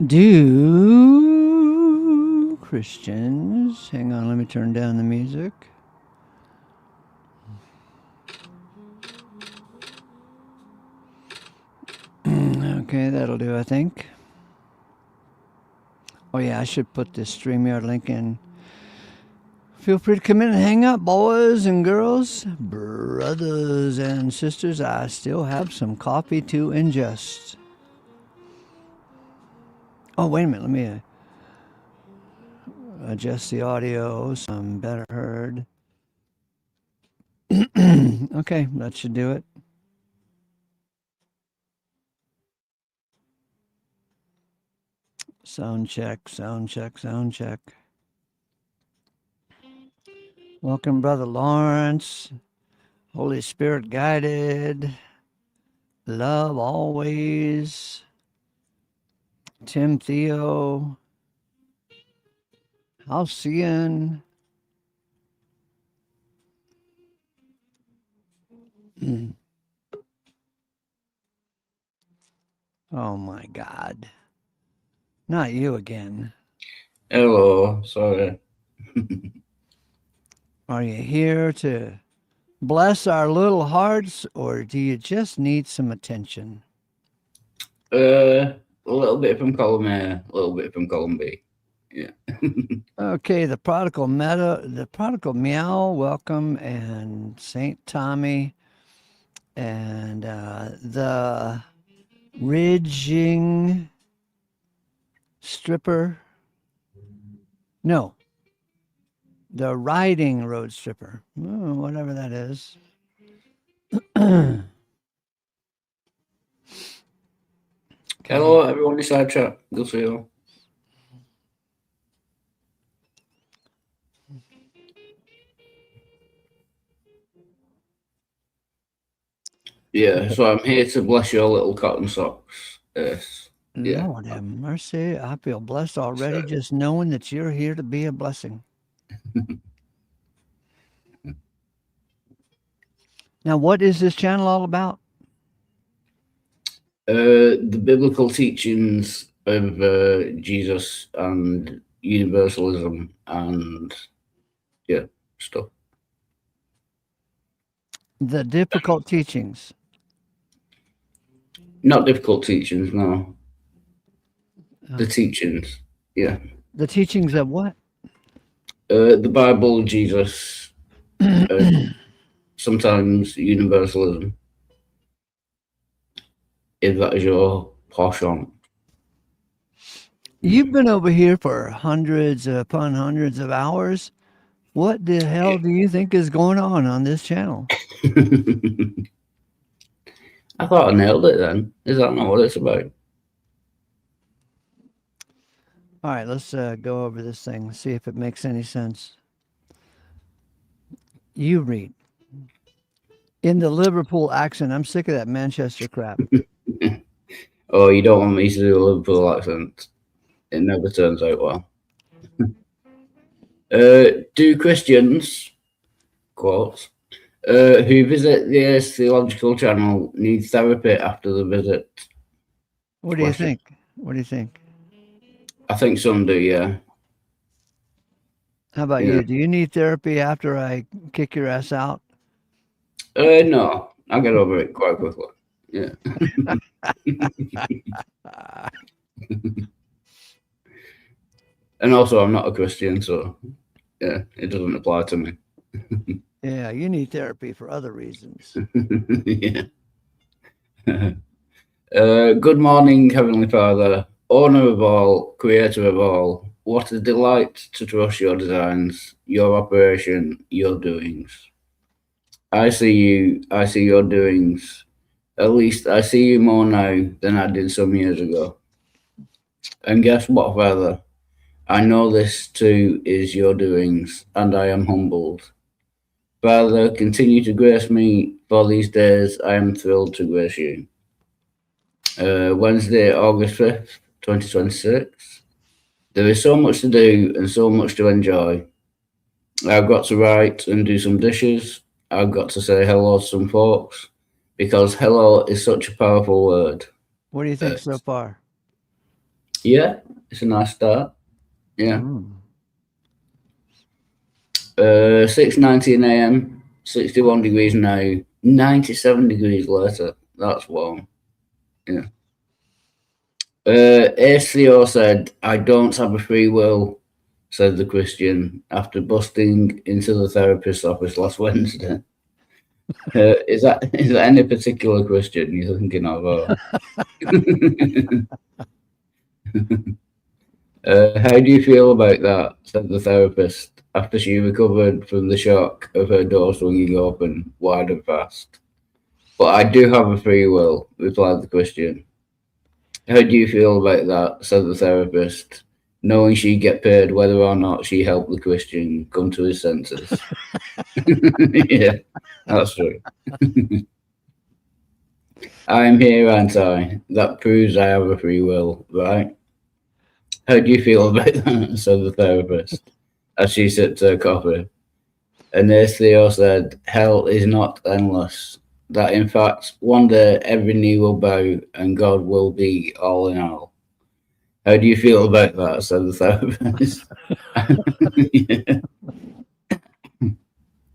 Do Christians, hang on, let me turn down the music. Okay, that'll do, I think. Oh yeah, I should put this StreamYard link in. Feel free to come in and hang out, boys and girls, brothers and sisters. I still have some coffee to ingest. Oh, wait a minute. Let me adjust the audio so I'm better heard. Okay, that should do it. Sound check, sound check, sound check. Welcome, Brother Lawrence. Holy Spirit guided. Love always. Tim Theo. Halcyon. Oh my God. Not you again. Hello, sorry. Are you here to bless our little hearts, or do you just need some attention? A little bit from column A, a little bit from column B. Yeah. Okay, the prodigal meow, welcome, and Saint Tommy, and the ridging stripper. No, the riding road stripper. Oh, whatever that is. Okay. Hello, everyone inside chat. Good to see you. Yeah, so I'm here to bless your little cotton socks. Yes. Yeah. Lord have mercy. I feel blessed already So, just knowing that you're here to be a blessing. Now, what is this channel all about? the biblical teachings of Jesus and universalism and yeah, stuff. The difficult teachings. Not difficult teachings, no. The Uh, teachings. Yeah. the teachings of what? The Bible, Jesus, uh, sometimes universalism, if that is your portion. You've been over here for hundreds upon hundreds of hours. What the hell do you think is going on this channel? I thought I nailed it then. Is that not what it's about? All right, let's go over this thing, see if it makes any sense. You read. In the Liverpool accent, I'm sick of that Manchester crap. Oh, you don't want me to do a Liverpool accent. It never turns out well. Do Christians, quotes, who visit the Theological channel need therapy after the visit? What do you Question. think? What do you think? I think some do, yeah. How about Yeah. you? Do you need therapy after I kick your ass out? No, I get over it quite quickly. Yeah. And also, I'm not a Christian, so yeah, it doesn't apply to me. Yeah, you need therapy for other reasons. Yeah. Good morning, Heavenly Father, owner of all, creator of all. What a delight to trust your designs, your operation, your doings. I see your doings. At least I see you more now than I did some years ago. And guess what, Father? I know this too is your doings, and I am humbled. Father, continue to grace me, for these days I am thrilled to grace you. Wednesday, August 5th, 2026. There is so much to do and so much to enjoy. I've got to write and do some dishes. I've got to say hello to some folks because hello is such a powerful word. What do you think so far? Yeah, it's a nice start. Yeah. Mm. 6:19 a.m., 61 degrees now, 97 degrees later. That's warm. Yeah. ACO said, I don't have a free will, said the Christian after busting into the therapist's office last Wednesday. Is that any particular Christian you're thinking of? How do you feel about that? Said the therapist after she recovered from the shock of her door swinging open wide and fast. But I do have a free will, replied the Christian. How do you feel about that? Said the therapist, knowing she'd get paid whether or not she helped the Christian come to his senses. Yeah, that's true. I am here, aren't I? That proves I have a free will, right? How do you feel about that? Said the therapist as she sipped her coffee. And as Theo said, hell is not endless. That in fact, one day every knee will bow and God will be all in all. How do you feel about that? Said the therapist. Yeah.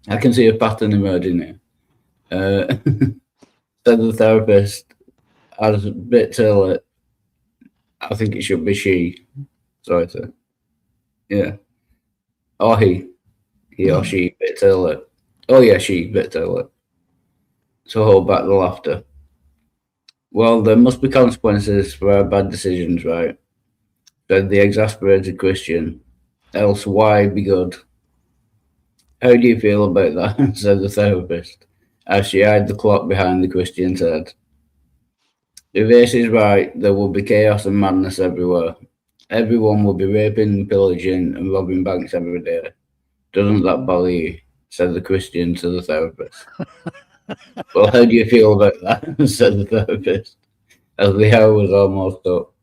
I can see a pattern emerging here. Said the therapist, as a bit till it, I think it should be she. Sorry to, yeah. Or he or she, bit till it. Oh yeah, she, bit till it. So hold back the laughter. Well, there must be consequences for our bad decisions, right? Said the exasperated Christian. Else why be good? How do you feel about that? Said the therapist, as she eyed the clock behind the Christian's head. If Ace is right, there will be chaos and madness everywhere. Everyone will be raping, pillaging, and robbing banks every day. Doesn't that bother you? Said the Christian to the therapist. Well, how do you feel about that? Said the therapist, as the hour was almost up.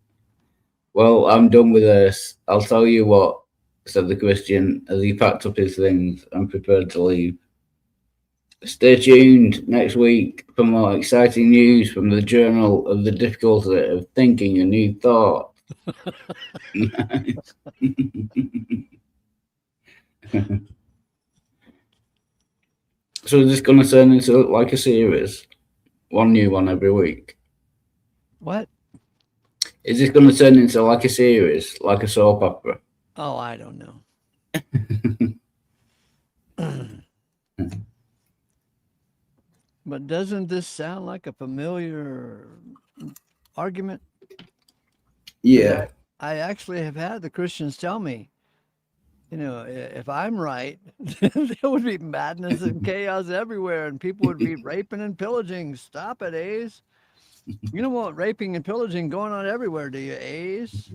Well, I'm done with this. I'll tell you what, said the Christian as he packed up his things and prepared to leave. Stay tuned next week for more exciting news from the Journal of the Difficulty of Thinking a New Thought. So is this going to turn into like a series? One new one every week? What? Is this going to turn into like a series, like a soap opera? Oh, I don't know. But doesn't this sound like a familiar argument? 'Cause Yeah. I actually have had the Christians tell me, if I'm right, there would be madness and chaos everywhere, and people would be raping and pillaging. Stop it, Ace. You don't want raping and pillaging going on everywhere, do you, Ace?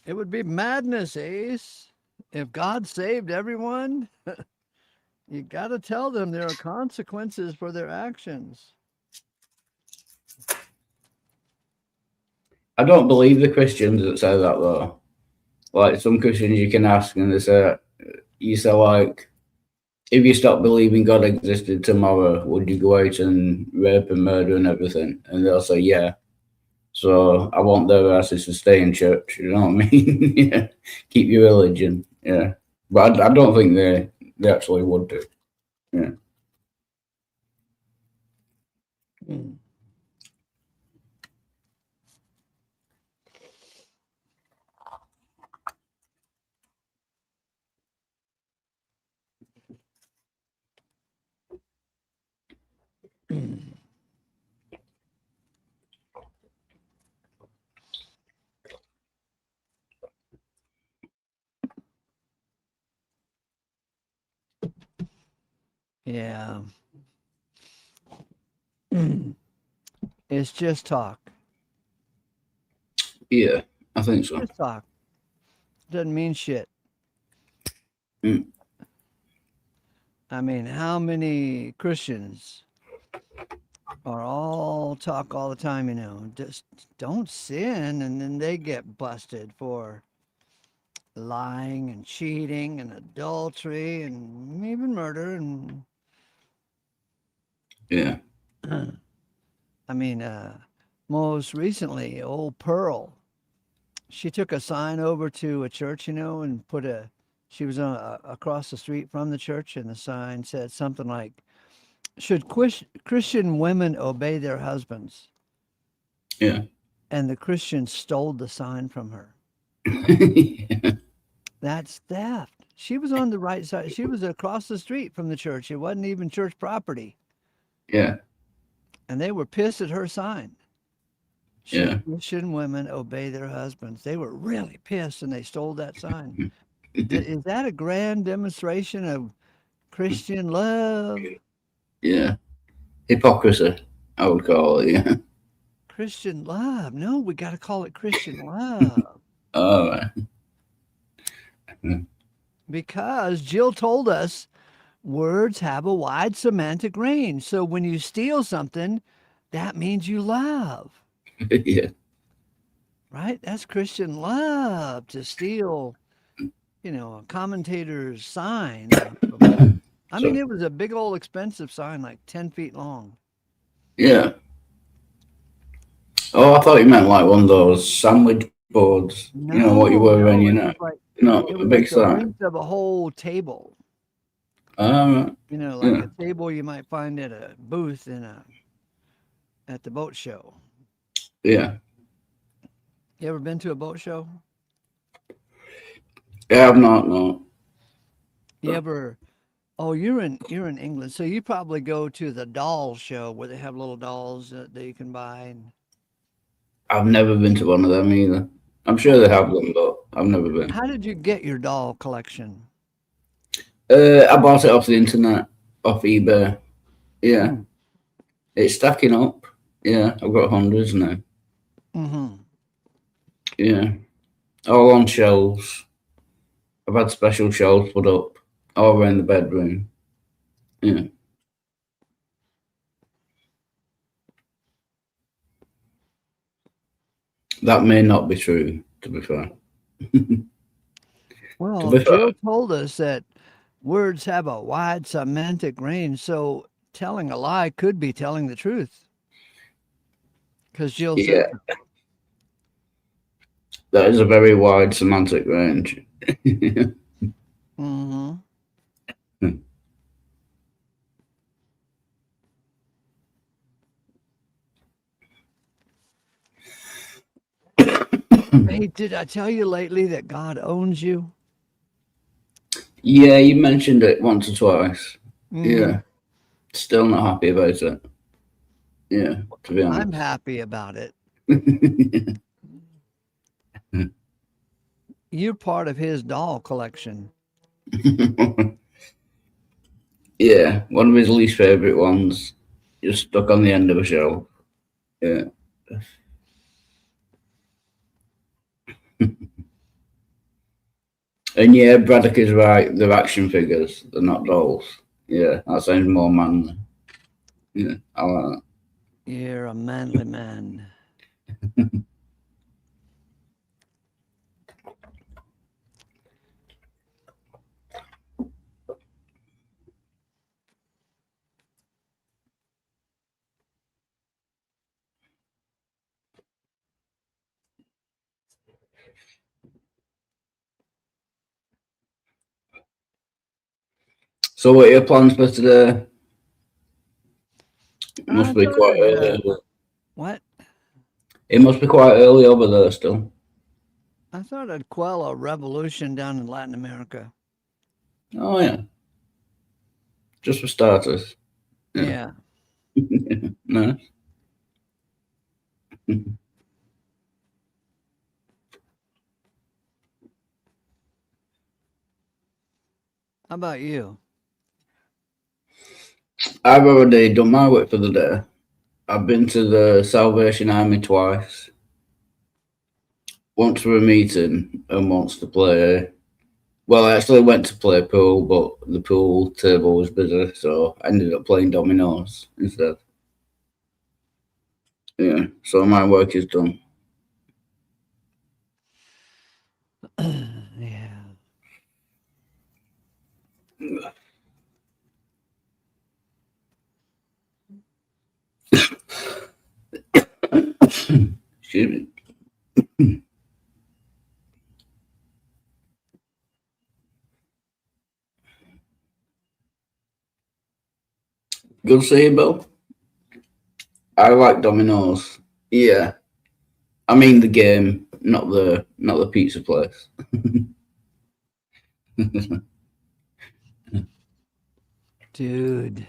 It would be madness, Ace. If God saved everyone, you got to tell them there are consequences for their actions. I don't believe the Christians that say that though. Like some Christians you can ask and they say, you say like, if you stop believing God existed tomorrow, would you go out and rape and murder and everything? And they'll say, yeah. So I want their asses to stay in church. You know what I mean? Yeah. Keep your religion. Yeah. But I don't think they actually would do. Yeah. Mm. Yeah. It's just talk. Yeah, I think so. Just talk. Doesn't mean shit. Mm. I mean, how many Christians are all talk all the time, just don't sin, and then they get busted for lying and cheating and adultery and even murder and Yeah. I mean, most recently, old Pearl, she took a sign over to a church, and she was across the street from the church, and the sign said something like, should Christian women obey their husbands? Yeah. And the Christian stole the sign from her. Yeah. That's theft. She was on the right side. She was across the street from the church. It wasn't even church property. Yeah. And they were pissed at her sign. Yeah. Should Christian women obey their husbands? They were really pissed and they stole that sign. Is that a grand demonstration of Christian love? Yeah. Hypocrisy, I would call it. Yeah. Christian love. No, we got to call it Christian love. All right. Because Jill told us words have a wide semantic range. So when you steal something, that means you love, Yeah. right? That's Christian love to steal, a commentator's sign. I mean, So, it was a big old expensive sign, like 10 feet long. yeah. Oh, I thought you meant like one of those sandwich boards. You know what you No, wear around no, your neck. it A was big like the sign. length of a whole table. All right. Like Yeah. a table you might find at a booth at the boat show. Yeah. You ever been to a boat show? Yeah, I've not, no. You ever Oh, you're in England, so you probably go to the doll show where they have little dolls that you can buy. And I've never been to one of them either. I'm how sure they did have them, but I've never been. how did you get your doll collection? I bought it off the internet, off eBay. Yeah. Mm. It's stacking up. Yeah, I've got hundreds now. Mm-hmm. Yeah. All on shelves. I've had special shelves put up all around the bedroom. Yeah. That may not be true, to be fair. To Well, be fair, Jill told us that words have a wide semantic range, so telling a lie could be telling the truth because Jill said yeah, so. that is a very wide semantic range. Hmm. Hey, did I tell you lately that God owns you? Yeah, you mentioned it once or twice. Hmm. Yeah, still not happy about it. Yeah, to be I'm honest. happy about it. You're part of his doll collection. Yeah, one of his least favorite ones, just stuck on the end of a shelf. Yeah, and yeah, Braddock is right. They're action figures. They're not dolls. Yeah, that sounds more manly. Yeah, I like You're a manly man. that. So, what are your plans for today? I Must be thought quite I'd, early. what? It must be quite early over there still. I thought I'd quell a revolution down in Latin America. Oh yeah, just for starters. Yeah, Yeah. no. How about you? I've already done my work for the day. I've been to the Salvation Army twice. Once for a meeting and once to play. Well, I actually went to play pool, but the pool table was busy, so I ended up playing dominoes instead. Yeah, so my work is done. Yeah. Excuse me. Good to see you, Bill. I like dominoes. Yeah, I mean the game, not the pizza place. Dude.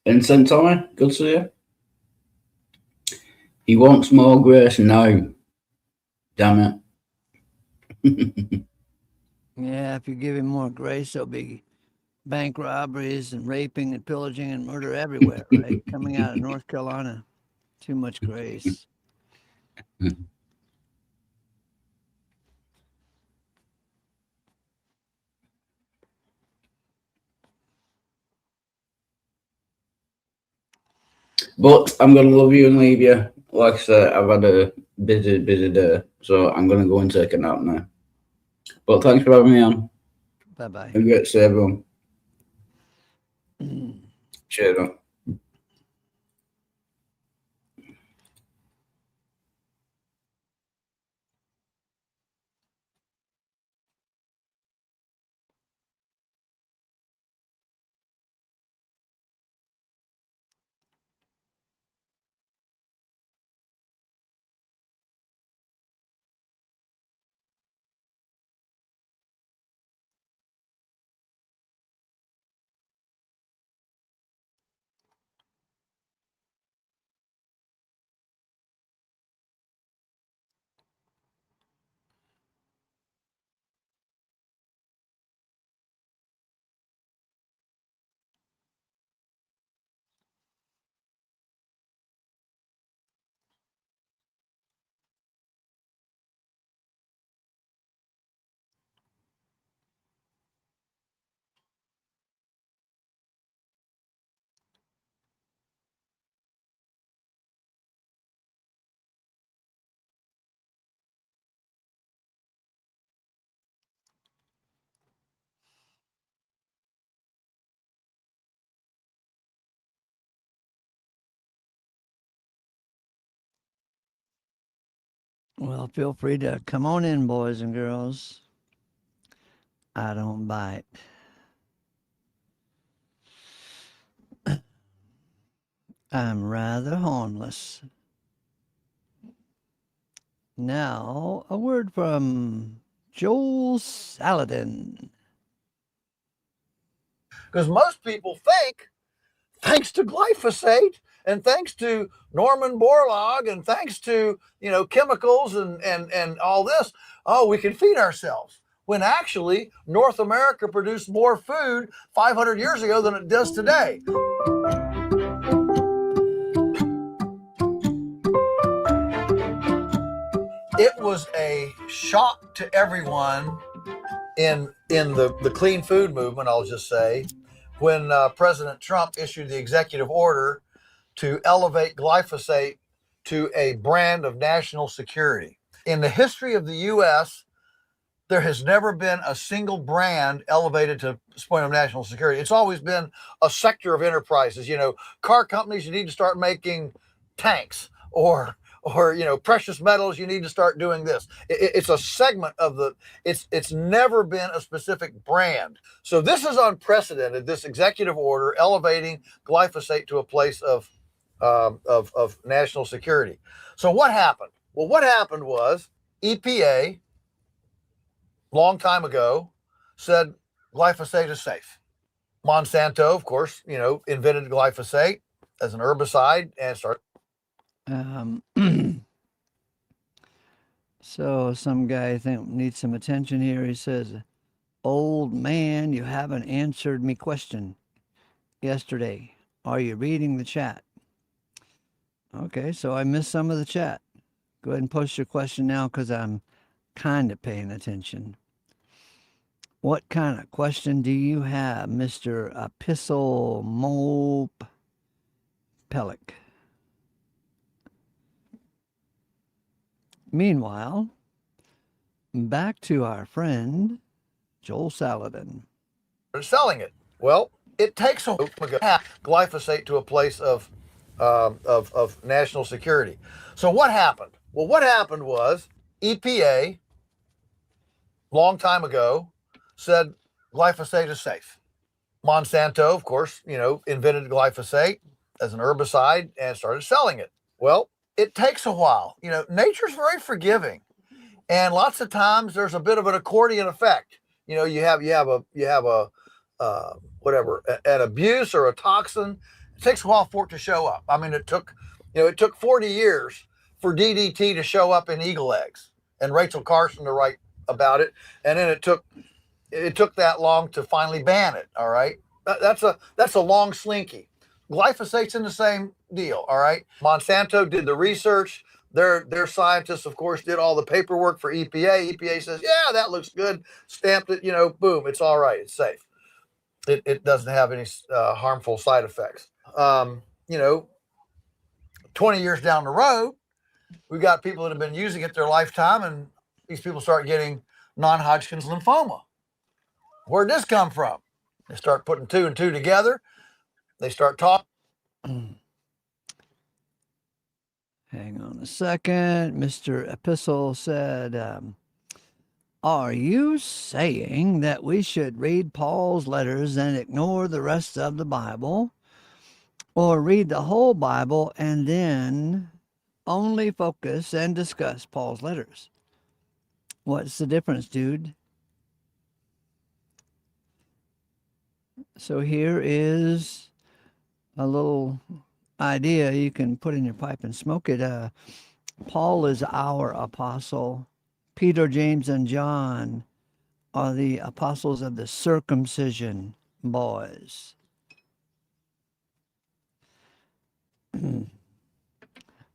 And St. Tommy, good to see you. He wants more grace now. Damn it. Yeah, if you give him more grace, there'll be bank robberies and raping and pillaging and murder everywhere, right? Coming out of North Carolina. Too much grace. But I'm gonna love you and leave you. Like I said, I've had a busy, busy day, so I'm gonna go and take a nap now. But thanks for having me on. Bye bye. And great to see everyone. Cheers. Well, feel free to come on in, boys and girls. I don't bite. I'm rather harmless. Now, a word from Joel Saladin. Because most people think, thanks to glyphosate and thanks to Norman Borlaug and thanks to chemicals and all this, oh, we can feed ourselves. When actually North America produced more food 500 years ago than it does today. It was a shock to everyone in the clean food movement, I'll just say, when President Trump issued the executive order to elevate glyphosate to a brand of national security. In the history of the U.S., there has never been a single brand elevated to this point of national security. It's always been a sector of enterprises. Car companies, you need to start making tanks, or precious metals, you need to start doing this. It's a segment of it's never been a specific brand. So this is unprecedented, this executive order elevating glyphosate to a place of national security. So what happened? Well, what happened was EPA, long time ago, said glyphosate is safe. Monsanto, of course, invented glyphosate as an herbicide and started. So some guy needs some attention here. He says, "Old man, you haven't answered me question yesterday. Are you reading the chat?" Okay, so I missed some of the chat. Go ahead and post your question now because I'm kind of paying attention. What kind of question do you have, Mr. Epistle Mope Pellick? Meanwhile, back to our friend Joel Saladin. Selling it. Well, it takes a glyphosate to a place of national security. So what happened? Well, what happened was EPA, long time ago, said glyphosate is safe. Monsanto, of course, invented glyphosate as an herbicide and started selling it. Well, it takes a while. Nature's very forgiving, and lots of times there's a bit of an accordion effect. You have a whatever, an abuse or a toxin. It takes a while for it to show up. I mean, it took 40 years for DDT to show up in eagle eggs and Rachel Carson to write about it, and then it took that long to finally ban it. All right, that's a long slinky. Glyphosate's in the same deal. All right, Monsanto did the research. Their scientists, of course, did all the paperwork for EPA. EPA says, yeah, that looks good. Stamped it. Boom, it's all right. It's safe. It doesn't have any harmful side effects. 20 years down the road, we've got people that have been using it their lifetime, and these people start getting non-Hodgkin's lymphoma. Where'd this come from? They start putting two and two together. They start talking. Hang on a second. Mr. Epistle said, are you saying that we should read Paul's letters and ignore the rest of the Bible? Or read the whole Bible and then only focus and discuss Paul's letters? What's the difference, dude? So here is a little idea you can put in your pipe and smoke it. Paul is our apostle. Peter, James, and John are the apostles of the circumcision, boys.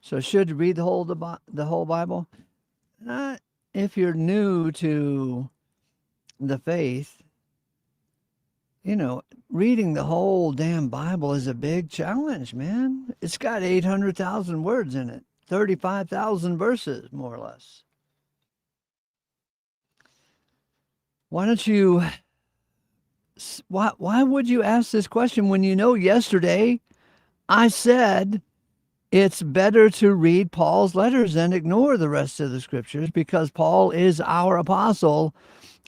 So should you read the whole Bible? Not if you're new to the faith. Reading the whole damn Bible is a big challenge, man. It's got 800,000 words in it, 35,000 verses, more or less. Why don't you, why would you ask this question when yesterday I said it's better to read Paul's letters and ignore the rest of the scriptures because Paul is our apostle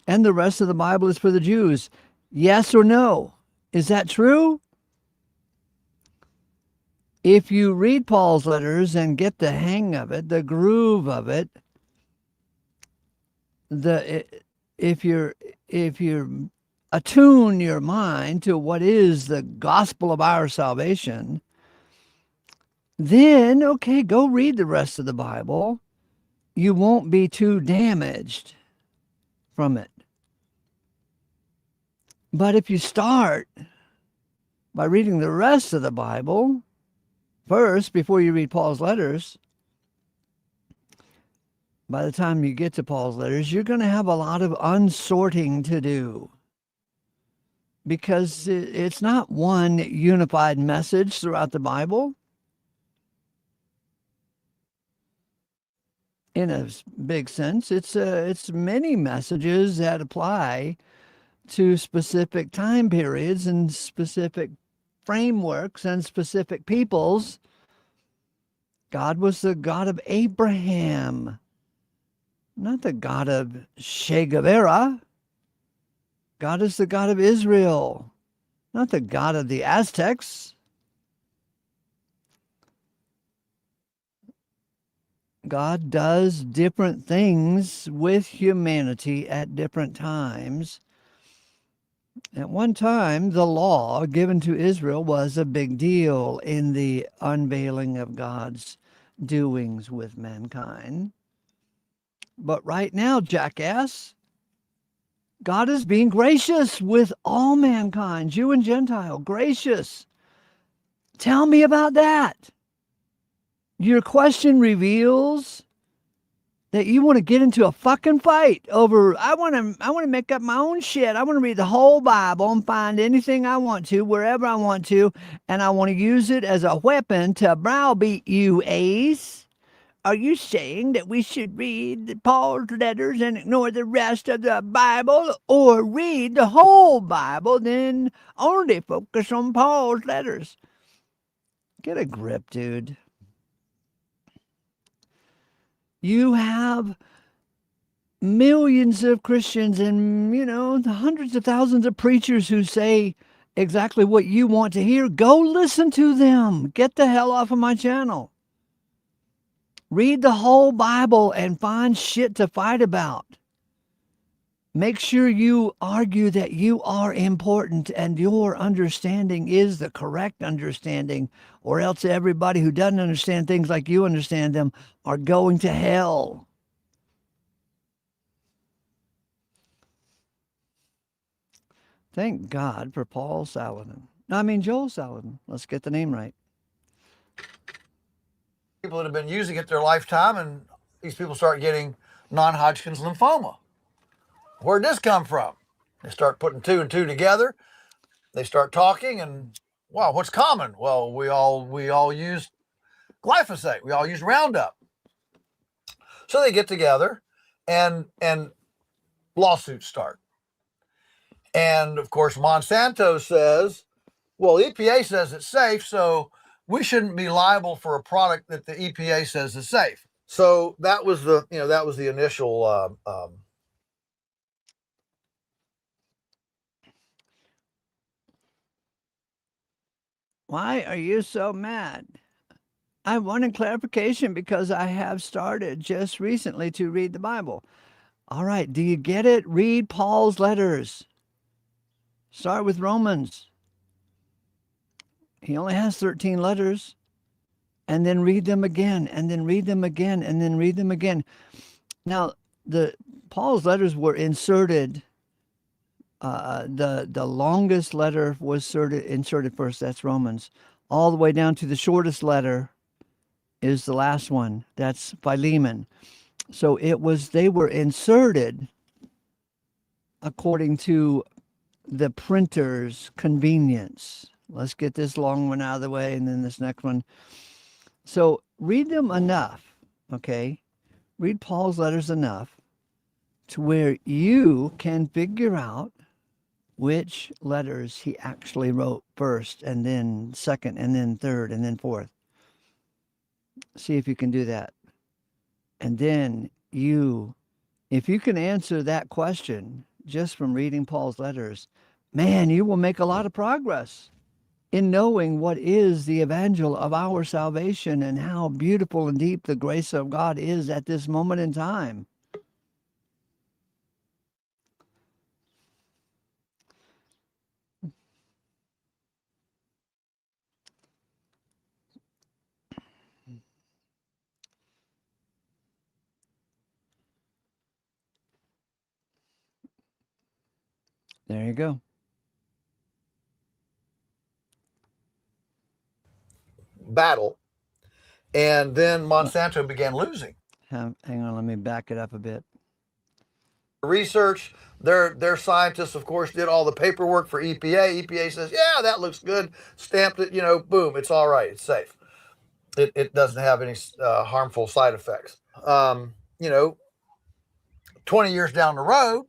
and the rest of the Bible is for the Jews. Yes or no? Is that true? If you read Paul's letters and get the hang of it, the groove of it, if you're attune your mind to what is the gospel of our salvation, then okay, go read the rest of the Bible. You won't be too damaged from it. But if you start by reading the rest of the Bible first before you read Paul's letters, by the time you get to Paul's letters, you're going to have a lot of unsorting to do because it's not one unified message throughout the Bible. In a big sense, it's many messages that apply to specific time periods and specific frameworks and specific peoples. God was the God of Abraham, not the God of Che Guevara. God is the God of Israel, not the God of the Aztecs. God does different things with humanity at different times. At one time, the law given to Israel was a big deal in the unveiling of God's doings with mankind. But right now, jackass, God is being gracious with all mankind, Jew and Gentile, gracious. Tell me about that. Your question reveals that you want to get into a fucking fight over, I want to make up my own shit. I want to read the whole Bible and find anything I want to, wherever I want to, and I want to use it as a weapon to browbeat you, Ace. Are you saying that we should read Paul's letters and ignore the rest of the Bible, or read the whole Bible, then only focus on Paul's letters? Get a grip, dude. You have millions of Christians and, hundreds of thousands of preachers who say exactly what you want to hear. Go listen to them. Get the hell off of my channel. Read the whole Bible and find shit to fight about. Make sure you argue that you are important and your understanding is the correct understanding, or else everybody who doesn't understand things like you understand them are going to hell. Thank God for Joel Salatin. Let's get the name right. People that have been using it their lifetime, and these people start getting non-Hodgkin's lymphoma. Where'd this come from? They start putting two and two together. They start talking, and wow, what's common? Well, we all use glyphosate. We all use Roundup. So they get together, and lawsuits start. And of course, Monsanto says, well, EPA says it's safe, so we shouldn't be liable for a product that the EPA says is safe. So that was the initial. Why are you so mad? I wanted clarification because I have started just recently to read the Bible. All right, do you get it? Read Paul's letters. Start with Romans. He only has 13 letters. And then read them again, and then read them again, and then read them again. Now, Paul's letters were inserted. The longest letter was inserted first. That's Romans. All the way down to the shortest letter is the last one. That's Philemon. So they were inserted according to the printer's convenience. Let's get this long one out of the way, and then this next one. So read them enough, okay? Read Paul's letters enough to where you can figure out which letters he actually wrote first, and then second, and then third, and then fourth. See if you can do that. And then if you can answer that question just from reading Paul's letters, man, you will make a lot of progress in knowing what is the evangel of our salvation and how beautiful and deep the grace of God is at this moment in time. There you go. Battle. And then Monsanto began losing. Hang on, let me back it up a bit. Research, their scientists, of course, did all the paperwork for EPA. EPA says, yeah, that looks good. Stamped it, boom, it's all right. It's safe. It doesn't have any harmful side effects. 20 years down the road,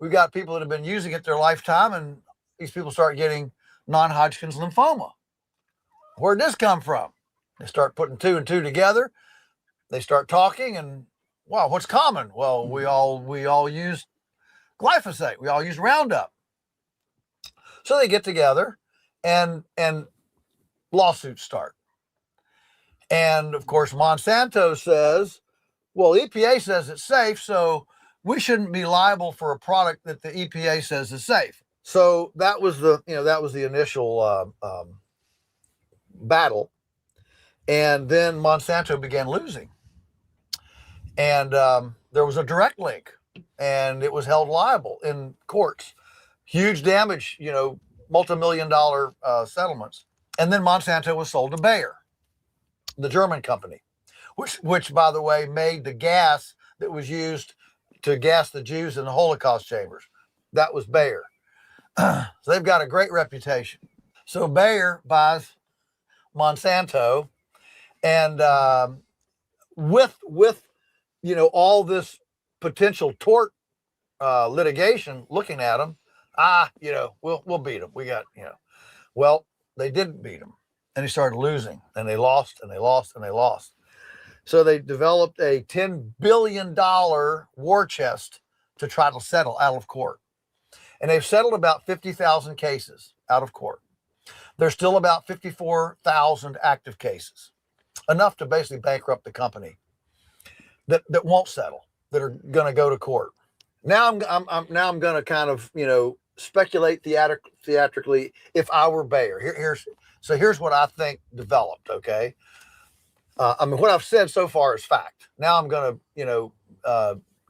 we've got people that have been using it their lifetime, and these people start getting non-Hodgkin's lymphoma. Where'd this come from? They start putting two and two together. They start talking, and wow, what's common? Well, we all use glyphosate. We all use Roundup. So they get together, and lawsuits start. And of course, Monsanto says, well, EPA says it's safe, so we shouldn't be liable for a product that the EPA says is safe. So that was the initial battle. And then Monsanto began losing. And there was a direct link, and it was held liable in courts. Huge damage, multi-million-dollar settlements. And then Monsanto was sold to Bayer, the German company, which, by the way, made the gas that was used to gas the Jews in the Holocaust chambers. That was Bayer. So they've got a great reputation. So Bayer buys Monsanto, and with all this potential tort litigation looking at them, we'll beat them. We got, well, they didn't beat them, and they started losing, and they lost, and they lost, and they lost. So they developed a $10 billion war chest to try to settle out of court. And they've settled about 50,000 cases out of court. There's still about 54,000 active cases, enough to basically bankrupt the company that won't settle, that are going to go to court. Now I'm going to kind of, speculate theatrically if I were Bayer. Here's what I think developed, okay? What I've said so far is fact. Now I'm going to,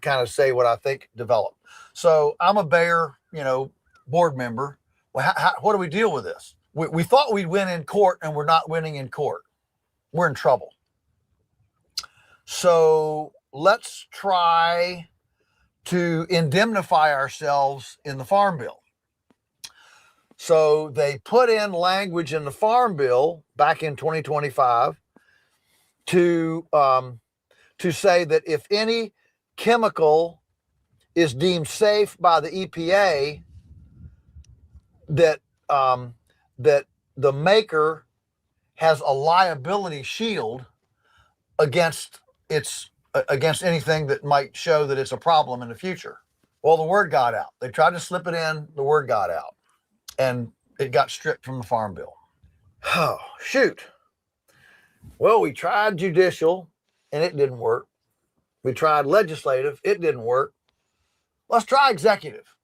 kind of say what I think developed. So I'm a Bayer, board member. Well, what do we deal with this? We thought we'd win in court, and we're not winning in court. We're in trouble. So let's try to indemnify ourselves in the Farm Bill. So they put in language in the Farm Bill back in 2025 to say that if any chemical is deemed safe by the EPA, that the maker has a liability shield against anything that might show that it's a problem in the future. Well, the word got out. They tried to slip it in, the word got out, and it got stripped from the Farm Bill. Oh, shoot. Well, we tried judicial, and it didn't work. We tried legislative, it didn't work. Let's try executive.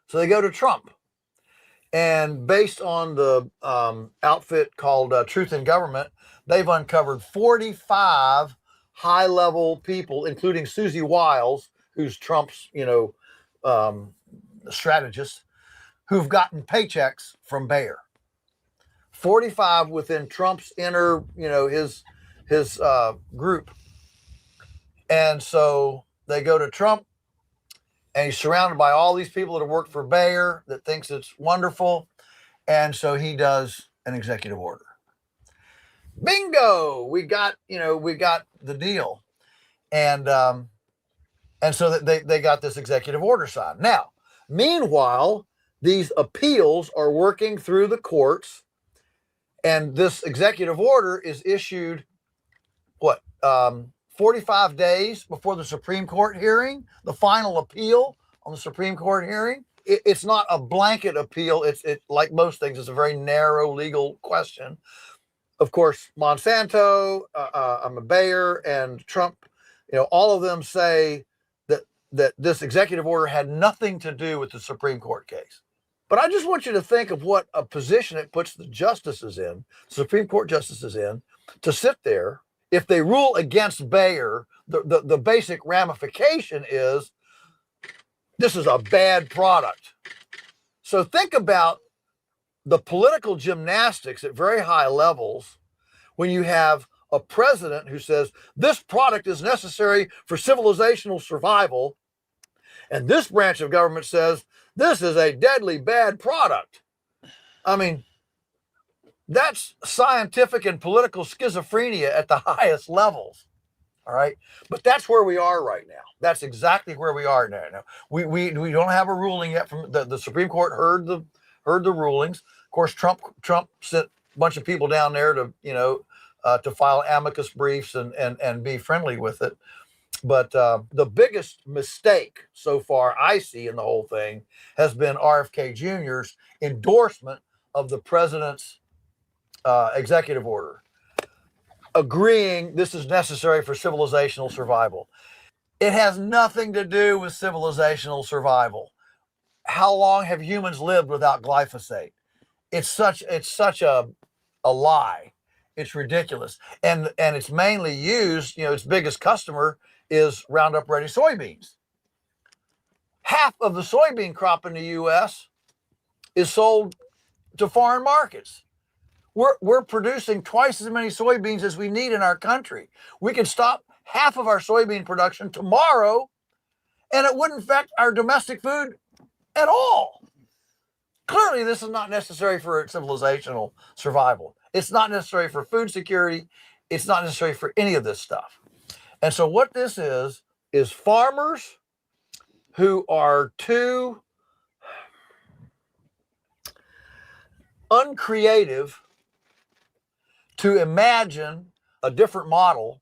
So they go to Trump. And based on the outfit called Truth in Government, they've uncovered 45 high-level people, including Susie Wiles, who's Trump's, strategist, who've gotten paychecks from Bayer. 45 within Trump's inner, his group. And so they go to Trump, and he's surrounded by all these people that have worked for Bayer that thinks it's wonderful. And so he does an executive order. Bingo! We got the deal. And so they got this executive order signed. Now, meanwhile, these appeals are working through the courts, and this executive order is issued what, 45 days before the Supreme Court hearing, the final appeal on the Supreme Court hearing. It's not a blanket appeal. It's like most things, it's a very narrow legal question. Of course, Monsanto, Bayer, and Trump, all of them say that this executive order had nothing to do with the Supreme Court case. But I just want you to think of what a position it puts the justices in, Supreme Court justices in, to sit there. If they rule against Bayer, the basic ramification is this is a bad product. So think about the political gymnastics at very high levels when you have a president who says this product is necessary for civilizational survival, and this branch of government says this is a deadly bad product. I mean, that's scientific and political schizophrenia at the highest levels. All right. But that's where we are right now. That's exactly where we are now. We don't have a ruling yet from the Supreme Court heard the rulings. Of course, Trump sent a bunch of people down there to, to file amicus briefs and be friendly with it. But the biggest mistake so far I see in the whole thing has been RFK Jr.'s endorsement of the president's executive order, agreeing this is necessary for civilizational survival. It has nothing to do with civilizational survival. How long have humans lived without glyphosate? It's such a lie. It's ridiculous. And it's mainly used, its biggest customer is Roundup Ready soybeans. Half of the soybean crop in the US is sold to foreign markets. We're producing twice as many soybeans as we need in our country. We could stop half of our soybean production tomorrow, and it wouldn't affect our domestic food at all. Clearly, this is not necessary for civilizational survival. It's not necessary for food security. It's not necessary for any of this stuff. And so what this is farmers who are too uncreative to imagine a different model,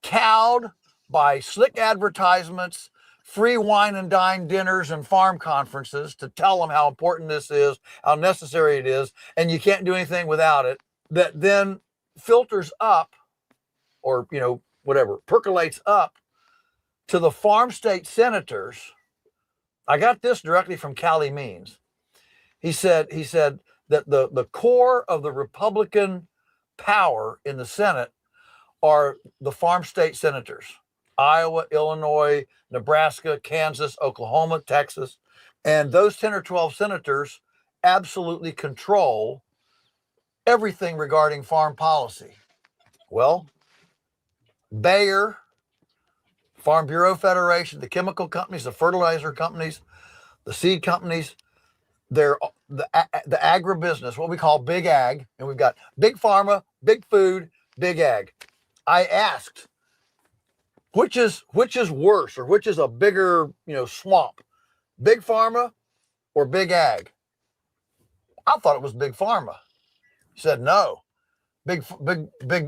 cowed by slick advertisements, free wine and dine dinners and farm conferences to tell them how important this is, how necessary it is, and you can't do anything without it, that then filters up or, percolates up to the farm state senators. I got this directly from Callie Means. He said that the core of the Republican power in the Senate are the farm state senators: Iowa, Illinois, Nebraska, Kansas, Oklahoma, Texas. And those 10 or 12 senators absolutely control everything regarding farm policy. Well, Bayer, Farm Bureau Federation, the chemical companies, the fertilizer companies, the seed companies, they're the agribusiness, what we call big ag, and we've got big pharma, big food, big ag. I asked, which is worse, or which is a bigger, swamp, big pharma or big ag? I thought it was big pharma. He said no, big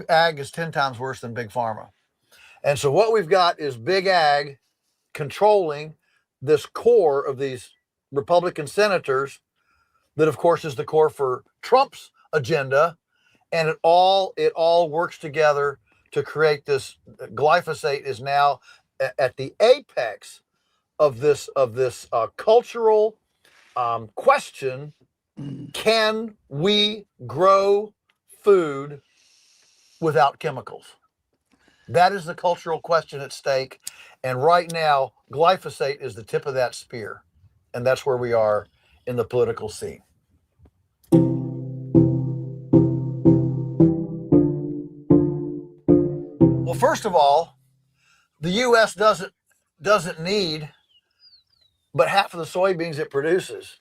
ag is 10 times worse than big pharma. And so what we've got is big ag controlling this core of these Republican senators that, of course, is the core for Trump's agenda. And it all works together to create this. Glyphosate is now at the apex of this cultural question. Can we grow food without chemicals? That is the cultural question at stake. And right now, glyphosate is the tip of that spear. And that's where we are in the political scene. Well, first of all, the U.S. doesn't need but half of the soybeans it produces.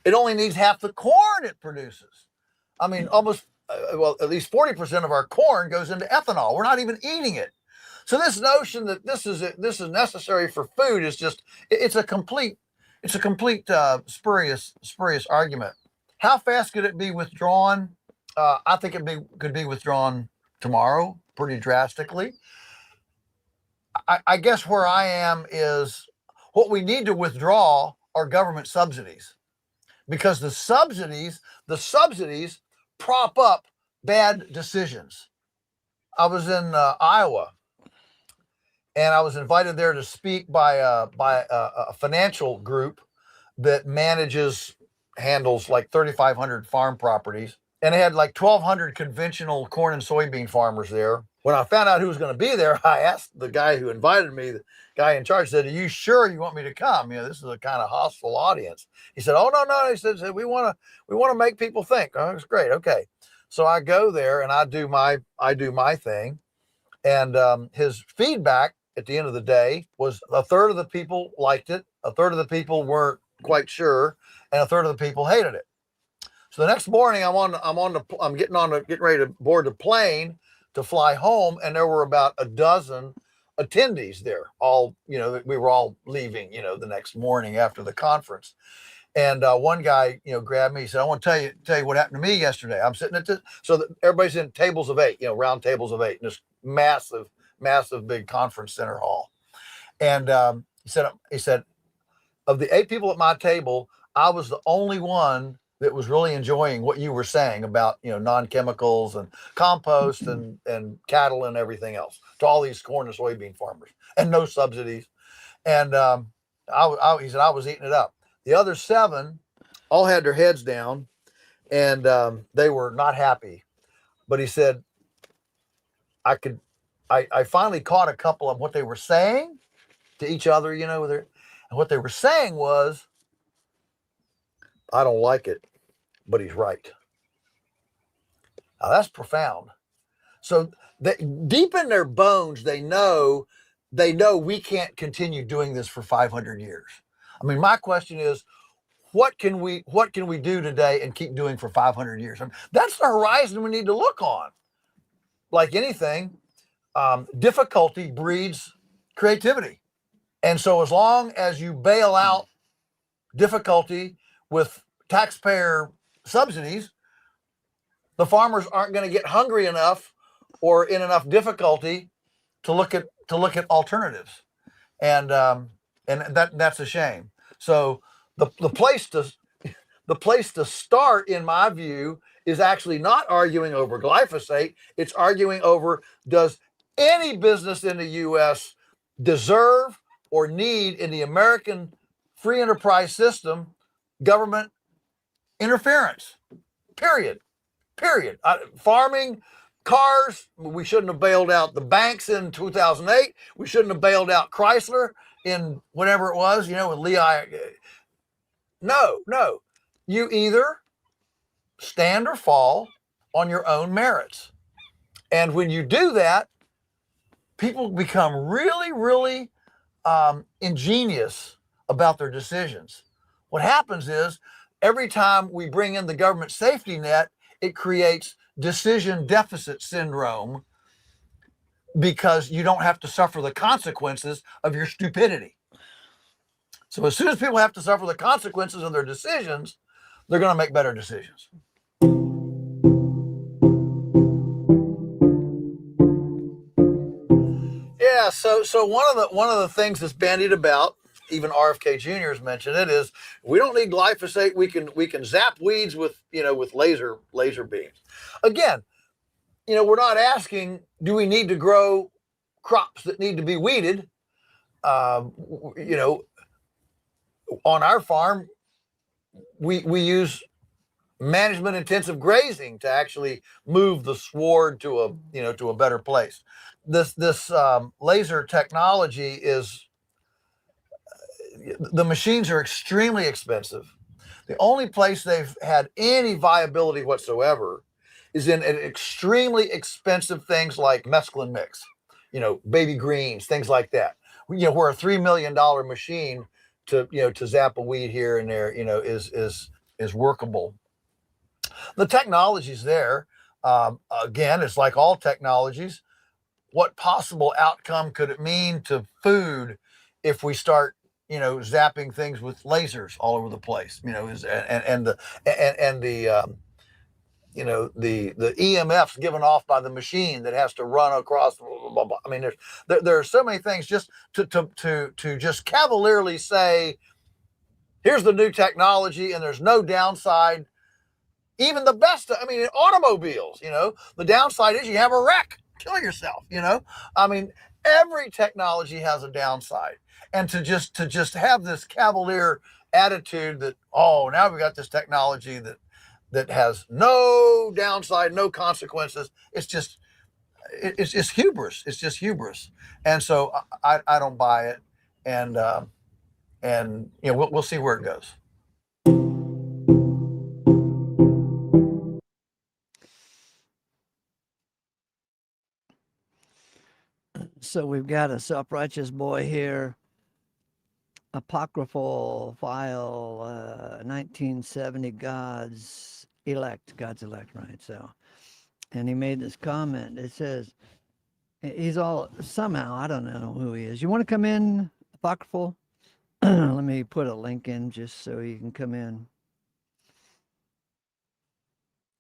It only needs half the corn it produces. I mean, almost, at least 40% of our corn goes into ethanol. We're not even eating it. So this notion that this is necessary for food is just, it's a complete spurious argument. How fast could it be withdrawn? I think it could be withdrawn tomorrow pretty drastically. I guess where I am is what we need to withdraw are government subsidies, because the subsidies prop up bad decisions. I was in Iowa, and I was invited there to speak by a financial group that handles like 3,500 farm properties. And they had like 1,200 conventional corn and soybean farmers there. When I found out who was going to be there, I asked the guy who invited me, the guy in charge, said, "Are you sure you want me to come? This is a kind of hostile audience." He said, "Oh, no." He said, we want to make people think." Oh, it's great. Okay. So I go there and I do my thing. And his feedback at the end of the day was a third of the people liked it, a third of the people weren't quite sure, and a third of the people hated it. So the next morning, I'm getting ready to board the plane to fly home, and there were about a dozen attendees there. All, we were all leaving, the next morning after the conference. And one guy, grabbed me. He said, "I want to tell you what happened to me yesterday. I'm sitting at so that everybody's in tables of 8, round tables of 8, in this massive big conference center hall." And he said, "Of the 8 people at my table, I was the only one that was really enjoying what you were saying about, non-chemicals and compost and cattle and everything else, to all these corn and soybean farmers, and no subsidies." And he said, "I was eating it up." The other 7 all had their heads down, and they were not happy. But he said, I finally caught a couple of what they were saying to each other, and what they were saying was, "I don't like it, but he's right." Now that's profound. So deep in their bones, they know we can't continue doing this for 500 years. I mean, my question is, what can we do today and keep doing for 500 years? I mean, that's the horizon we need to look on. Like anything, difficulty breeds creativity. And so as long as you bail out difficulty with taxpayer subsidies, the farmers aren't going to get hungry enough or in enough difficulty to look at alternatives. And that's a shame. So the place to start, in my view, is actually not arguing over glyphosate. It's arguing over, does any business in the U.S. deserve or need, in the American free enterprise system, government interference? Period. Farming, cars, we shouldn't have bailed out the banks in 2008. We shouldn't have bailed out Chrysler in whatever it was, with Lee. No. You either stand or fall on your own merits. And when you do that, people become really, really ingenious about their decisions. What happens is, every time we bring in the government safety net, it creates decision deficit syndrome, because you don't have to suffer the consequences of your stupidity. So as soon as people have to suffer the consequences of their decisions, they're going to make better decisions. Yeah, so one of the things that's bandied about, even RFK Jr. has mentioned it, is we don't need glyphosate. We can zap weeds with laser beams. Again, we're not asking, do we need to grow crops that need to be weeded? On our farm, we use management intensive grazing to actually move the sward to a better place. This laser technology is, the machines are extremely expensive. The only place they've had any viability whatsoever is in extremely expensive things like mesclun mix, baby greens, things like that. Where a $3 million machine to zap a weed here and there, is workable. The technology's there. Again, it's like all technologies. What possible outcome could it mean to food if we start, zapping things with lasers all over the place? the EMFs given off by the machine that has to run across. Blah, blah, blah. I mean, there are so many things just to just cavalierly say, here's the new technology and there's no downside. Even the best, I mean, in automobiles, the downside is you have a wreck, kill yourself, I mean, every technology has a downside. And to just have this cavalier attitude that, oh, now we got this technology that has no downside, no consequences. It's just hubris. It's just hubris. And so I don't buy it. And we'll see where it goes. So we've got a self-righteous boy here, apocryphal file, 1970, God's elect, right? So, and he made this comment. It says, he's all, somehow, I don't know who he is. You want to come in, apocryphal? Let me put a link in just so you can come in.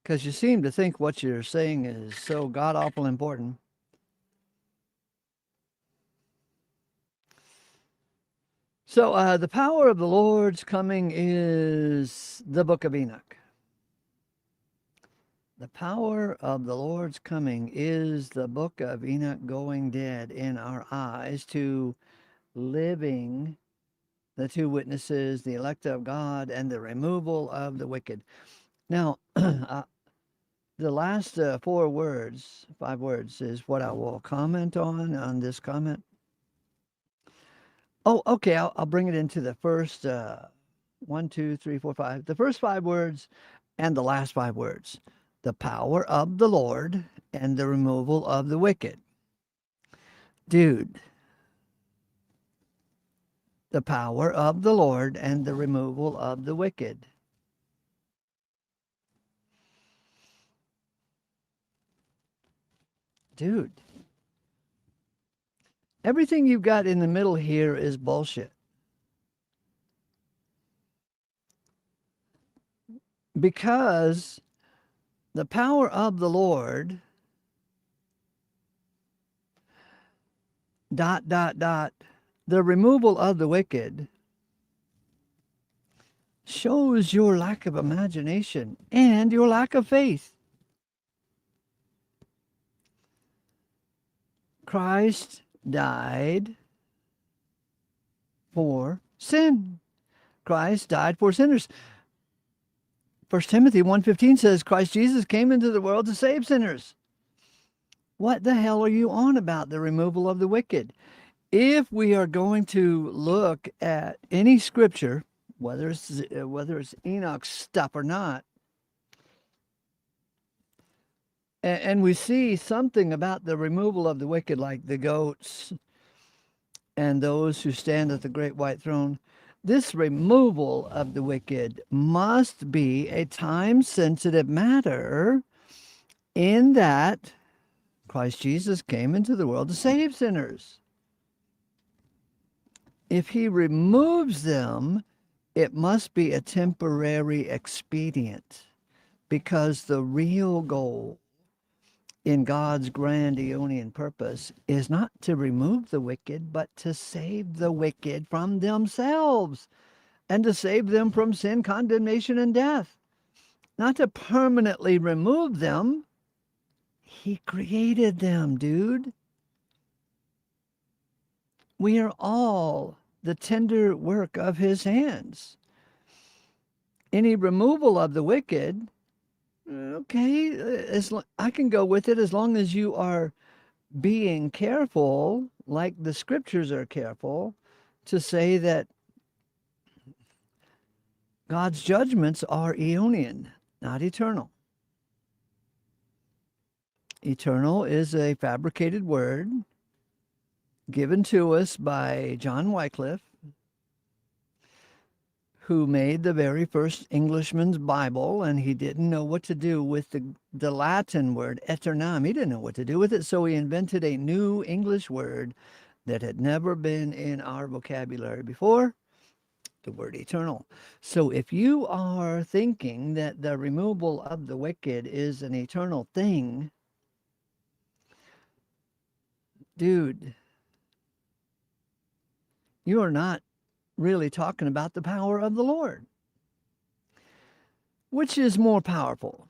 Because you seem to think what you're saying is so god-awful important. So the power of the Lord's coming is the book of Enoch. The power of the Lord's coming is the book of Enoch, going dead in our eyes to living, the two witnesses, the elect of God, and the removal of the wicked. Now, the last 5 words is what I will comment on this comment. Oh, okay, I'll bring it into the first 1, 2, 3, 4, 5. The first 5 words and the last 5 words. The power of the Lord and the removal of the wicked. Dude. The power of the Lord and the removal of the wicked. Dude. Everything you've got in the middle here is bullshit. Because the power of the Lord, ... the removal of the wicked shows your lack of imagination and your lack of faith. Christ died for sin. Christ died for sinners. 1 Timothy 1:15 says, Christ Jesus came into the world to save sinners. What the hell are you on about, the removal of the wicked? If we are going to look at any scripture, whether it's Enoch's stuff or not, and we see something about the removal of the wicked, like the goats and those who stand at the great white throne, this removal of the wicked must be a time-sensitive matter, in that Christ Jesus came into the world to save sinners. If he removes them, it must be a temporary expedient, because the real goal in God's grand aeonian purpose is not to remove the wicked, but to save the wicked from themselves and to save them from sin, condemnation, and death. Not to permanently remove them. He created them, dude. We are all the tender work of his hands. Any removal of the wicked, okay, I can go with it as long as you are being careful, like the scriptures are careful, to say that God's judgments are aeonian, not eternal. Eternal is a fabricated word given to us by John Wycliffe, who made the very first Englishman's Bible, and he didn't know what to do with the Latin word aeternam. He didn't know what to do with it, so he invented a new English word that had never been in our vocabulary before, the word eternal. So if you are thinking that the removal of the wicked is an eternal thing, dude, you are not really talking about the power of the Lord. Which is more powerful,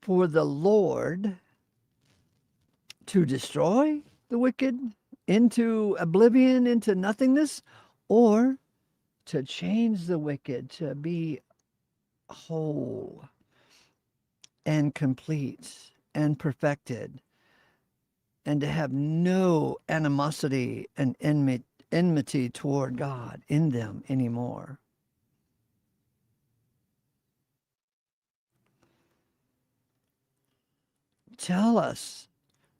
for the Lord to destroy the wicked into oblivion, into nothingness, or to change the wicked to be whole and complete and perfected, and to have no animosity and enmity toward God in them anymore. Tell us.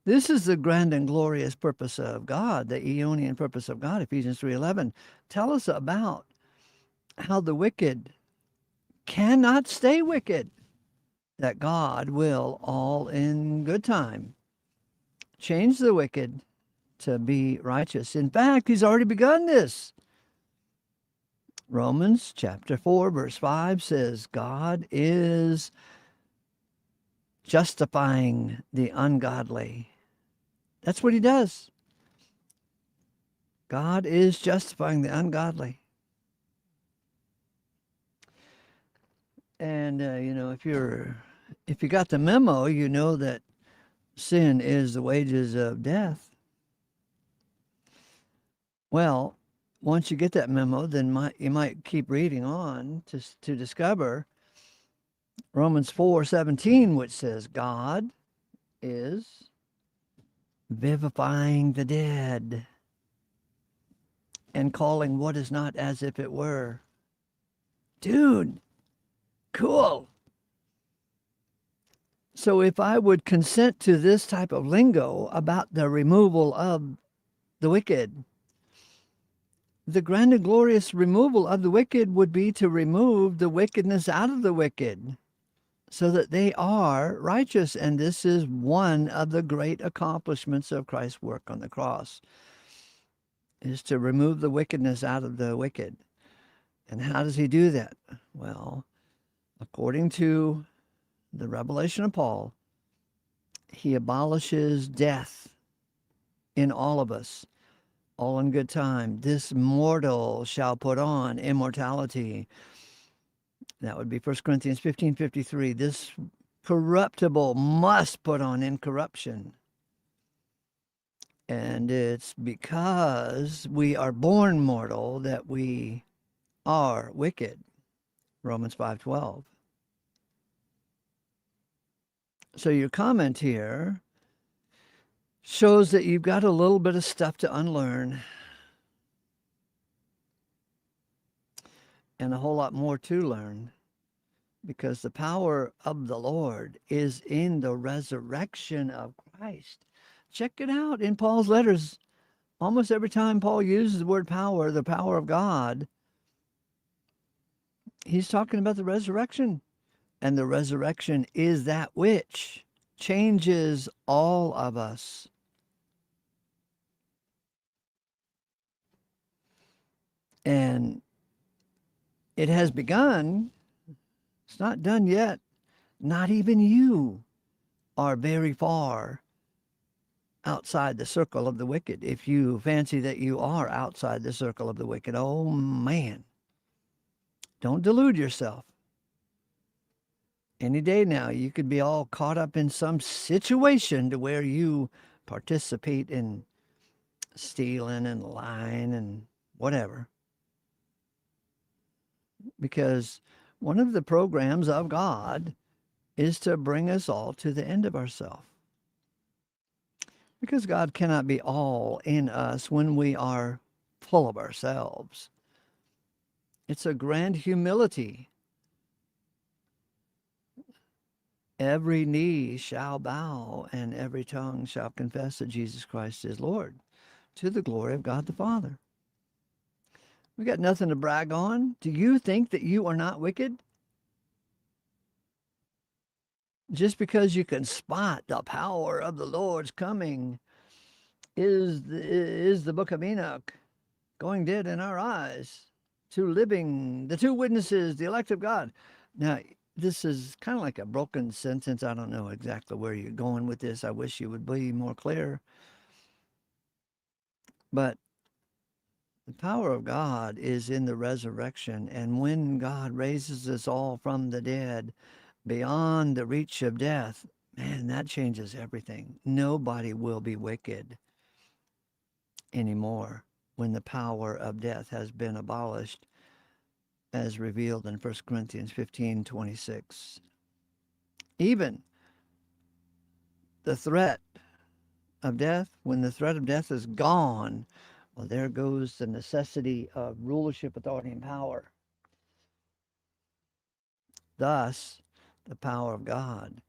This is the grand and glorious purpose of God, the aeonian purpose of God, Ephesians 3:11. Tell us about how the wicked cannot stay wicked, that God will, all in good time, change the wicked to be righteous. In fact, he's already begun this. Romans chapter 4, verse 5 says, God is justifying the ungodly. That's what he does. God is justifying the ungodly. And if you got the memo, you know that sin is the wages of death. Well, once you get that memo, then you might keep reading on to discover Romans 4:17, which says God is vivifying the dead and calling what is not as if it were. Dude, cool. So if I would consent to this type of lingo about the removal of the wicked, the grand and glorious removal of the wicked would be to remove the wickedness out of the wicked so that they are righteous. And this is one of the great accomplishments of Christ's work on the cross, is to remove the wickedness out of the wicked. And how does he do that? Well, according to the revelation of Paul, he abolishes death in all of us, all in good time. This mortal shall put on immortality. That would be 1 Corinthians 15:53. This corruptible must put on incorruption. And it's because we are born mortal that we are wicked. Romans 5:12. So your comment here shows that you've got a little bit of stuff to unlearn and a whole lot more to learn, because the power of the Lord is in the resurrection of Christ. Check it out in Paul's letters. Almost every time Paul uses the word power, the power of God, he's talking about the resurrection. And the resurrection is that which changes all of us. And it has begun. It's not done yet. Not even you are very far outside the circle of the wicked. If you fancy that you are outside the circle of the wicked, oh man, don't delude yourself. Any day now, you could be all caught up in some situation to where you participate in stealing and lying and whatever. Because one of the programs of God is to bring us all to the end of ourselves. Because God cannot be all in us when we are full of ourselves. It's a grand humility. Every knee shall bow and every tongue shall confess that Jesus Christ is Lord, to the glory of God the Father. We got nothing to brag on. Do you think that you are not wicked? Just because you can spot the power of the Lord's coming is the book of Enoch going dead in our eyes. two living, the two witnesses, the elect of God. Now, this is kind of like a broken sentence. I don't know exactly where you're going with this. I wish you would be more clear. But the power of God is in the resurrection. And when God raises us all from the dead beyond the reach of death, man, that changes everything. Nobody will be wicked anymore when the power of death has been abolished, as revealed in 1 Corinthians 15:26. Even the threat of death, when the threat of death is gone, well, there goes the necessity of rulership, authority, and power. Thus, the power of God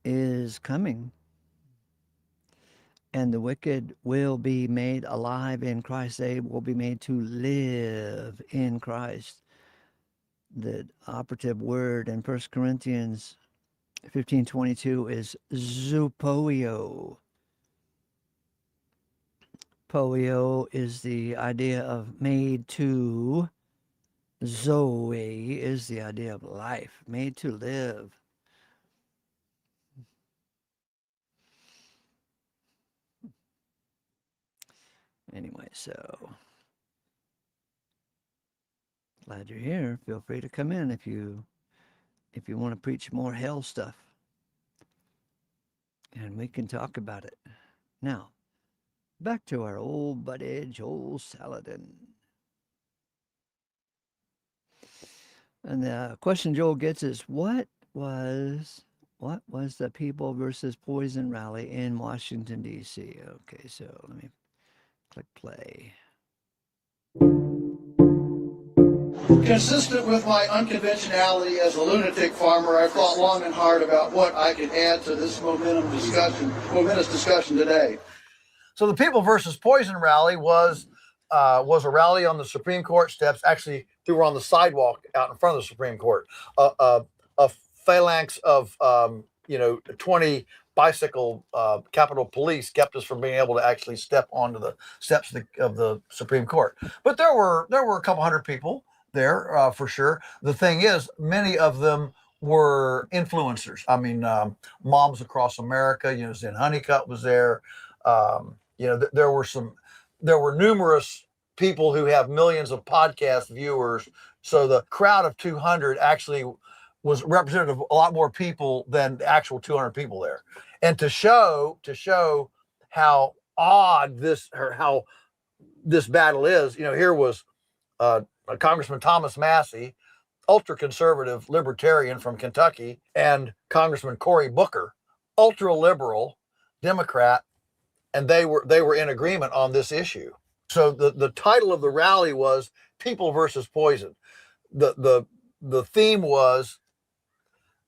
is coming, and the wicked will be made alive in Christ. They will be made to live in Christ. The operative word in 1 Corinthians 15:22 is zoopoio. Poio is the idea of made to. Zoe is the idea of life, made to live. Anyway, so glad you're here. Feel free to come in if you want to preach more hell stuff. And we can talk about it. Now, back to our old buddy, Joel Saladin. And the question Joel gets is, what was the People versus Poison rally in Washington, D.C.? Okay, so let me click play. Consistent with my unconventionality as a lunatic farmer, I've thought long and hard about what I could add to this momentous discussion today. So the People versus Poison rally was a rally on the Supreme Court steps. Actually, they were on the sidewalk out in front of the Supreme Court. A phalanx of 20 bicycle Capitol Police kept us from being able to actually step onto the steps of the Supreme Court. But there were a couple hundred people there for sure. The thing is, many of them were influencers. I mean, Moms Across America. Zen Honeycutt was there. There were numerous people who have millions of podcast viewers. So the crowd of 200 actually was representative of a lot more people than the actual 200 people there. And to show how odd how this battle is, here was Congressman Thomas Massey, ultra conservative libertarian from Kentucky, and Congressman Cory Booker, ultra liberal Democrat, and they were in agreement on this issue. So the title of the rally was People versus Poison. The theme was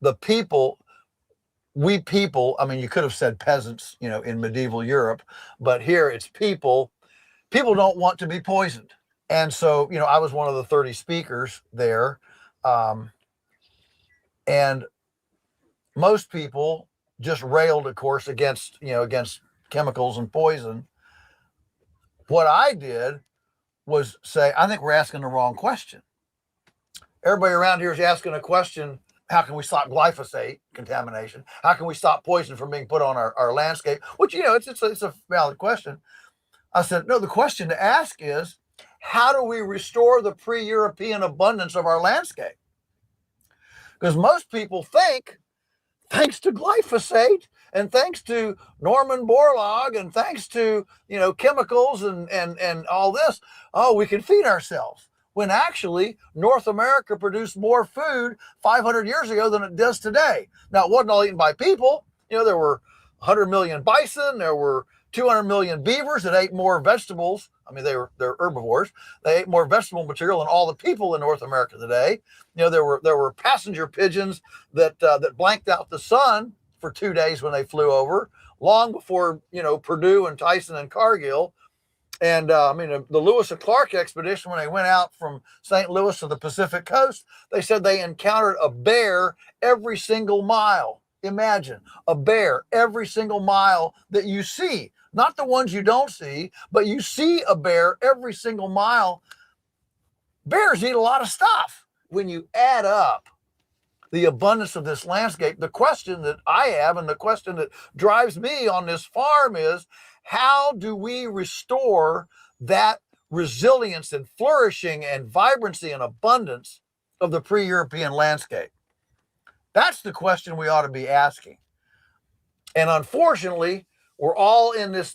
the people. We people, I mean, you could have said peasants, in medieval Europe, but here it's people. People don't want to be poisoned. And so, I was one of the 30 speakers there. And most people just railed, of course, against chemicals and poison. What I did was say, I think we're asking the wrong question. Everybody around here is asking a question. How can we stop glyphosate contamination? How can we stop poison from being put on our landscape? Which, it's a valid question. I said, no, the question to ask is, how do we restore the pre-European abundance of our landscape? Because most people think, thanks to glyphosate and thanks to Norman Borlaug and thanks to, chemicals and all this, we can feed ourselves. When actually North America produced more food 500 years ago than it does today. Now, it wasn't all eaten by people. There were 100 million bison. There were 200 million beavers that ate more vegetables. I mean, they're herbivores. They ate more vegetable material than all the people in North America today. There were passenger pigeons that blanked out the sun for 2 days when they flew over, long before Purdue and Tyson and Cargill. And the Lewis and Clark expedition, when they went out from St. Louis to the Pacific coast, they said they encountered a bear every single mile. Imagine a bear every single mile that you see, not the ones you don't see, but you see a bear every single mile. bears eat a lot of stuff. When you add up the abundance of this landscape, the question that I have and the question that drives me on this farm is, how do we restore that resilience and flourishing and vibrancy and abundance of the pre-European landscape? That's the question we ought to be asking. And unfortunately, we're all in this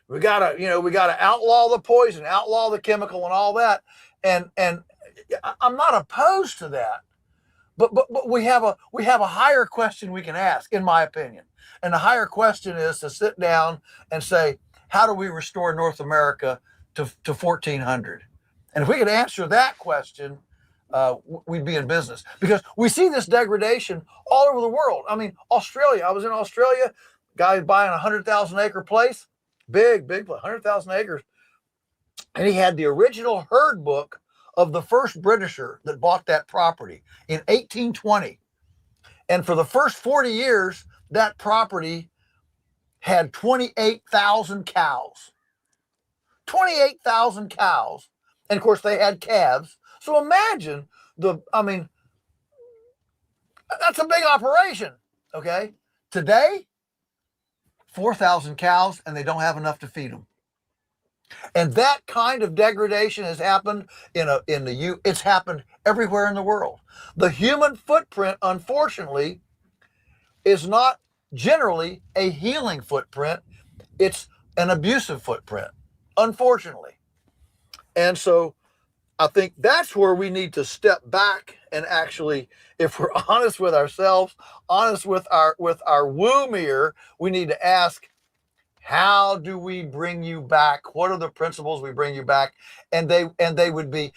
we gotta outlaw the poison, outlaw the chemical and all that. And I'm not opposed to that. But we have a higher question we can ask, in my opinion. And the higher question is to sit down and say, how do we restore North America to 1400? And if we could answer that question, we'd be in business, because we see this degradation all over the world. I mean, Australia. I was in Australia. Guy buying a 100,000 acre place, big 100,000 acres, and he had the original herd book of the first Britisher that bought that property in 1820. And for the first 40 years, that property had 28,000 cows. 28,000 cows. And of course, they had calves. So imagine that's a big operation, okay? Today, 4,000 cows, and they don't have enough to feed them. And that kind of degradation has happened it's happened everywhere in the world. The human footprint, unfortunately, is not generally a healing footprint. It's an abusive footprint, unfortunately. And so I think that's where we need to step back and actually, if we're honest with ourselves, honest with our womb here, we need to ask, how do we bring you back? What are the principles we bring you back? And they would be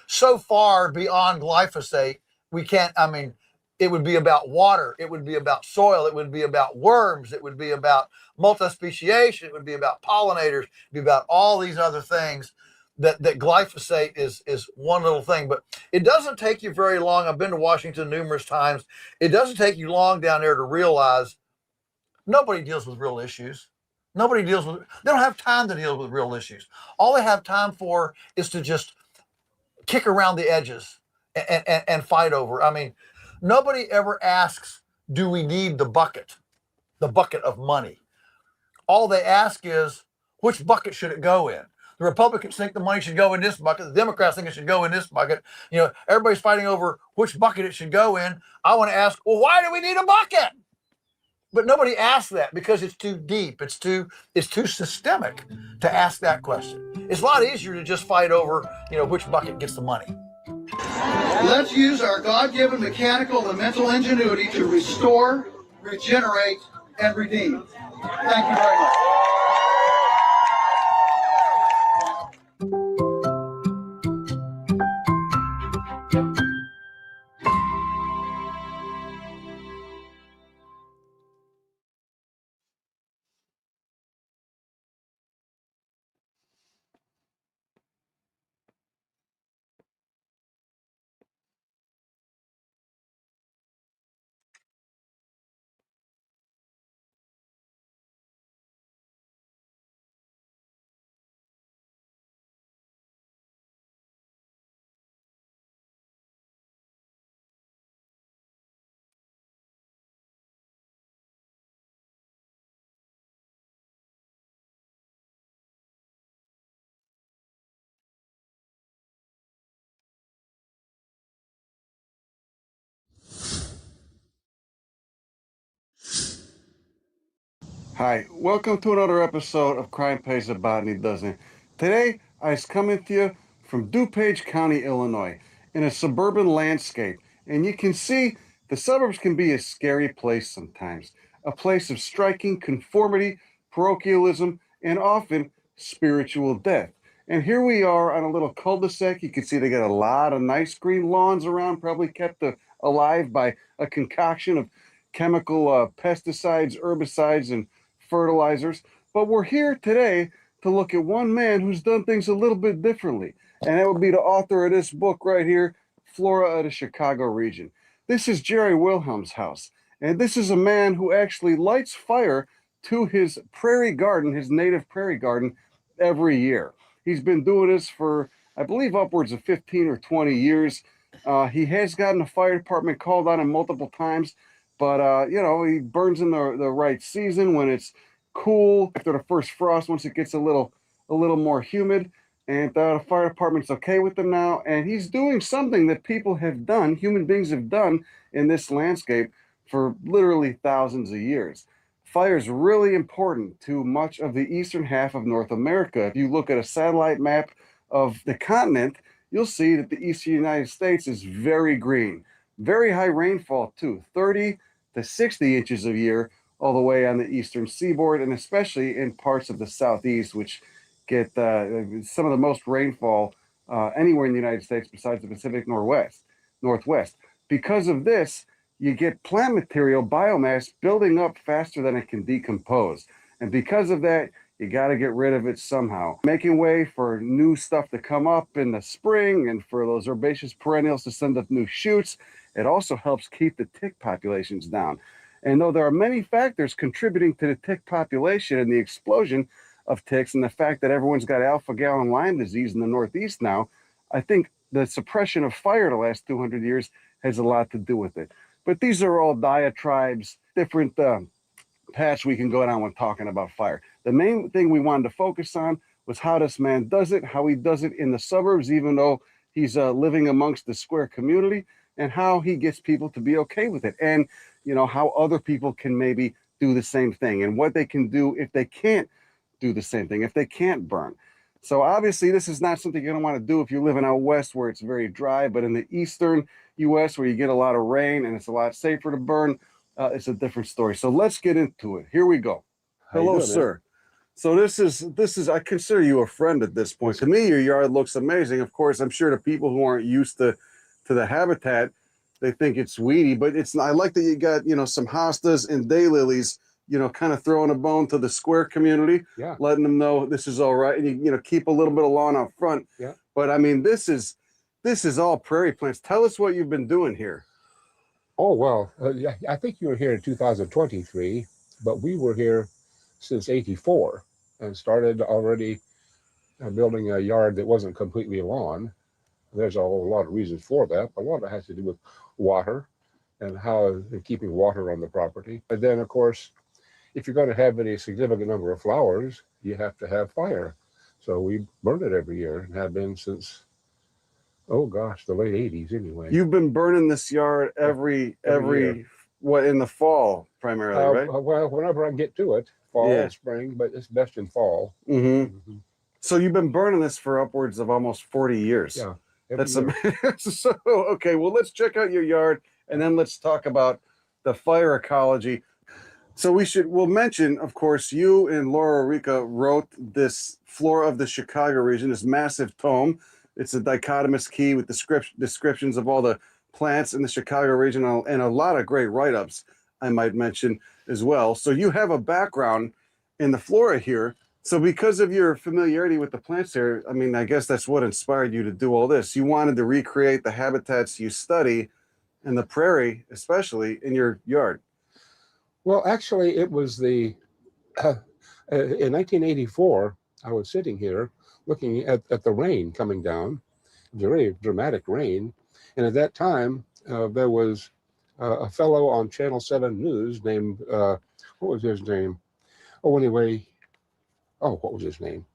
so far beyond glyphosate. It would be about water. It would be about soil. It would be about worms. It would be about multi-speciation. It would be about pollinators. It would be about all these other things that glyphosate is one little thing. But it doesn't take you very long. I've been to Washington numerous times. It doesn't take you long down there to realize nobody deals with real issues. They don't have time to deal with real issues. All they have time for is to just kick around the edges and fight over. I mean, nobody ever asks, do we need the bucket of money? All they ask is, which bucket should it go in? The Republicans think the money should go in this bucket. The Democrats think it should go in this bucket. Everybody's fighting over which bucket it should go in. I want to ask, well, why do we need a bucket? But nobody asks that because it's too deep. It's too systemic to ask that question. It's a lot easier to just fight over, which bucket gets the money. Let's use our God-given mechanical and mental ingenuity to restore, regenerate, and redeem. Thank you very much. Hi, welcome to another episode of Crime Pays, a Botany Doesn't. Today, I was coming to you from DuPage County, Illinois, in a suburban landscape. And you can see the suburbs can be a scary place sometimes, a place of striking conformity, parochialism, and often spiritual death. And here we are on a little cul-de-sac. You can see they got a lot of nice green lawns around, probably kept alive by a concoction of chemical pesticides, herbicides, and fertilizers. But we're here today to look at one man who's done things a little bit differently. And that would be the author of this book right here, Flora of the Chicago Region. This is Jerry Wilhelm's house. And this is a man who actually lights fire to his prairie garden, his native prairie garden, every year. He's been doing this for I believe upwards of 15 or 20 years. He has gotten the fire department called on him multiple times, but you know, he burns in the right season when it's cool after the first frost, once it gets a little more humid, and the fire department's okay with him now. And he's doing something that people have done, human beings have done in this landscape for literally thousands of years. Fire is really important to much of the eastern half of North America. If you look at a satellite map of the continent, you'll see that the eastern United States is very green. Very high rainfall too, 30 to 60 inches a year, all the way on the eastern seaboard, and especially in parts of the southeast, which get some of the most rainfall anywhere in the United States besides the Pacific Northwest. Because of this, you get plant material, biomass, building up faster than it can decompose. And because of that, you got to get rid of it somehow. Making way for new stuff to come up in the spring and for those herbaceous perennials to send up new shoots. It also helps keep the tick populations down. And though there are many factors contributing to the tick population and the explosion of ticks and the fact that everyone's got alpha-gal and Lyme disease in the Northeast now, I think the suppression of fire the last 200 years has a lot to do with it. But these are all diatribes, different paths we can go down when talking about fire. The main thing we wanted to focus on was how this man does it, how he does it in the suburbs, even though he's living amongst the square community, and how he gets people to be okay with it. And, you know, how other people can maybe do the same thing and what they can do if they can't do the same thing, if they can't burn. So obviously this is not something you're going to want to do if you're living out west where it's very dry, but in the eastern U.S. where you get a lot of rain and it's a lot safer to burn, it's a different story. So let's get into it. Here we go. Hello, sir. So this is I consider you a friend at this point. To me, your yard looks amazing. Of course, I'm sure the people who aren't used to the habitat, they think it's weedy, but it's not. I like that you got, you know, some hostas and daylilies, you know, kind of throwing a bone to the square community, letting them know this is all right, and you know, keep a little bit of lawn out front. Yeah. But I mean, this is all prairie plants. Tell us what you've been doing here. Oh, well, I think you were here in 2023, but we were here since '84 and started already building a yard that wasn't completely lawn. There's a whole lot of reasons for that. A lot of it has to do with water and how keeping water on the property. And then, of course, if you're going to have any significant number of flowers, you have to have fire. So we burn it every year and have been since, oh gosh, the late 80s anyway. You've been burning this yard every what, in the fall primarily, right? Well, whenever I get to it, fall and spring, but it's best in fall. Mm-hmm. So you've been burning this for upwards of almost 40 years. Yeah. That's so okay. Well, let's check out your yard and then let's talk about the fire ecology. So we'll mention, of course, you and Laura Rica wrote this Flora of the Chicago region, this massive tome. It's a dichotomous key with descriptions of all the plants in the Chicago region and a lot of great write-ups, I might mention as well. So you have a background in the flora here. So because of your familiarity with the plants here, I mean, I guess that's what inspired you to do all this. You wanted to recreate the habitats you study in the prairie, especially in your yard. Well, actually, it was in 1984, I was sitting here looking at the rain coming down, very dramatic rain. And at that time, there was a fellow on Channel 7 News named, what was his name? Oh, anyway, what was his name?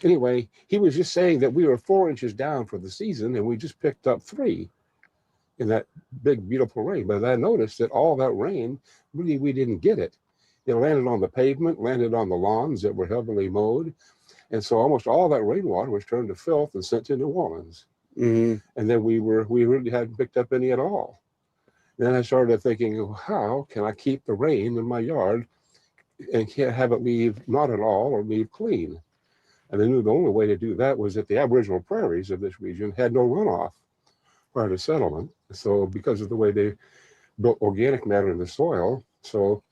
Anyway, he was just saying that we were 4 inches down for the season and we just picked up 3 in that big, beautiful rain. But I noticed that all that rain, really, we didn't get it. It landed on the pavement, landed on the lawns that were heavily mowed. And so almost all that rainwater was turned to filth and sent to New Orleans. Mm-hmm. And then we really hadn't picked up any at all. Then I started thinking, how can I keep the rain in my yard and can't have it leave not at all or leave clean? And I knew the only way to do that was that the Aboriginal prairies of this region had no runoff prior to settlement. So because of the way they built organic matter in the soil, so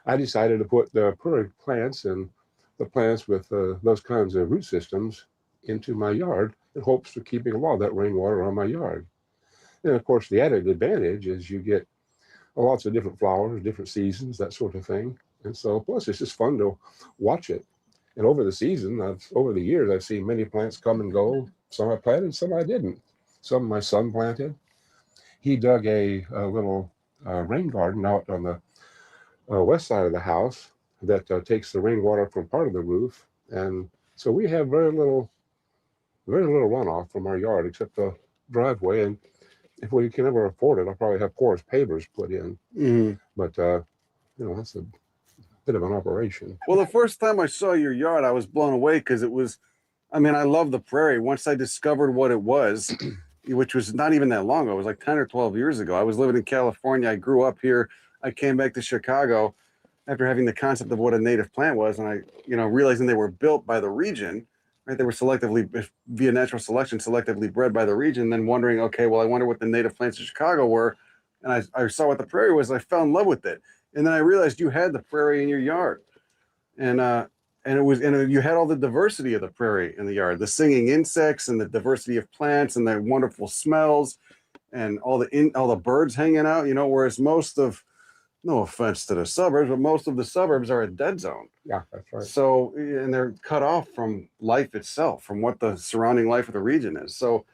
I decided to put the prairie plants and the plants with those kinds of root systems into my yard in hopes of keeping a lot of that rainwater on my yard. And of course, the added advantage is you get lots of different flowers, different seasons, that sort of thing. And so, plus, it's just fun to watch it. And over the season, over the years, I've seen many plants come and go, Some I planted, some I didn't. Some my son planted. He dug a little rain garden out on the west side of the house that takes the rainwater from part of the roof, and so we have very little runoff from our yard except the driveway. And if we can ever afford it, I'll probably have porous pavers put in. Mhm. But that's a bit of an operation. Well, the first time I saw your yard, I was blown away because it was, I mean, I love the prairie. Once I discovered what it was, which was not even that long ago, it was like 10 or 12 years ago. I was living in California. I grew up here. I came back to Chicago after having the concept of what a native plant was. And I, realizing they were built by the region, right? They were selectively, via natural selection, selectively bred by the region, then wondering, okay, well, I wonder what the native plants of Chicago were. And I saw what the prairie was. And I fell in love with it. And then I realized you had the prairie in your yard. And you had all the diversity of the prairie in the yard, the singing insects and the diversity of plants and the wonderful smells and all the birds hanging out, whereas most of, no offense to the suburbs, but most of the suburbs are a dead zone. Yeah, that's right. So, and they're cut off from life itself, from what the surrounding life of the region is. So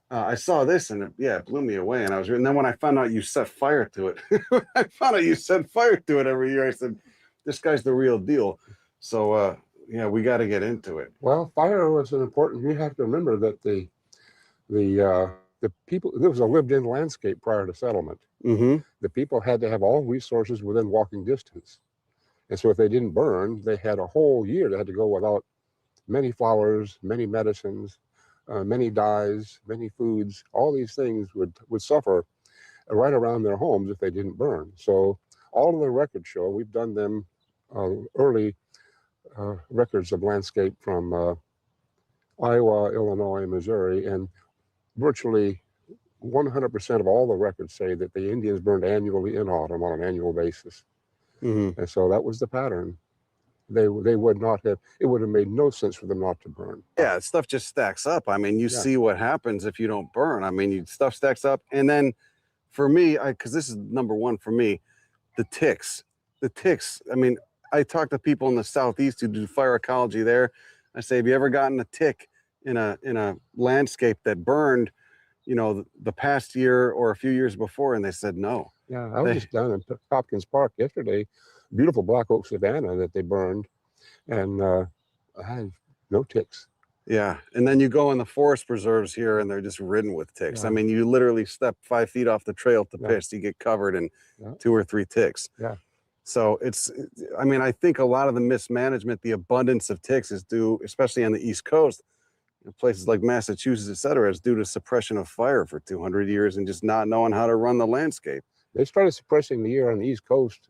I saw this and it blew me away. And then when I found out you set fire to it, every year, I said, this guy's the real deal. So, we got to get into it. Well, fire was an important. You have to remember that the people, there was a lived-in landscape prior to settlement. Mm-hmm. The people had to have all resources within walking distance, and so if they didn't burn, they had a whole year. They had to go without many flowers, many medicines, many dyes, many foods. All these things would suffer right around their homes if they didn't burn. So all of the records show, we've done them early. Records of landscape from Iowa, Illinois, Missouri, and virtually 100% of all the records say that the Indians burned annually in autumn on an annual basis. Mm-hmm. And so that was the pattern. They would not have, it would have made no sense for them not to burn. Yeah, stuff just stacks up. I mean, you see what happens if you don't burn. I mean, stuff stacks up. And then for me, because this is number one for me, the ticks. I mean, I talk to people in the Southeast who do fire ecology there. I say, have you ever gotten a tick in a landscape that burned, the past year or a few years before? And they said no. Yeah, I was just down in Hopkins Park yesterday, beautiful black oak savanna that they burned, and I had no ticks. Yeah, and then you go in the forest preserves here and they're just ridden with ticks. Yeah. I mean, you literally step 5 feet off the trail to piss, you get covered in 2 or 3 ticks. Yeah. So I think a lot of the mismanagement, the abundance of ticks is due, especially on the East Coast, places like Massachusetts, et cetera, is due to suppression of fire for 200 years and just not knowing how to run the landscape. They started suppressing the year on the East Coast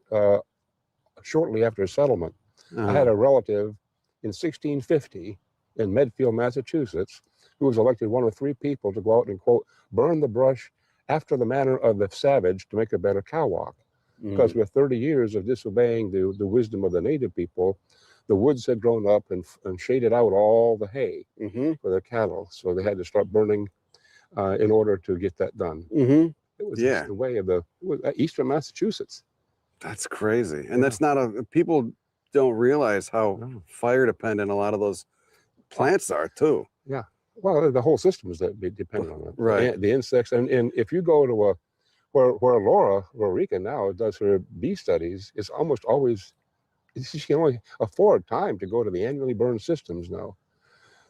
shortly after settlement. I had a relative in 1650 in Medfield, Massachusetts, who was elected one of 3 people to go out and, quote, burn the brush after the manner of the savage to make a better cow walk. Because with 30 years of disobeying the wisdom of the native people, the woods had grown up and shaded out all the hay for their cattle. So they had to start burning in order to get that done. It was just the way of eastern Massachusetts. That's crazy. And that's not people don't realize how fire dependent a lot of those plants are too. Yeah. Well, the whole system is dependent on it. Right. The insects. And if you go to where Laura Rorica now does her bee studies, it's almost always, she can only afford time to go to the annually burned systems now.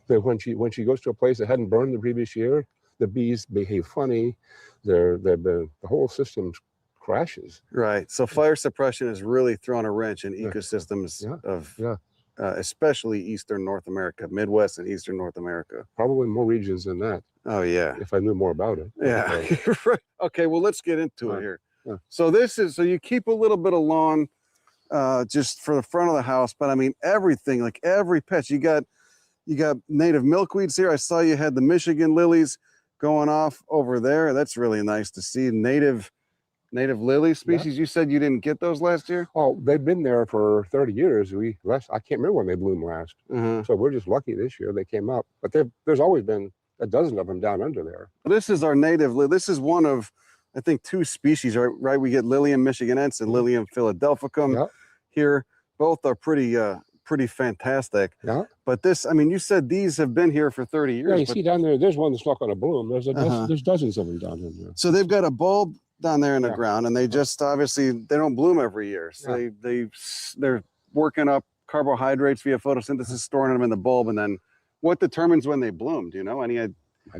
That when she goes to a place that hadn't burned the previous year, the bees behave funny. The whole system crashes. Right. So fire suppression has really thrown a wrench in ecosystems of especially Eastern North America, Midwest and Eastern North America. Probably more regions than that. Oh yeah. If I knew more about it. Yeah. Right. Okay. Well, let's get into it here. Yeah. So so you keep a little bit of lawn just for the front of the house, but I mean everything, like every patch. You got native milkweeds here. I saw you had the Michigan lilies going off over there. That's really nice to see. Native lily species. You said you didn't get those last year? Oh, they've been there for 30 years. I can't remember when they bloomed last. So we're just lucky this year they came up. But there's always been a dozen of them down under there. This is our native lily. This is one of, I think, 2 species, right? We get Lilium michiganense and Lilium philadelphicum here. Both are pretty pretty fantastic. Yeah. But this, I mean, you said these have been here for 30 years. Yeah, you but, see down there, there's one that's not going to bloom. Uh-huh. There's dozens of them down in there. so they've got a bulb down there in the Yeah. ground, and they just obviously they don't bloom every year. So Yeah. they're working up carbohydrates via photosynthesis, storing them in the bulb, and then what determines when they bloom? Do you know? I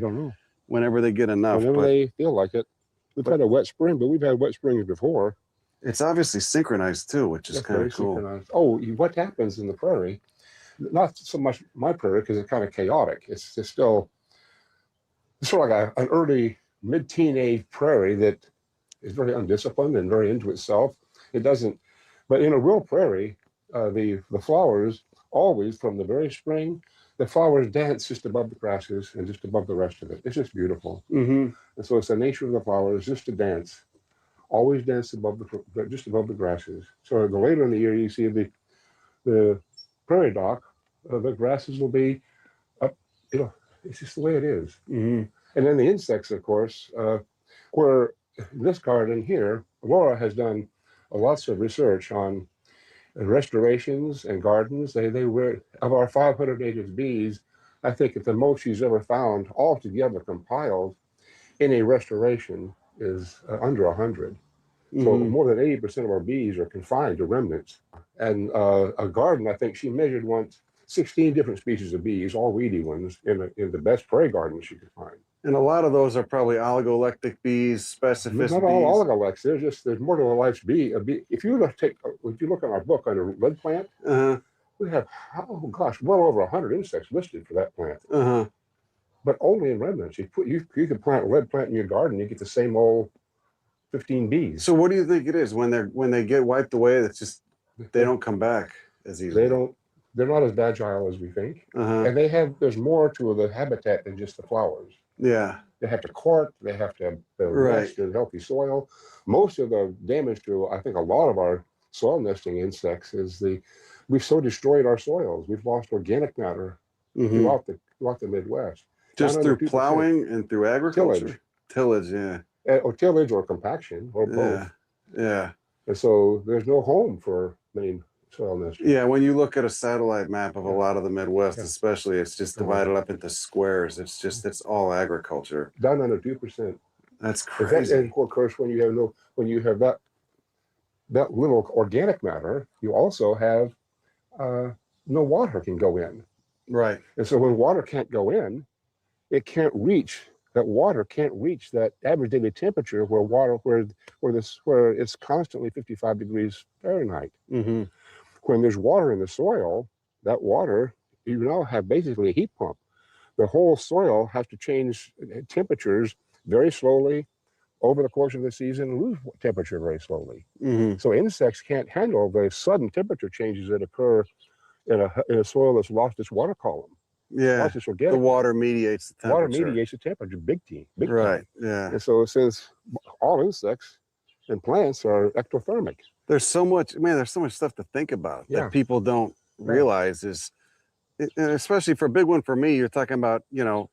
don't know. Whenever they get enough. Whenever they feel like it. We've had a wet spring, but we've had wet springs before. It's obviously synchronized too, which is kind of cool. Synchronized. Oh, what happens in the prairie? Not so much my prairie because it's kind of chaotic. It's just still sort of like an early mid-teenage prairie that is very undisciplined and very into itself. It doesn't, but in a real prairie, the flowers always from the very spring, the flowers dance just above the grasses and just above the rest of it. It's just beautiful. Mm-hmm. And so it's the nature of the flowers just to dance, always dance just above the grasses. So the later in the year you see the prairie dock, the grasses will be up. It's just the way it is. Mm-hmm. And then the insects, of course, where this garden here, Laura has done lots of research on restorations and gardens. They were, of our 500 native bees, I think at the most she's ever found altogether compiled in a restoration is under 100. Mm-hmm. So more than 80% of our bees are confined to remnants. And a garden, I think she measured once 16 different species of bees, all weedy ones, in the best prairie gardens she could find. And a lot of those are probably oligolectic bees, specificist Not bees. all oligolects. There's more to a life's bee. If you look at our book under lead plant, Uh-huh. we have well over 100 insects listed for that plant. Uh-huh. But only in remnants. You could plant a lead plant in your garden, you get the same old 15 bees. So what do you think it is when they get wiped away? It's just they don't come back as easily. They're not as agile as we think. Uh-huh. And there's more to the habitat than just the flowers. Yeah. They have to court, they have to rest in healthy soil. Most of the damage to, I think, a lot of our soil nesting insects is we've so destroyed our soils. We've lost organic matter throughout the Midwest. Just through plowing and through agriculture? Tillage, yeah. Or tillage or compaction or both. Yeah. And so there's no home for many soil nesters. Yeah, when you look at a satellite map of a lot of the Midwest, especially, it's just divided up into squares. It's all agriculture. Down under 2%. That's crazy. And of course, when you have that little organic matter, you also have no water can go in. Right. And so when water can't go in, water can't reach that average daily temperature where it's constantly 55 degrees Fahrenheit. Mm-hmm. When there's water in the soil, that water, you now have basically a heat pump. The whole soil has to change temperatures very slowly over the course of the season and lose temperature very slowly. Mm-hmm. So insects can't handle the sudden temperature changes that occur in a soil that's lost its water column. Yeah, the water mediates the temperature. Water mediates the temperature, big time. Right, yeah. And so since all insects and plants are ectothermic. There's so much stuff to think about that people don't realize and especially for a big one for me, you're talking about,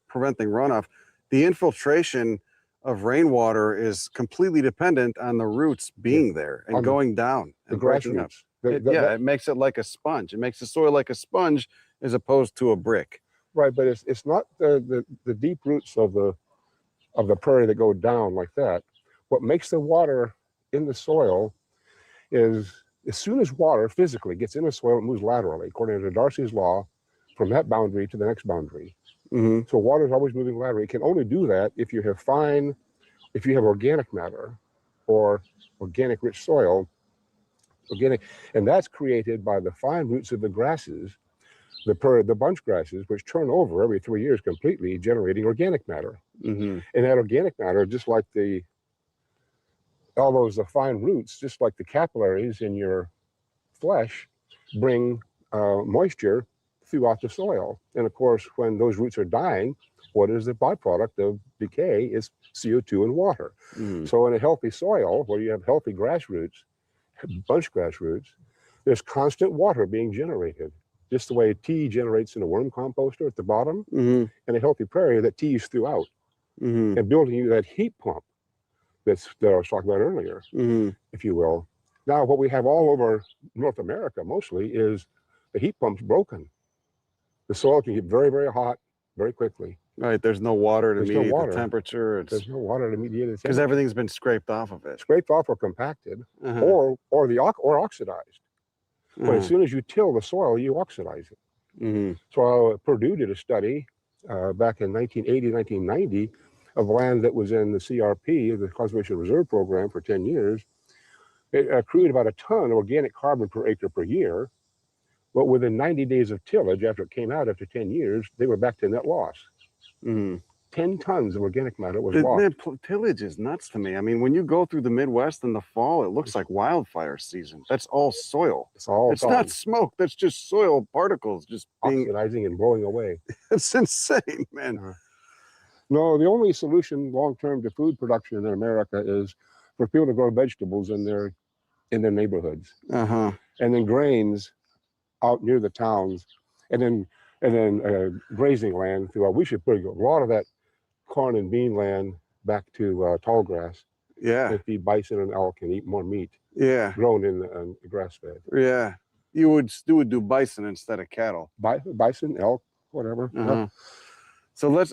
preventing runoff. The infiltration of rainwater is completely dependent on the roots being there and going down and breaking up. It makes it like a sponge. It makes the soil like a sponge as opposed to a brick. Right, but it's not the deep roots of the prairie that go down like that. What makes the water in the soil is as soon as water physically gets in the soil, it moves laterally, according to Darcy's law, from that boundary to the next boundary. Mm-hmm. So water is always moving laterally. It can only do that if you have organic matter or organic rich soil, and that's created by the fine roots of the grasses, the bunch grasses, which turn over every 3 years completely, generating organic matter. Mm-hmm. And that organic matter, just like the fine roots, just like the capillaries in your flesh, bring moisture throughout the soil. And of course, when those roots are dying, what is the byproduct of decay is CO2 and water. Mm-hmm. So in a healthy soil, where you have healthy grass roots, bunch grass roots, there's constant water being generated. Just the way tea generates in a worm composter at the bottom, mm-hmm. in a healthy prairie, that tea is throughout. Mm-hmm. And building you that heat pump that I was talking about earlier, mm-hmm. if you will. Now, what we have all over North America mostly is the heat pump's broken. The soil can get very, very hot very quickly. Right. There's no water to There's no mediate water. the temperature. It's There's no water to mediate it because everything's been scraped off of it. scraped off or compacted, Uh-huh. or oxidized. But as soon as you till the soil, you oxidize it. Mm-hmm. So Purdue did a study back in 1980, 1990 of land that was in the CRP, the Conservation Reserve Program, for 10 years. It accrued about a ton of organic carbon per acre per year. But within 90 days of tillage, after it came out after 10 years, they were back to net loss. Mm-hmm. 10 tons of organic matter was Man, lost. tillage is nuts to me. I mean, when you go through the Midwest in the fall, it looks like wildfire season. That's all soil. It's all It's not smoke. That's just soil particles just being. oxidizing and blowing away. It's insane, man. No, the only solution long-term to food production in America is for people to grow vegetables in their neighborhoods, Uh-huh. and then grains out near the towns, and then grazing land throughout. We should put a lot of that corn and bean land back to tall grass Yeah. and feed bison and elk and eat more meat Yeah. grown in the grass bed. Yeah. You would do bison instead of cattle. Bison, elk, whatever. Uh-huh. So let's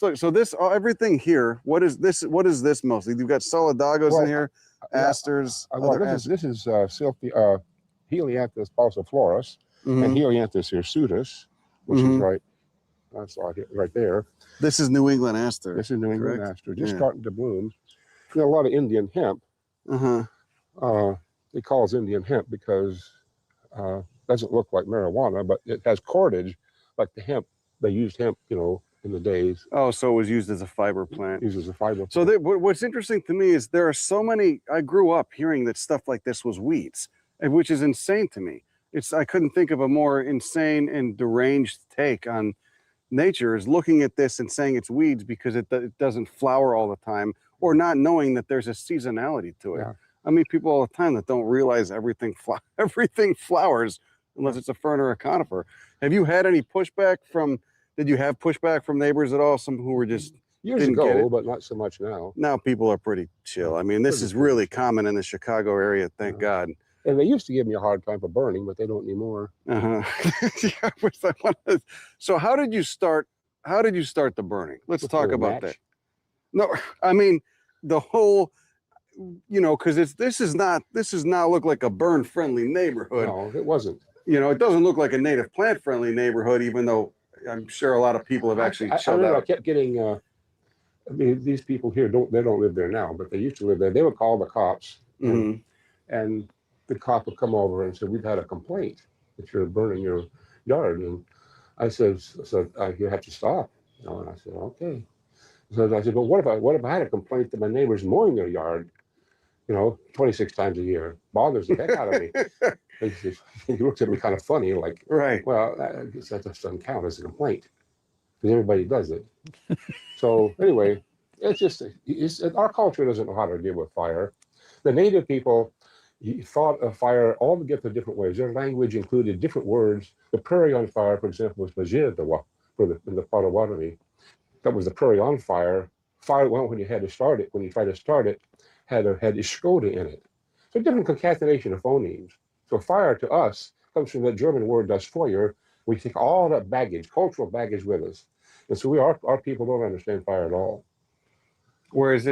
look. So this everything here. What is this? What is this mostly? You've got solidagos Well, in here, asters. Well, this is Helianthus pauciflorus Mhm. and Helianthus hirsutus, which is right. That's right there. This is New England aster. This is New England correct? aster, just Yeah. starting to bloom. You know, a lot of Indian hemp. Uh-huh. It calls Indian hemp because it doesn't look like marijuana, but it has cordage like the hemp. They used hemp, in the days. Oh, so it was used as a fiber plant. Used as a fiber. So what's interesting to me is there are so many. I grew up hearing that stuff like this was weeds, which is insane to me. I couldn't think of a more insane and deranged take on nature is looking at this and saying it's weeds because it doesn't flower all the time, or not knowing that there's a seasonality to it. Yeah. I meet people all the time that don't realize everything flowers unless it's a fern or a conifer. Have you had any pushback from? Did you have pushback from neighbors at all? Some who were just years didn't get ago, it? but not so much now. Now people are pretty chill. I mean, this Pretty is chill. really common in the Chicago area. Thank God. And they used to give me a hard time for burning, but they don't anymore. Uh-huh. Yeah, so how did you start? How did you start the burning? Let's With talk a about match. that. No, I mean the whole, because this is not look like a burn friendly neighborhood. No, it wasn't. It doesn't look like a native plant friendly neighborhood, even though I'm sure a lot of people have actually I shelled remember I out. kept getting. These people here don't live there now, but they used to live there. They would call the cops, Mhm. and the cop would come over and say, "We've had a complaint that you're burning your yard." And I said, "You have to stop." And I said, "Okay." So I said, "But what if I had a complaint that my neighbor's mowing their yard, 26 times a year? Bothers the heck out of me." He looked at me kind of funny, like, Right. "Well, I guess that just doesn't count as a complaint because everybody does it." So anyway, our culture doesn't know how to deal with fire. The native people thought of fire altogether different ways. Their language included different words. The prairie on fire, for example, was Majirdawa in the Potawatomi. That was the prairie on fire. Fire, when you had to start it, when you tried to start it, had Ishkoda in it. So different concatenation of phonemes. So fire to us comes from the German word das Feuer. We take all that baggage, cultural baggage with us. And so our people don't understand fire at all. Whereas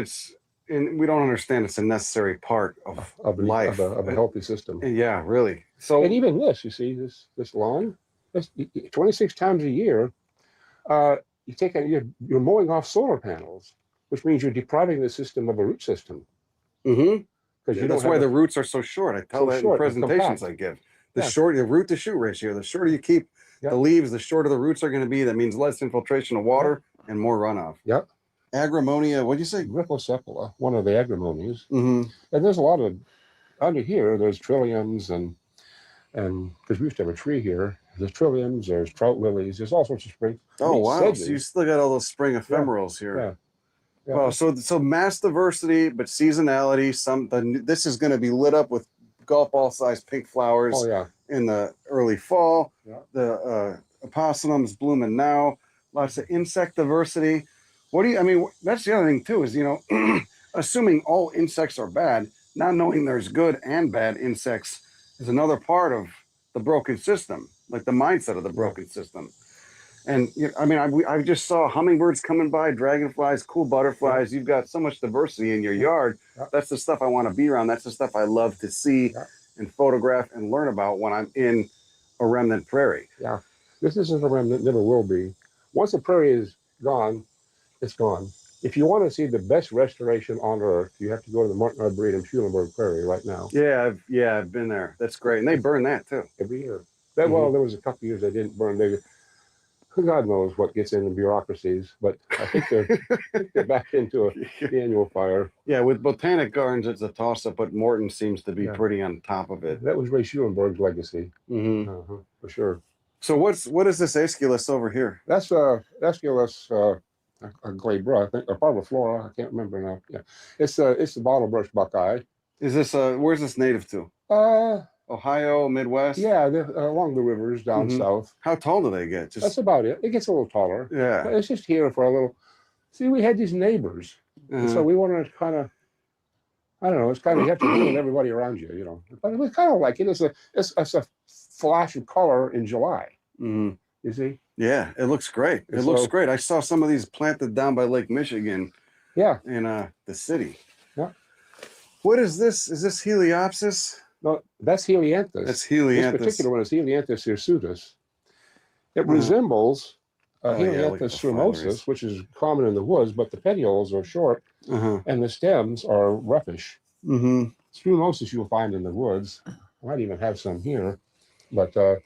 we don't understand it's a necessary part of life. Of a healthy system. Yeah, really. So And even this, you see, this lawn, 26 times a year, you're mowing off solar panels, which means you're depriving the system of a root system. Mhm. Because That's why the roots are so short. I tell So that in short and presentations compact. I give. Yeah. The root to shoot ratio, the shorter you keep the leaves, the shorter the roots are going to be. That means less infiltration of water and more runoff. Yep. Agramonia, what'd you say? Rhipocephala, one of the agrimonies. Mm-hmm. And there's a lot of, under here, there's trilliums and because we used to have a tree here. There's trilliums, there's trout lilies, there's all sorts of spring. Oh, wow. sedges. So you still got all those spring ephemerals here. Yeah. Yeah. Well, so mass diversity, but seasonality. This is going to be lit up with golf ball sized pink flowers Oh yeah. in the early fall. Yeah. The opossums blooming now. Lots of insect diversity. That's the other thing too, is, assuming all insects are bad, not knowing there's good and bad insects is another part of the broken system, like the mindset of the broken system. And I mean, I just saw hummingbirds coming by, dragonflies, cool butterflies. You've got so much diversity in your yard. That's the stuff I want to be around. That's the stuff I love to see and photograph and learn about when I'm in a remnant prairie. Yeah, this isn't a remnant, never will be. Once the prairie is gone, it's gone. If you want to see the best restoration on earth, you have to go to the Martin Arboretum in Schulenburg Prairie right now. Yeah, I've been there. That's great. And they burn that too. Every year. Well, there was a couple of years they didn't burn. God knows what gets in the bureaucracies, but I think they're back into the annual fire. Yeah, with Botanic Gardens, it's a toss-up, but Morton seems to be pretty on top of it. That was Ray Schulenburg's legacy, for sure. So what is this Aesculus over here? That's Aesculus glabra, I think, or parviflora. I can't remember now. Yeah, it's the bottlebrush buckeye. Is this where's this native to? Ohio, Midwest? Yeah, along the rivers down south. How tall do they get? That's about it. It gets a little taller. Yeah. But it's just here for a little. See, we had these neighbors. And so we wanted to kind of, I don't know, it's kind of, you have to deal with everybody around you, you know. But it was kind of like, it's a flash of color in July. You see? Yeah, it looks great. It looks great. I saw some of these planted down by Lake Michigan. Yeah. In the city. Yeah. What is this? Is this Heliopsis? No, that's Helianthus. That's Helianthus. This particular one is Helianthus hirsutus. It resembles Helianthus strumosus, which is common in the woods, but the petioles are short and the stems are roughish. Strumosus you'll find in the woods. I might even have some here, but that's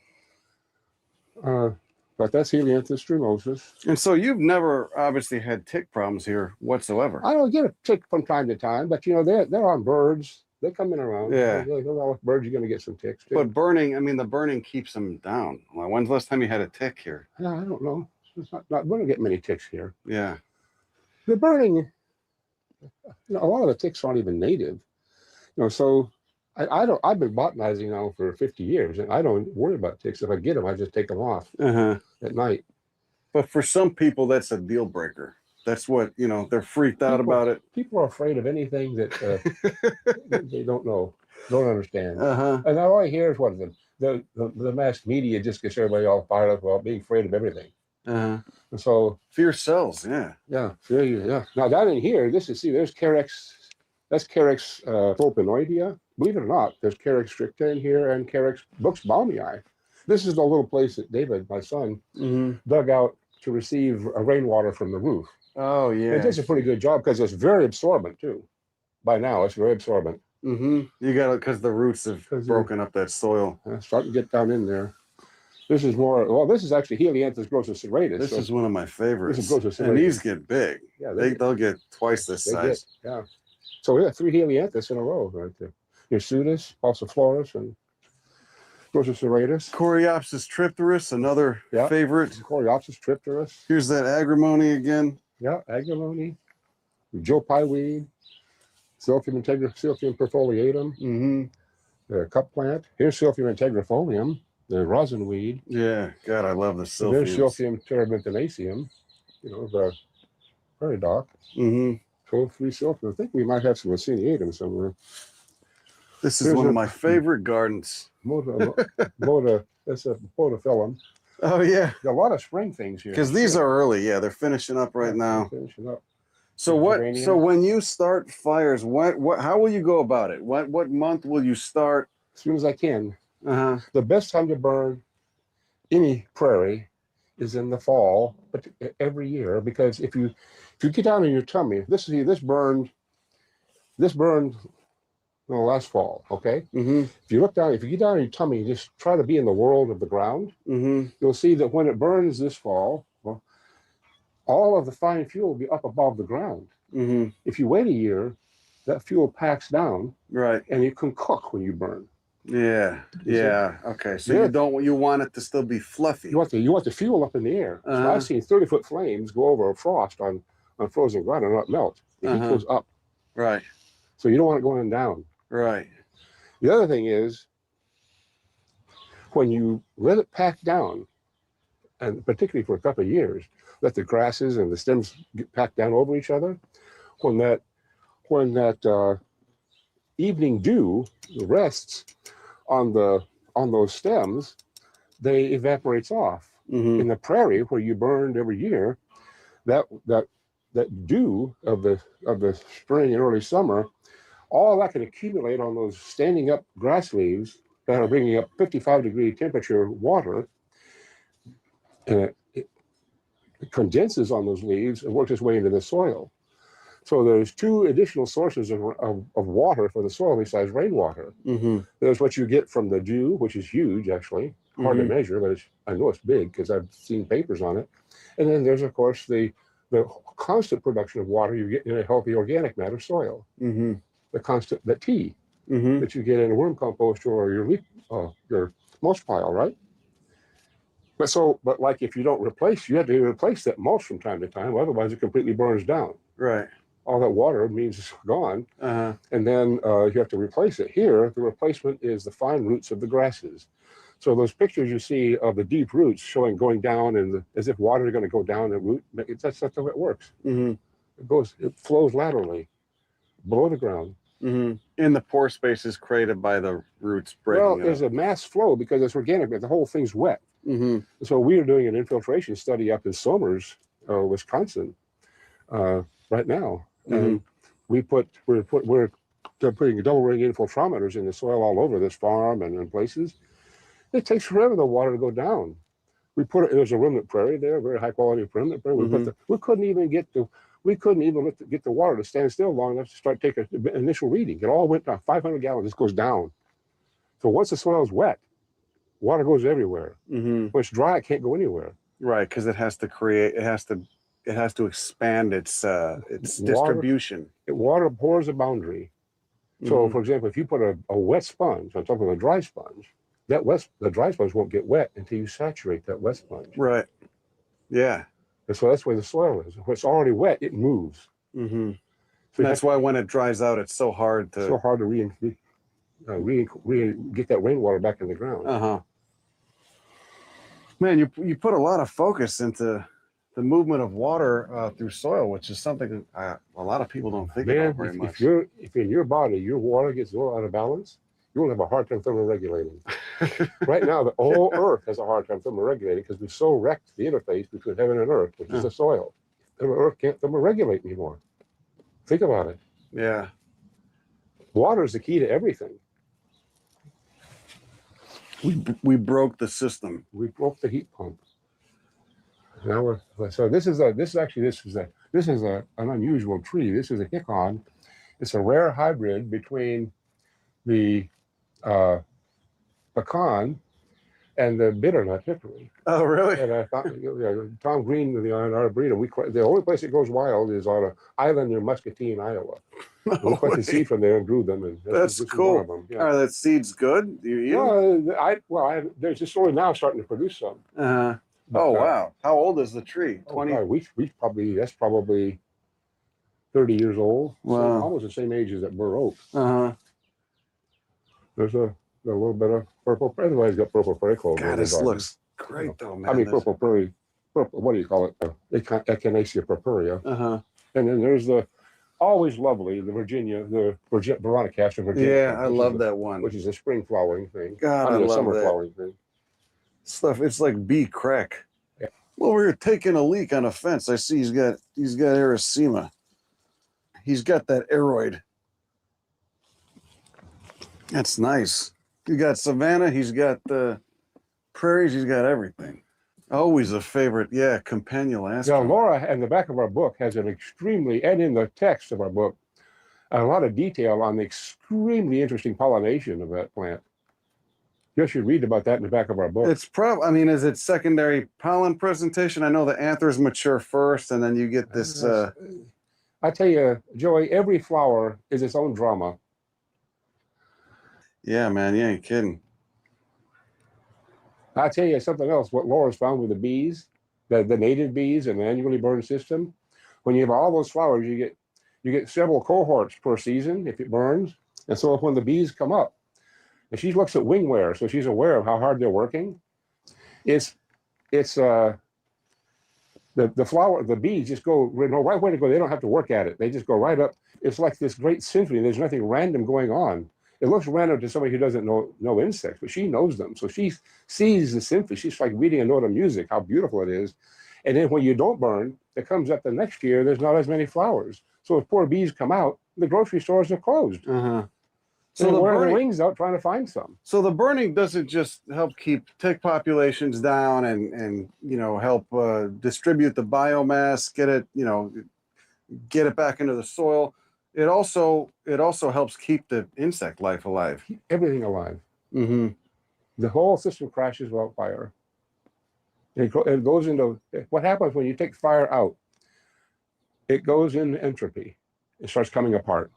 Helianthus strumosus. And so you've never obviously had tick problems here whatsoever. I don't get a tick from time to time, but you know they're on birds. They come in around. Yeah. With birds, you're going to get some ticks too. But burning, I mean, the burning keeps them down. When's the last time you had a tick here? Yeah, I don't know. It's not going to get many ticks here. Yeah. The burning, a lot of the ticks aren't even native. So I've been botanizing now for 50 years, and I don't worry about ticks. If I get them, I just take them off at night. But for some people, that's a deal breaker. That's what, they're freaked out about it. People are afraid of anything that they don't know, don't understand. And all I hear is what the mass media just gets everybody all fired up about being afraid of everything. And so fear sells, yeah. Fear, yeah. Now down in here, there's Carex, that's Carex vulpinoidea. Believe it or not, there's Carex stricta in here and Carex buxbaumii. This is the little place that David, my son, dug out to receive rainwater from the roof. Oh, yeah. It does a pretty good job because it's very absorbent too. By now, it's very absorbent. You got it because the roots have broken up that soil. Starting to get down in there. This is more, this is actually Helianthus grossus serratus. This is one of my favorites. This is grossus serratus. And these get big. Yeah, they'll get twice this size. So we have 3 Helianthus in a row right there. Hirsutus, Pauciflorus, and grossus serratus. Coreopsis tripterus, another favorite. Coreopsis tripterus. Here's that agrimony again. Yeah, agrimony. Joe Pye weed. Silphium perfoliatum. The cup plant. Here's Silphium integrifolium, the rosin weed. Yeah, God, I love the silphium. There's Silphium terebinthinaceum, the prairie dock. 3 Silphium. I think we might have some Laciniatum somewhere. This is one of my favorite gardens. That's a podophyllum. Oh, yeah. A lot of spring things here. Because these are early. Yeah, they're finishing up right now. Finishing up. So when you start fires, how will you go about it? What month will you start? As soon as I can. The best time to burn any prairie is in the fall, but every year, because if you get down in your tummy, this burned last fall, okay? If you get down in your tummy, just try to be in the world of the ground, you'll see that when it burns this fall, all of the fine fuel will be up above the ground. If you wait a year, that fuel packs down, right, and you can cook when you burn. Yeah. Okay. So you want it to still be fluffy. You want the fuel up in the air. So I've seen 30-foot flames go over a frost on frozen ground and not melt. The heat goes up. Right. So you don't want it going down. Right. The other thing is, when you let it pack down, and particularly for a couple of years, let the grasses and the stems get packed down over each other, when that evening dew rests on the on those stems, they evaporates off. Mm-hmm. In the prairie where you burned every year, that dew of the spring and early summer, all that can accumulate on those standing up grass leaves that are bringing up 55-degree temperature water, and it condenses on those leaves and works its way into the soil. So there's two additional sources of water for the soil besides rainwater. Mm-hmm. There's what you get from the dew, which is huge, actually, hard to measure, but I know it's big because I've seen papers on it. And then there's, of course, the constant production of water you get in a healthy organic matter soil. Mm-hmm. The tea that you get in a worm compost or your mulch pile, right? But like if you don't replace, you have to replace that mulch from time to time, otherwise it completely burns down. Right. All that water means it's gone, Uh-huh. and then you have to replace it. Here, the replacement is the fine roots of the grasses. So those pictures you see of the deep roots showing going down and as if water is going to go down the root, that's not the way it works. Mm-hmm. It flows laterally below the ground. Mm-hmm. In the pore spaces created by the roots breaking. Well, there's a mass flow because it's organic, but the whole thing's wet. Mm-hmm. So we are doing an infiltration study up in Somers, Wisconsin, right now, and we're putting double ring infiltrometers in the soil all over this farm and in places. It takes forever the water to go down. There's a remnant prairie there, very high quality remnant prairie. We couldn't even get the water to stand still long enough to start taking an initial reading. It all went down 500 gallons. This goes down. So once the soil is wet, water goes everywhere. Mm-hmm. When it's dry, it can't go anywhere. Right, because it has to expand its distribution. Water pours a boundary. So, for example, if you put a wet sponge on top of a dry sponge, the dry sponge won't get wet until you saturate that wet sponge. Right. Yeah. And so that's where the soil is. When it's already wet, it moves. Mm-hmm. So That's why when it dries out, it's so hard to get that rainwater back in the ground. Uh-huh. Man, you put a lot of focus into the movement of water through soil, which is something that a lot of people don't think about very much. If in your body your water gets a little out of balance, you will have a hard time thermoregulating. Right now, the whole Earth has a hard time thermoregulating because we've so wrecked the interface between heaven and earth, which is the soil. The Earth can't thermoregulate anymore. Think about it. Yeah. Water is the key to everything. We broke the system. We broke the heat pump. Now this is an unusual tree. This is a hicon. It's a rare hybrid between the pecan and the bitternut hickory. Oh, really? And I thought, Tom Green, the arboretum, the only place it goes wild is on an island near Muscatine, Iowa. We collected seed from there and grew them. And That's cool. Them. Yeah. Are that seeds good? Do you eat them? They're just only now starting to produce some. Uh-huh. Oh, wow. How old is the tree? 20? That's probably 30 years old. Wow. So almost the same age as that bur oak. Uh-huh. There's a little bit of purple. Everybody's got purple prairie clover. God, this looks great, though, man. Purple prairie. What do you call it? Echinacea purpurea. Uh-huh. And then there's the always lovely, the Veronica Virginia. Yeah, I love that one. Which is a spring flowering thing. God, I love summer that. flowering thing. Stuff, it's like bee crack. Yeah. Well, we were taking a leak on a fence. I see he's got erythema. He's got that aroid. That's nice. You got savanna, he's got the prairies, he's got everything. Always a favorite, campanule aspen. Now, Laura, in the back of our book, has and in the text of our book, a lot of detail on the extremely interesting pollination of that plant. You should read about that in the back of our book. It's is it secondary pollen presentation? I know the anthers mature first, and then you get this. I tell you, Joey, every flower is its own drama. Yeah, man, you ain't kidding. I'll tell you something else, what Laura's found with the bees, the native bees and the annually burned system. When you have all those flowers, you get several cohorts per season if it burns. And so when the bees come up, and she looks at wing wear, so she's aware of how hard they're working. The bees just go right where to go. They don't have to work at it. They just go right up. It's like this great symphony. There's nothing random going on. It looks random to somebody who doesn't know insects, but she knows them. So she sees the symphony. She's like reading a note of music, how beautiful it is. And then when you don't burn, it comes up the next year, there's not as many flowers. So if poor bees come out, the grocery stores are closed. Uh-huh. So they're wearing their wings out trying to find some. So the burning doesn't just help keep tick populations down and help distribute the biomass, get it back into the soil. It also helps keep the insect life alive. Keep everything alive. Mm-hmm. The whole system crashes without fire. It goes into what happens when you take fire out. It goes into entropy. It starts coming apart.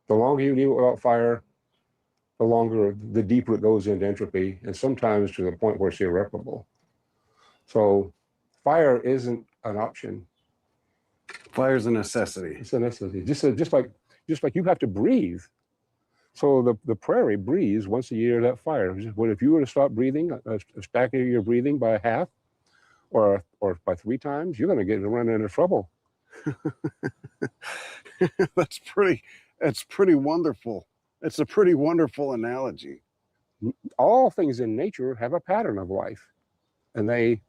The longer you leave it without fire, the deeper it goes into entropy, and sometimes to the point where it's irreparable. So fire isn't an option. Fire is a necessity. It's a necessity. Just like you have to breathe. So the prairie breathes once a year that fire. What if you were to stop breathing, stack your breathing by half or by 3 times, you're going to run into trouble. That's pretty wonderful. It's a pretty wonderful analogy. All things in nature have a pattern of life, and they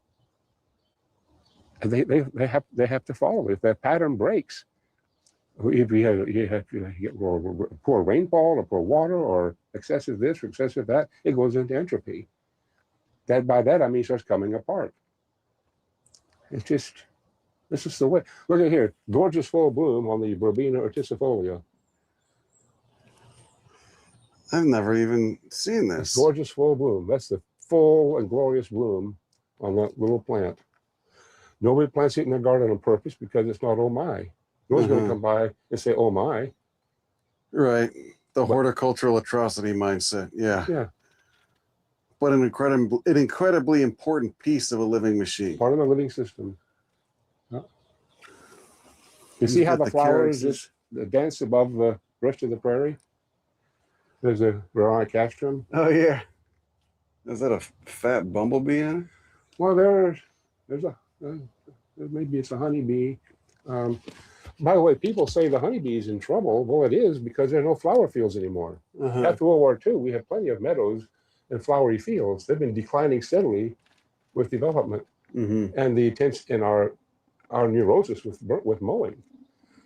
have to follow it. If that pattern breaks, if you get poor rainfall or poor water or excessive this or excessive that, it goes into entropy. By that I mean it starts coming apart. This is the way. Look at here, gorgeous full bloom on the Verbena orticifolia. I've never even seen this. Gorgeous full bloom. That's the full and glorious bloom on that little plant. Nobody plants it in their garden on purpose because it's not oh my. No one's going to come by and say oh my. Right. The horticultural atrocity mindset. Yeah. Yeah. But an incredibly important piece of a living machine. Part of the living system. Yeah. You see how the flowers just dance above the rest of the prairie? There's a Veronicastrum. Oh yeah. Is that a fat bumblebee in it? Well, maybe it's a honeybee. By the way, people say the honeybee's in trouble. Well, it is because there are no flower fields anymore. After World War II, we had plenty of meadows and flowery fields. They've been declining steadily with development and the attention in our neurosis with mowing.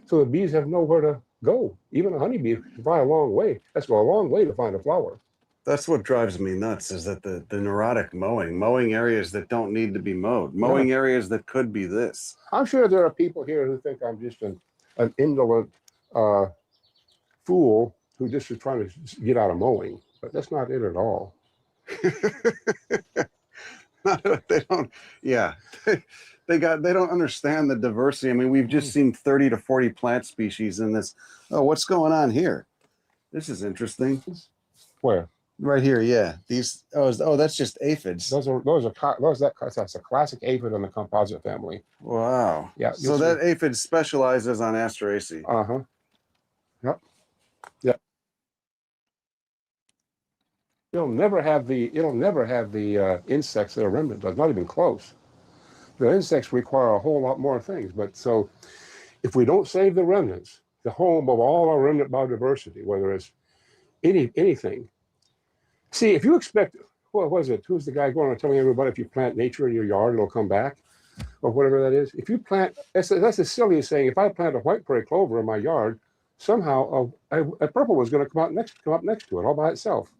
So the bees have nowhere to go. Even a honeybee can fly a long way. That's a long way to find a flower. That's what drives me nuts, is that the neurotic mowing areas that don't need to be mowing areas that could be this. I'm sure there are people here who think I'm just an indolent fool who just is trying to get out of mowing, but that's not it at all. They don't. Yeah, they don't understand the diversity. I mean, we've just seen 30 to 40 plant species in this. Oh, what's going on here? This is interesting. Where? Right here, yeah. These. Oh, that's just aphids. That's a classic aphid in the composite family. Wow. Yeah. So that aphid specializes on Asteraceae. Yep. Yep. It'll never have the insects that a remnant does. Not even close. The insects require a whole lot more things. But so, if we don't save the remnants, the home of all our remnant biodiversity, whether it's anything. See, if you expect, what was it? Who's the guy going on telling everybody if you plant nature in your yard, it'll come back, or whatever that is? If you plant, that's as silly as saying, if I plant a white prairie clover in my yard, somehow a purple one's going to come up next to it all by itself.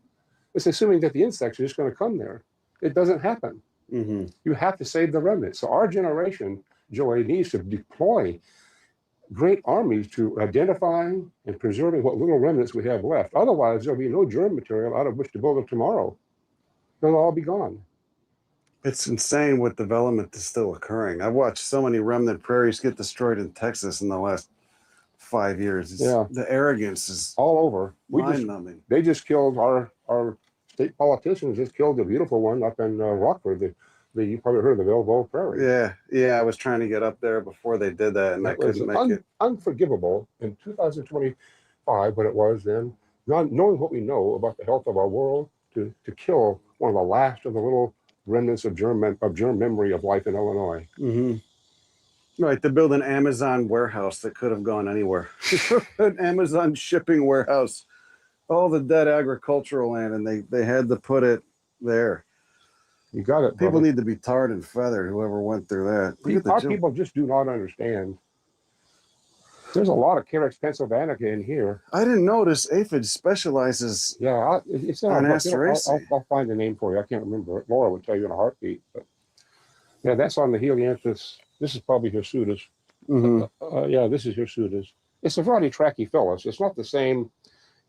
It's assuming that the insects are just going to come there. It doesn't happen. You have to save the remnants. So our generation, Joey, needs to deploy great armies to identifying and preserving what little remnants we have left. Otherwise, there'll be no germ material out of which to build them tomorrow. They'll all be gone. It's insane what development is still occurring. I've watched so many remnant prairies get destroyed in Texas in the last 5 years. The arrogance is all over. Mind-numbing. They just killed our state politicians. Just killed a beautiful one up in Rockford. You probably heard of the Velvo Prairie. Yeah. I was trying to get up there before they did that, and I couldn't make it. Unforgivable in 2025, but it was then. Not knowing what we know about the health of our world, to kill one of the last of the little remnants of germ memory of life in Illinois. Right, to build an Amazon warehouse that could have gone anywhere. An Amazon shipping warehouse all the dead agricultural land, and they had to put it there. You got it, People brother. need to be tarred and feathered, whoever went through that. Look at the Our Joe. people just do not understand. There's a lot of Carex pennsylvanica in here. I didn't notice aphid specializes Yeah, it's in on our book. Asteraceae. I'll find the name for you. I can't remember it. Laura would tell you in a heartbeat. But yeah, that's on the Helianthus. This is probably Hirsutus. Mm-hmm. Yeah, this is Hirsutus. It's a variety Trachyphyllus. It's not the same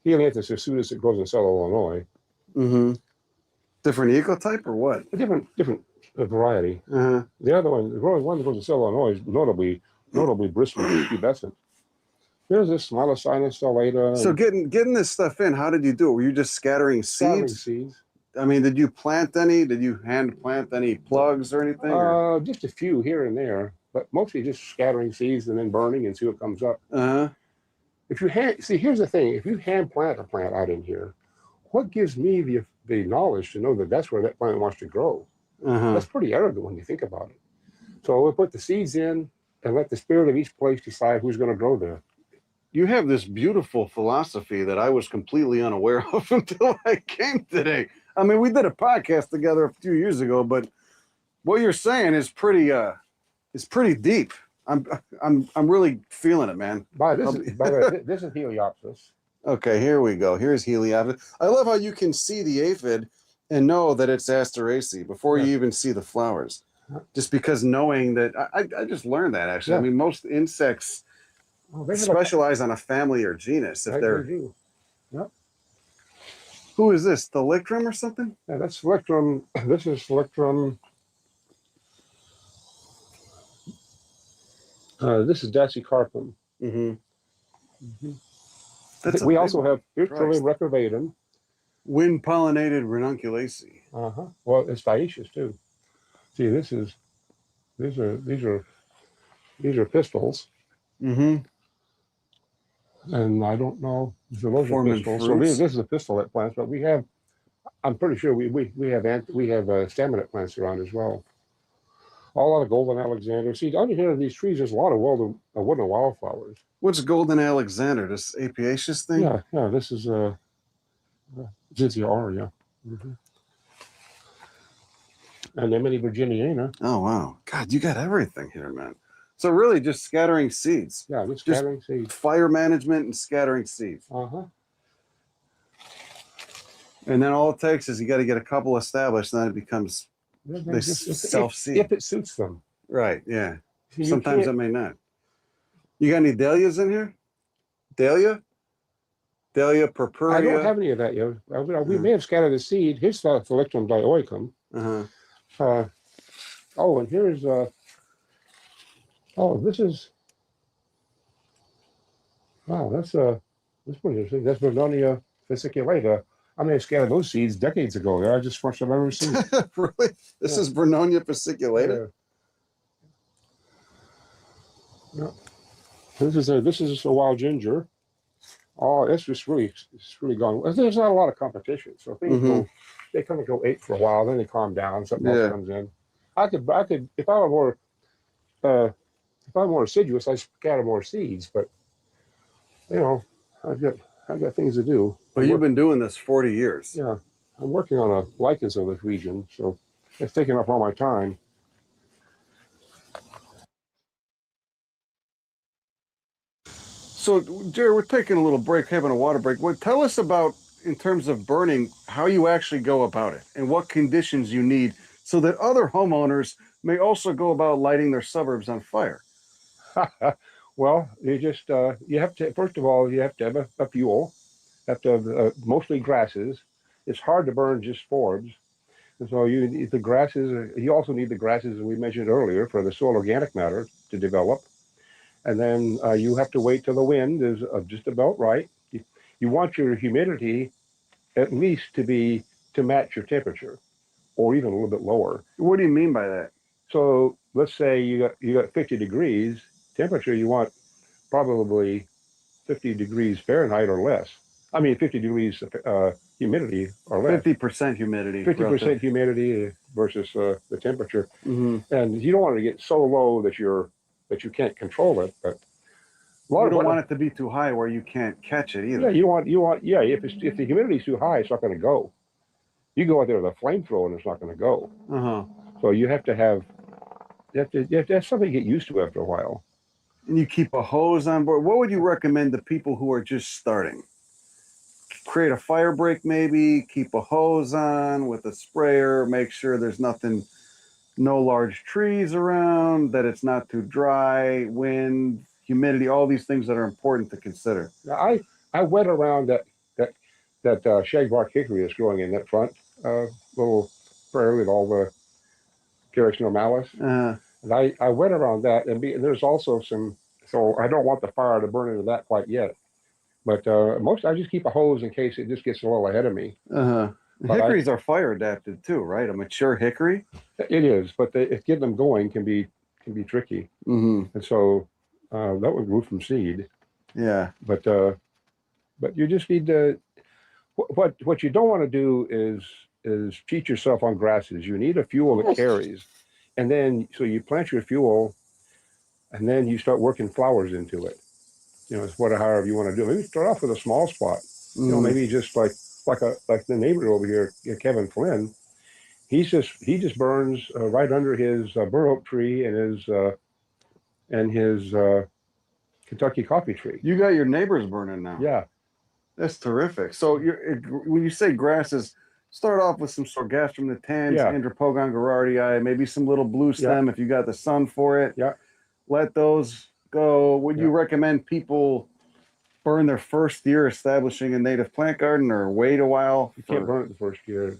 Helianthus hirsutus that grows in Southern Illinois. Mm-hmm. Different ecotype or what? A different variety. Uh-huh. The other one, the one that grows in Southern Illinois, is notably bristly pubescent. Here's this Smilocynus stellata. So getting this stuff in, how did you do it? Were you just scattering seeds? I mean, did you plant any? Did you hand plant any plugs or anything? Or? Just a few here and there, but mostly just scattering seeds and then burning and see what comes up. Uh-huh. If you here's the thing: if you hand plant a plant out in here, what gives me the knowledge to know that that's where that plant wants to grow? Uh-huh. That's pretty arrogant when you think about it. So we'll put the seeds in and let the spirit of each place decide who's going to grow there. You have this beautiful philosophy that I was completely unaware of until I came today. I mean, we did a podcast together a few years ago, but what you're saying is pretty deep. I'm really feeling it, man. By the way, this is Heliopsis. Okay, here we go. Here's Heliopsis. I love how you can see the aphid and know that it's Asteraceae before you even see the flowers. Just because knowing that, I just learned that actually. Yeah. I mean, most insects specialize on a family or genus if they're. Yep. Who is this? Thalictrum or something? Yeah, that's Thalictrum. This is Thalictrum. This is Dasycarpum. Mm-hmm. Mm-hmm. We also have Irtrillium recurvatum. Wind pollinated ranunculaceae. Uh-huh. Well, it's dioecious too. See, these are pistils. Mm-hmm. And I don't know if those are pistils. So this is a pistillate plants, but we have. I'm pretty sure we have staminate plants around as well. A lot of golden Alexander. See, under here of these trees, there's a lot of wooden wildflowers. What's golden Alexander? This apiaceous thing? Yeah. This is Zizia aurea. Mm-hmm. Anemone virginiana. Oh wow, God, you got everything here, man. So really, just scattering seeds. Yeah, just scattering seeds. Fire management and scattering seeds. Uh-huh. And then all it takes is you got to get a couple established, and then it becomes self-seed. If it suits them. Right, yeah. Sometimes it may not. You got any dahlias in here? Dahlia purpurea? I don't have any of that yet. We may have scattered the seed. Here's Thalictrum dioicum. Uh-huh. And here's... this is... Wow, that's pretty interesting. That's Vernonia fasciculata. I may have scattered those seeds decades ago. They're just first I've ever seen. Really? This is Vernonia fasciculata? Yeah. This is a wild ginger. Oh, it's really gone. There's not a lot of competition, so things they kind of go ape for a while, then they calm down. Something else comes in. I could if I were more assiduous, I'd scatter more seeds. But I've got things to do. Well, you've been doing this 40 years. Yeah, I'm working on a lichens of this region, so it's taking up all my time. So, Jerry, we're taking a little break, having a water break. Well, tell us about, in terms of burning, how you actually go about it and what conditions you need so that other homeowners may also go about lighting their suburbs on fire. Well, you have to, first of all, you have to have a fuel. You have to have mostly grasses. It's hard to burn just forbs. And so you need the grasses. You also need the grasses, as we mentioned earlier, for the soil organic matter to develop. And then you have to wait till the wind is just about right. You want your humidity at least to match your temperature, or even a little bit lower. What do you mean by that? So let's say you got 50 degrees temperature. You want probably 50 degrees Fahrenheit or less. I mean 50 degrees humidity or less. 50% humidity. 50% humidity versus the temperature. Mm-hmm. And you don't want to get so low that you can't control it, but You don't want it to be too high where you can't catch it either. Yeah, yeah. If the humidity's too high, it's not going to go. You go out there with a flamethrower and it's not going to go. So you have to have something to get used to after a while. And you keep a hose on board. What would you recommend to people who are just starting? Create a fire break, maybe. Keep a hose on with a sprayer. Make sure there's nothing, no large trees around. That it's not too dry. Wind, humidity, all these things that are important to consider. Now, I went around that shagbark hickory that's growing in that front little prairie with all the Carex normalis. And I went around that, and there's also some. So I don't want the fire to burn into that quite yet. But I just keep a hose in case it just gets a little ahead of me. Hickories are fire adapted too, right? A mature hickory. It is, but getting them going can be tricky. And so that would grow from seed. Yeah. But you just need to. What you don't want to do is cheat yourself on grasses. You need a fuel that carries, and then so you plant your fuel, and then you start working flowers into it. It's however you want to do it. Maybe start off with a small spot. Maybe just like the neighbor over here, Kevin Flynn. He just burns right under his bur oak tree and his Kentucky coffee tree. You got your neighbors burning now. Yeah. That's terrific. So when you say grasses, start off with some Sorghastrum natans, Andropogon gerardii, maybe some little blue stem if you got the sun for it. Yeah. Let those go. Would you recommend people burn their first year establishing a native plant garden, or wait a while? You can't burn it the first year.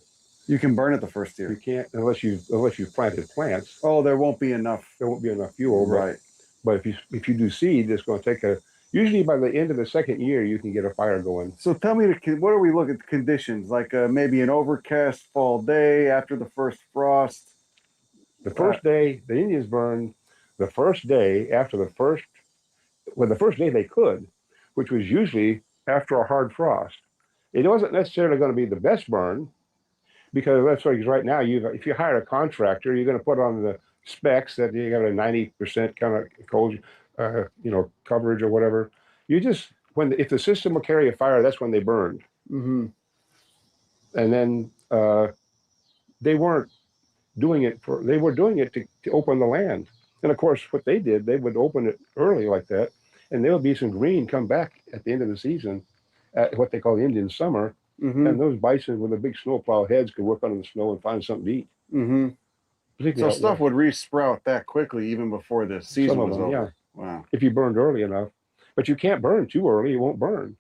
You can burn it the first year. You can't unless you've planted plants. Oh, there won't be enough. There won't be enough fuel. Right. But if you do seed, it's going to take usually by the end of the second year, you can get a fire going. So tell me, what are we looking at conditions? Like maybe an overcast fall day after the first frost? The first day, the Indians burned the first day after the first day they could, which was usually after a hard frost. It wasn't necessarily going to be the best burn, because that's like right now, if you hire a contractor, you're going to put on the specs that you got a 90% kind of cold, coverage or whatever. If the system will carry a fire, that's when they burned. And then they weren't doing it they were doing it to open the land. And of course, what they did, they would open it early like that, and there would be some green come back at the end of the season, at what they call the Indian summer. And those bison with the big snowplow heads could work under the snow and find something to eat. So stuff would re-sprout that quickly even before the season was over. Yeah. Wow. If you burned early enough. But you can't burn too early, it won't burn.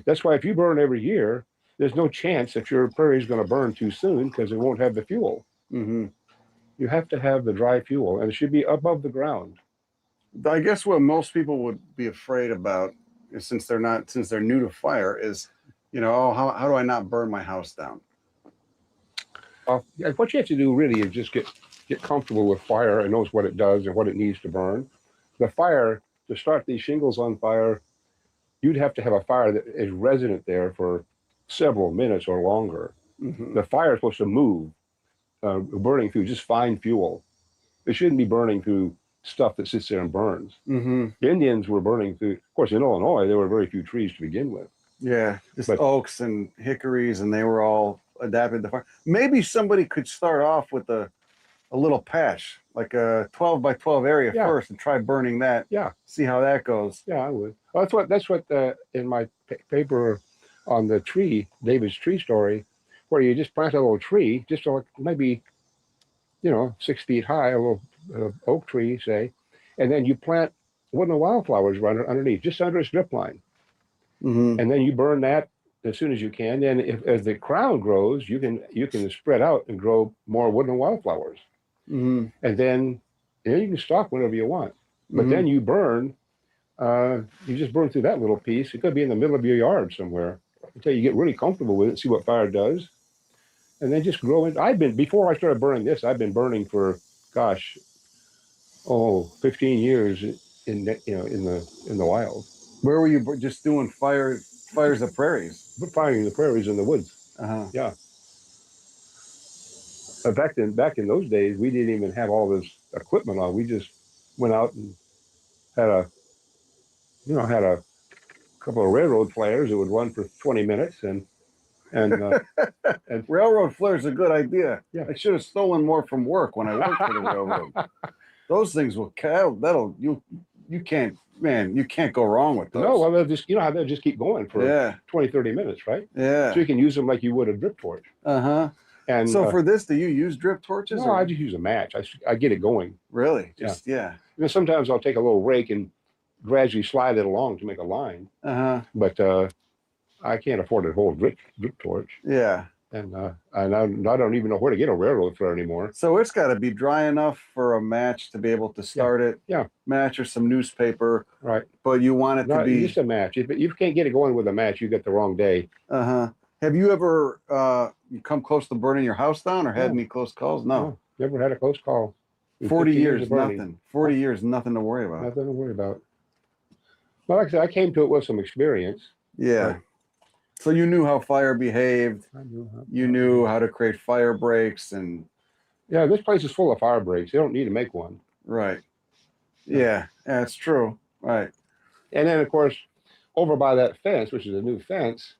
That's why if you burn every year, there's no chance that your prairie is going to burn too soon, because it won't have the fuel. You have to have the dry fuel, and it should be above the ground. I guess what most people would be afraid about, since they're new to fire, is, how do I not burn my house down? What you have to do really is just get comfortable with fire and knows what it does and what it needs to burn. The fire, to start these shingles on fire, you'd have to have a fire that is resident there for several minutes or longer. The fire is supposed to move, burning through just fine fuel. It shouldn't be burning through stuff that sits there and burns. The Indians were burning through, of course, in Illinois, there were very few trees to begin with. Yeah, just oaks and hickories, and they were all adapted to fire. Maybe somebody could start off with a little patch, like a 12 by 12 area first, and try burning that. Yeah. See how that goes. Yeah, I would. Well, that's what in my paper on the tree, David's tree story, where you just plant a little tree, just like maybe, 6 feet high, a little oak tree, say, and then you plant woodland wildflowers right underneath, just under a strip line. And then you burn that as soon as you can. And as the crown grows, you can spread out and grow more woodland wildflowers. And then you can stop whenever you want. But then you burn, you just burn through that little piece. It could be in the middle of your yard somewhere until you get really comfortable with it, see what fire does. And then just grow it. Before I started burning this, I've been burning for, 15 years in the wild. Where were you just doing fires of prairies? Firing the prairies in the woods. Yeah. Back in those days, we didn't even have all this equipment on. We just went out and had had a couple of railroad flares that would run for 20 minutes, and and Railroad flares a good idea. Yeah. I should have stolen more from work when I worked for the railroad. Those things will you can't, man, you can't go wrong with those. no, well, they'll just how they'll just keep going for Yeah. 20, 30 minutes, right? Yeah. So you can use them like you would a drip torch. Uh-huh. And So for this, do you use drip torches? no, I just use a match. I get it going. Really? Just yeah. And then sometimes I'll take a little rake and gradually slide it along to make a line. Uh-huh. But I can't afford a whole drip torch. Yeah. And I don't even know where to get a railroad flare anymore. So it's got to be dry enough for a match to be able to start it. Yeah. Match or some newspaper. Right. But you want it to be just a match. If you can't get it going with a match, you get the wrong day. Uh-huh. Have you ever you come close to burning your house down or had No. any close calls? No. Never had a close call. In 40 50 years, of burning. nothing. 40 years, nothing to worry about. Nothing to worry about. Well, like I said, I came to it with some experience. Yeah. Right. So you knew how fire behaved. You knew how to create fire breaks and Yeah, this place is full of fire breaks. They don't need to make one. right. Yeah, that's true. Right. And then, of course, over by that fence, which is a new fence,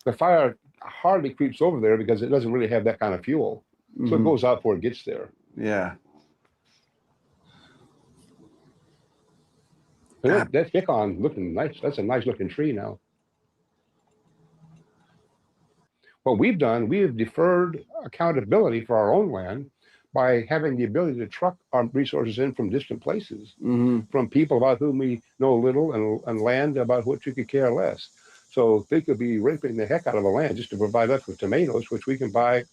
the fire hardly creeps over there because it doesn't really have that kind of fuel. So it Mhm. goes out before it gets there. Yeah. But that pecan looking nice. That's a nice looking tree now. What we've done, we have deferred accountability for our own land by having the ability to truck our resources in from distant places, Mm-hmm. from people about whom we know little and land about which we could care less. So they could be raping the heck out of the land just to provide us with tomatoes, which we can buy,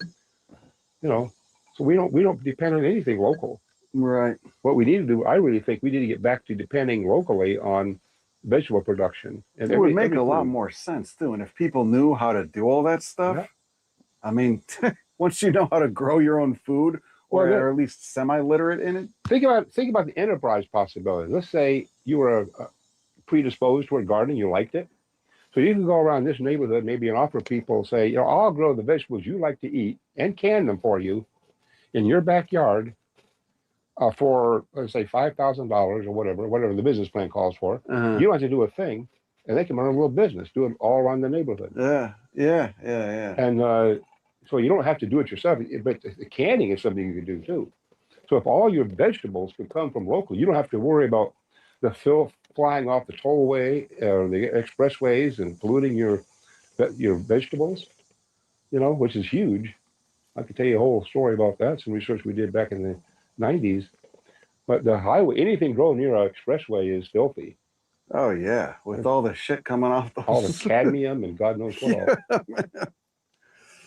So we don't depend on anything local. Right. What we need to do, I really think we need to get back to depending locally on vegetable production. And It would make every a lot food. more sense too. And if people knew how to do all that stuff, Yeah. I mean, once you know how to grow your own food or, Well, or at least semi-literate in it. Think about the enterprise possibility. Let's say you were predisposed toward gardening, you liked it. So you can go around this neighborhood maybe and offer people, say, I'll grow the vegetables you like to eat and can them for you in your backyard for, let's say, $5,000 or whatever the business plan calls for. Uh-huh. You don't have to do a thing, and they can run a little business, do it all around the neighborhood. Yeah. And so you don't have to do it yourself, but the canning is something you can do too. So if all your vegetables can come from local, you don't have to worry about the filth flying off the tollway or the expressways and polluting your vegetables, which is huge. I could tell you a whole story about that, some research we did back in the 90s. But the highway, anything grown near our expressway is filthy. Oh yeah, with all the shit coming off those. All the cadmium and God knows what all.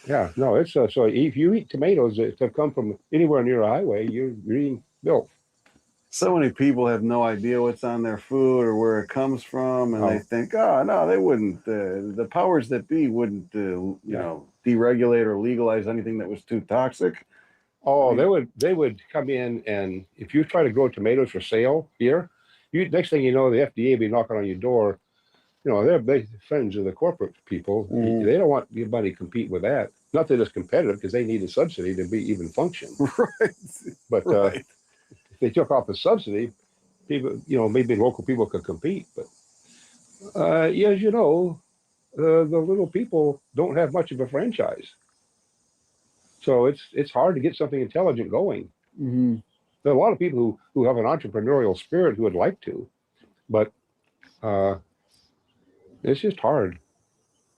Yeah, no, it's so if you eat tomatoes that have come from anywhere near a highway, you're eating filth. So many people have no idea what's on their food or where it comes from, and they think, oh no, they wouldn't. The powers that be wouldn't, deregulate or legalize anything that was too toxic. Oh, they would come in, and if you try to grow tomatoes for sale here, next thing you know, the FDA will be knocking on your door. They're friends of the corporate people. Mm. They don't want anybody to compete with that. Not that it's competitive, because they need a subsidy to even function. Right. But Right. if they took off the subsidy, people, maybe local people could compete. But as you know, the little people don't have much of a franchise. So it's hard to get something intelligent going. Mm-hmm. There are a lot of people who have an entrepreneurial spirit who would like to, but it's just hard.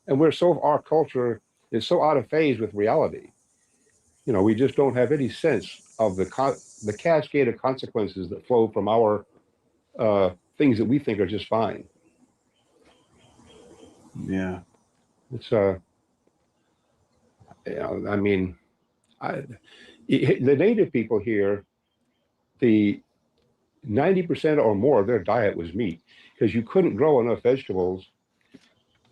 And our culture is so out of phase with reality. We just don't have any sense of the cascade of consequences that flow from our things that we think are just fine. Yeah. It's the native people here, the 90% or more of their diet was meat, because you couldn't grow enough vegetables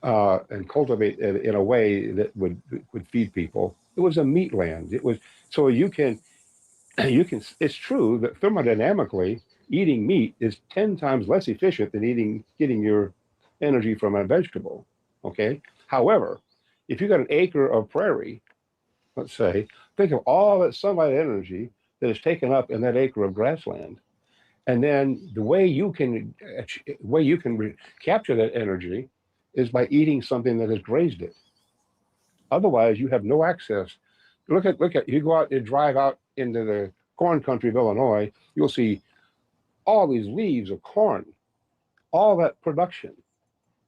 and cultivate in a way that would feed people. It was a meat land. It was so you can. It's true that thermodynamically, eating meat is 10 times less efficient than getting your energy from a vegetable. Okay. However, if you got an acre of prairie, let's say, think of all that sunlight energy that is taken up in that acre of grassland. And then the way you can capture that energy is by eating something that has grazed it. Otherwise, you have no access. Look at you go out and drive out into the corn country of Illinois, you'll see all these leaves of corn, all that production.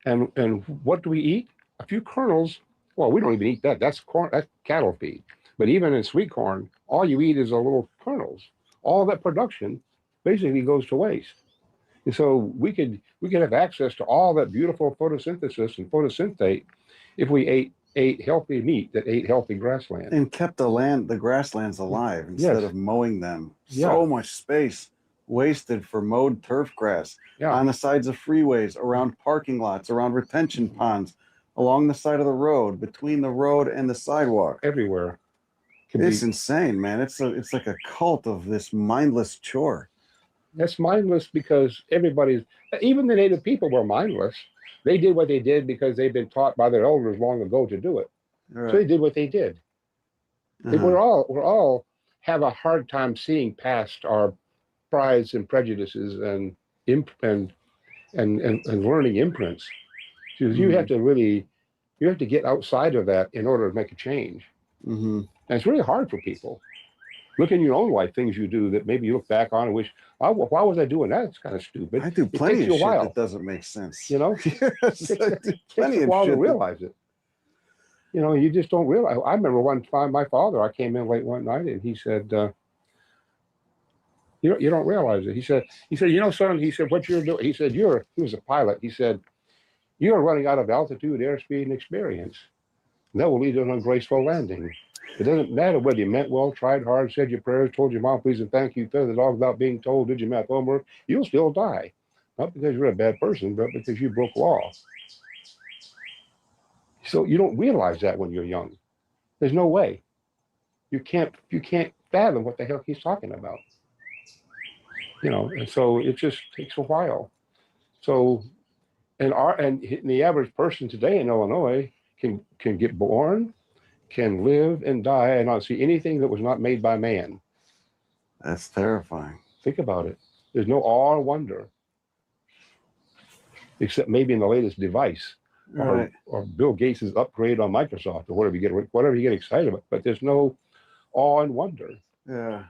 And what do we eat? A few kernels. Well, we don't even eat that. That's corn. That's cattle feed. But even in sweet corn, all you eat is a little kernels. All that production basically goes to waste. And so we could have access to all that beautiful photosynthesis and photosynthate if we ate healthy meat that ate healthy grassland. And kept the grasslands alive instead Yes. of mowing them. Yeah. So much space wasted for mowed turf grass Yeah. on the sides of freeways, around parking lots, around retention ponds, along the side of the road, between the road and the sidewalk. Everywhere. It's insane, man. It's like a cult of this mindless chore. That's mindless because even the native people were mindless. They did what they did because they've been taught by their elders long ago to do it. Right. So they did what they did. We're all have a hard time seeing past our prides and prejudices and learning imprints. Because you have to get outside of that in order to make a change. Mm-hmm. And it's really hard for people. Look in your own life, things you do that maybe you look back on and wish, why was I doing that? It's kind of stupid. I do It plenty takes of you a shit while. that doesn't make sense. You know? Yes, I do plenty Takes a of while shit to realize it. You know, you just don't realize. I remember one time I came in late one night and he said, you don't realize it. He said, you know, son, he said, what you're doing, he said, he was a pilot. He said, you're running out of altitude, airspeed, and experience. And that will lead to an ungraceful landing. It doesn't matter whether you meant well, tried hard, said your prayers, told your mom please and thank you, fed the dog without being told, did your math homework, you'll still die. Not because you're a bad person, but because you broke law. So you don't realize that when you're young. There's no way. You can't fathom what the hell he's talking about. You know, and so it just takes a while. So and the average person today in Illinois can get born, can live and die and not see anything that was not made by man. That's terrifying. Think about it. There's no awe or wonder, except maybe in the latest device, Right. or Bill Gates' upgrade on Microsoft, or whatever you get excited about. But there's no awe and wonder. Yeah.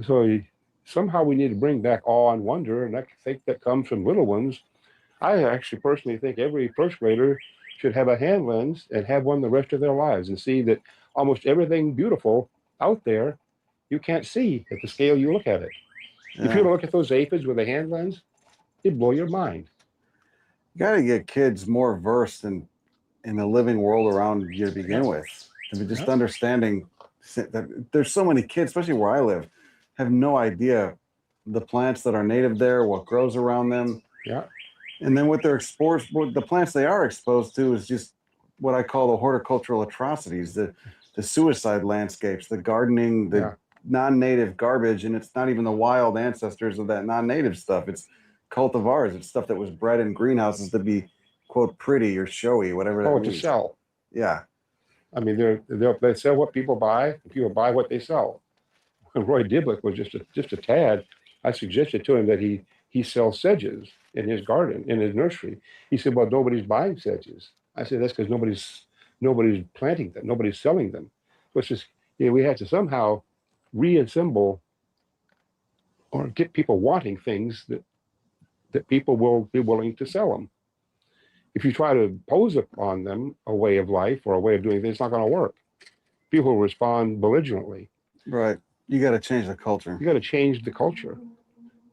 So somehow we need to bring back awe and wonder, and I think that comes from little ones. I actually personally think every first grader should have a hand lens and have one the rest of their lives and see that almost everything beautiful out there you can't see at the scale you look at it. Yeah. If you were to look at those aphids with a hand lens, it'd blow your mind. You got to get kids more versed in the living world around you to begin with. To be just understanding that there's so many kids, especially where I live, have no idea the plants that are native there, what grows around them. Yeah. And then what the plants they are exposed to is just what I call the horticultural atrocities, the suicide landscapes, the gardening, the non-native garbage, and it's not even the wild ancestors of that non-native stuff. It's cultivars. It's stuff that was bred in greenhouses to be, quote, pretty or showy, whatever that means. To sell. Yeah. I mean, they sell what people buy, and people buy what they sell. When Roy Diblick was just a tad, I suggested to him that he sells sedges in his garden, in his nursery. He said, well, nobody's buying sedges. I said, that's because nobody's planting them, nobody's selling them. So it's just, we have to somehow reassemble or get people wanting things that people will be willing to sell them. If you try to impose upon them a way of life or a way of doing things, it's not going to work. People will respond belligerently. Right. You got to change the culture. You got to change the culture.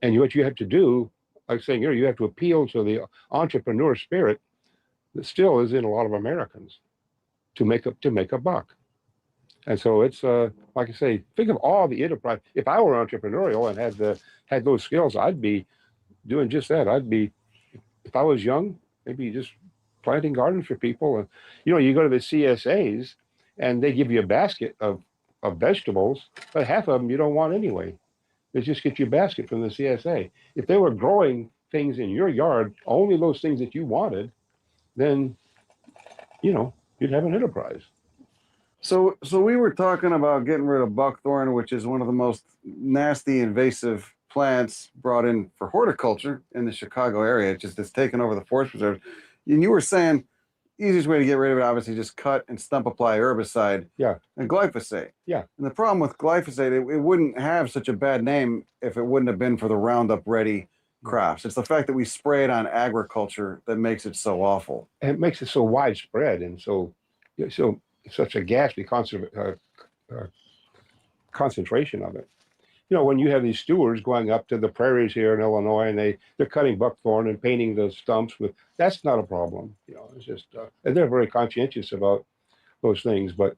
And what you have to do, like saying here, you have to appeal to the entrepreneur spirit that still is in a lot of Americans to make a buck. And so it's like I say, think of all the enterprise. If I were entrepreneurial and had those skills, I'd be doing just that. If I was young, maybe just planting gardens for people. And you go to the CSAs and they give you a basket of vegetables, but half of them you don't want anyway. They just get you a basket from the CSA. If they were growing things in your yard, only those things that you wanted, then you'd have an enterprise. So we were talking about getting rid of buckthorn, which is one of the most nasty invasive plants brought in for horticulture in the Chicago area. It just has taken over the forest preserves. And you were saying easiest way to get rid of it, obviously, just cut and stump apply herbicide. Yeah. And glyphosate. Yeah. And the problem with glyphosate, it wouldn't have such a bad name if it wouldn't have been for the Roundup Ready crops. It's the fact that we spray it on agriculture that makes it so awful. And it makes it so widespread and such a ghastly concentration of it. You know, when you have these stewards going up to the prairies here in Illinois and they're cutting buckthorn and painting the stumps with, that's not a problem. You know, it's just, and they're very conscientious about those things. But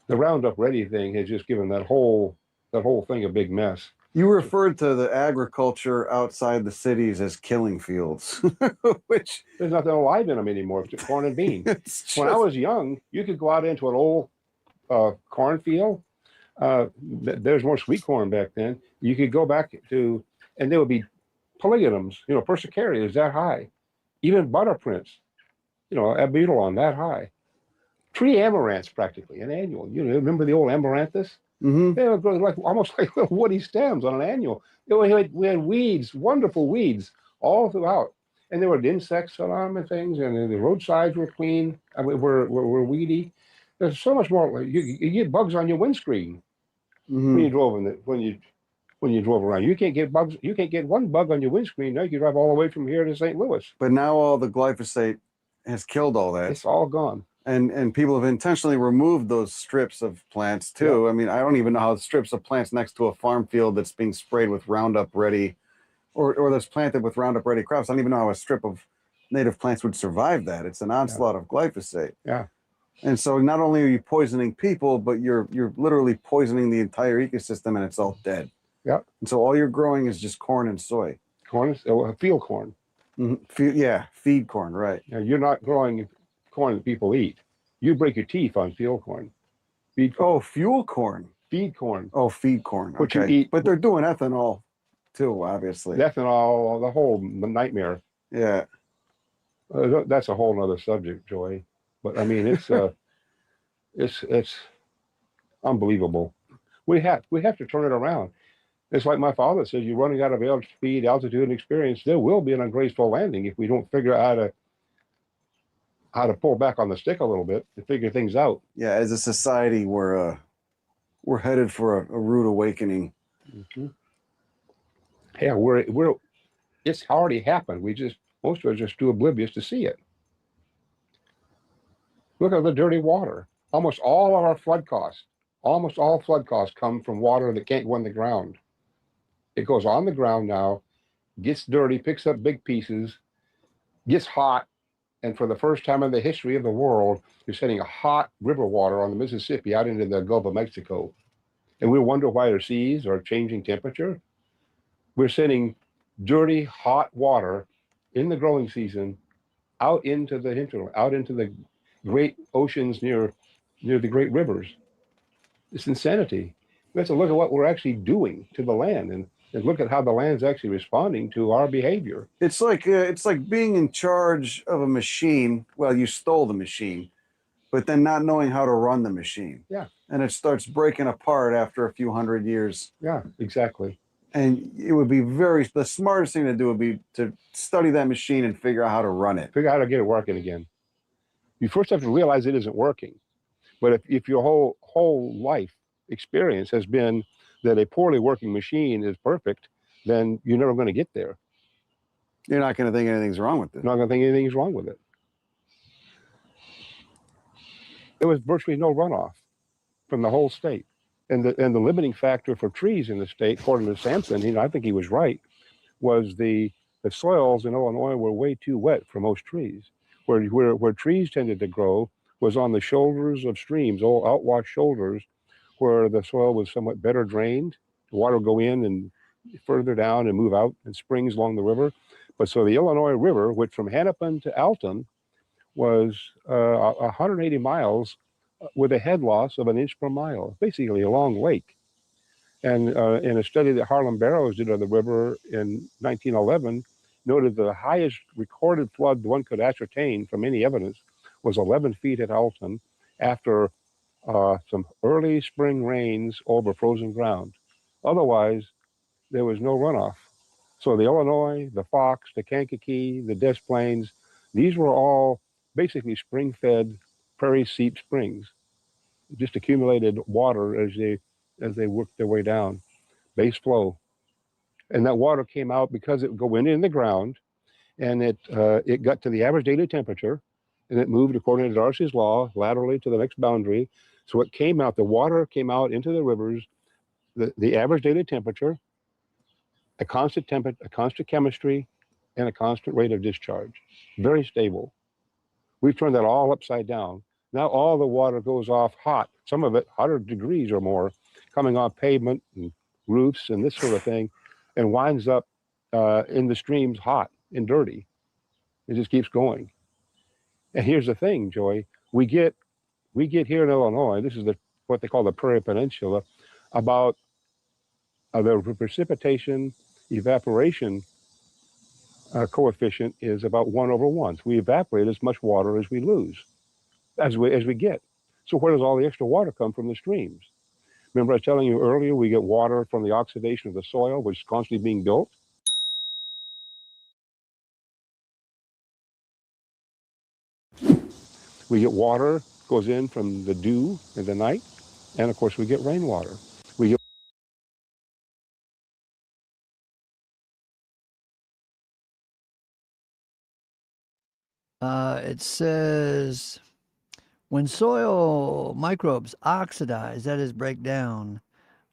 the Roundup Ready thing has just given that whole thing a big mess. You referred to the agriculture outside the cities as killing fields, which there's nothing alive in them anymore except corn and beans. When I was young, you could go out into an old cornfield. There's more sweet corn back then. You could go back to, and there would be polygonums, you know, persicarias that high, even butterprints, you know, abutilon that high. Tree amaranths practically, an annual. You know, remember the old amaranthus? Mm-hmm. They were growing like almost like little woody stems on an annual. We had weeds, wonderful weeds all throughout, and there were insects on them and things, and the roadsides were clean. I mean, were weedy. There's so much more. You get bugs on your windscreen when you drove when you drove around. You can't get bugs. You can't get one bug on your windscreen. Now you can drive all the way from here to St. Louis. But now all the glyphosate has killed all that. It's all gone. And people have intentionally removed those strips of plants too. Yeah. I mean, I don't even know how strips of plants next to a farm field that's being sprayed with Roundup Ready, or that's planted with Roundup Ready crops. I don't even know how a strip of native plants would survive that. It's an onslaught of glyphosate. Yeah. And so not only are you poisoning people, but you're literally poisoning the entire ecosystem, and it's all dead. Yeah. And so all you're growing is just corn and soy. Corn, field corn. Mm-hmm. Feed corn, right? Now, you're not growing corn that people eat. You break your teeth on field corn. Feed corn. Oh, fuel corn. Feed corn. Oh, feed corn. What okay. you eat. But they're doing ethanol too, obviously. Ethanol, the whole nightmare. Yeah. That's a whole other subject, Joy. But I mean, it's unbelievable. We have to turn it around. It's like my father says, you're running out of speed, altitude, and experience. There will be an ungraceful landing if we don't figure out how to pull back on the stick a little bit and figure things out. Yeah, as a society, we're headed for a rude awakening. Mm-hmm. Yeah, it's already happened. Most of us are just too oblivious to see it. Look at the dirty water. Almost all of our flood costs, almost all flood costs come from water that can't go in the ground. It goes on the ground now, gets dirty, picks up big pieces, gets hot, and for the first time in the history of the world, you're sending a hot river water on the Mississippi out into the Gulf of Mexico. And we wonder why our seas are changing temperature. We're sending dirty, hot water in the growing season out into the hinterland, out into the great oceans near the great rivers. It's insanity. We have to look at what we're actually doing to the land and look at how the land's actually responding to our behavior. It's like being in charge of a machine. Well, you stole the machine, but then not knowing how to run the machine. Yeah. And it starts breaking apart after a few hundred years. Yeah, exactly. And it would be the smartest thing to do would be to study that machine and figure out how to run it. Figure out how to get it working again. You first have to realize it isn't working. But if your whole life experience has been that a poorly working machine is perfect, then you're never going to get there. You're not going to think anything's wrong with it. You're not going to think anything's wrong with it. There was virtually no runoff from the whole state. And the limiting factor for trees in the state, according to Sampson, I think he was right, was the soils in Illinois were way too wet for most trees. Where trees tended to grow was on the shoulders of streams, old outwash shoulders, where the soil was somewhat better drained. The water would go in and further down and move out in springs along the river. But so the Illinois River, which from Hennepin to Alton was 180 miles with a head loss of 1 inch per mile, basically a long lake. And in a study that Harlan Barrows did of the river in 1911, noted the highest recorded flood one could ascertain from any evidence was 11 feet at Alton after some early spring rains over frozen ground. Otherwise, there was no runoff. So the Illinois, the Fox, the Kankakee, the Des Plaines, these were all basically spring-fed prairie seep springs, just accumulated water as they worked their way down, base flow. And that water came out because it went in the ground, and it got to the average daily temperature, and it moved according to Darcy's law laterally to the next boundary. So it came out, the water came out into the rivers, the average daily temperature, a constant chemistry, and a constant rate of discharge. Very stable. We've turned that all upside down. Now all the water goes off hot, some of it 100 degrees or more, coming off pavement and roofs and this sort of thing, and winds up in the streams hot and dirty. It just keeps going. And here's the thing, Joey, we get here in Illinois, this is what they call the Prairie Peninsula, about the precipitation evaporation coefficient is about 1/1. So we evaporate as much water as we lose, as we get. So where does all the extra water come from? The streams. Remember I was telling you earlier, we get water from the oxidation of the soil, which is constantly being built. We get water, goes in from the dew in the night, and of course we get rainwater. We get It says when soil microbes oxidize, that is, break down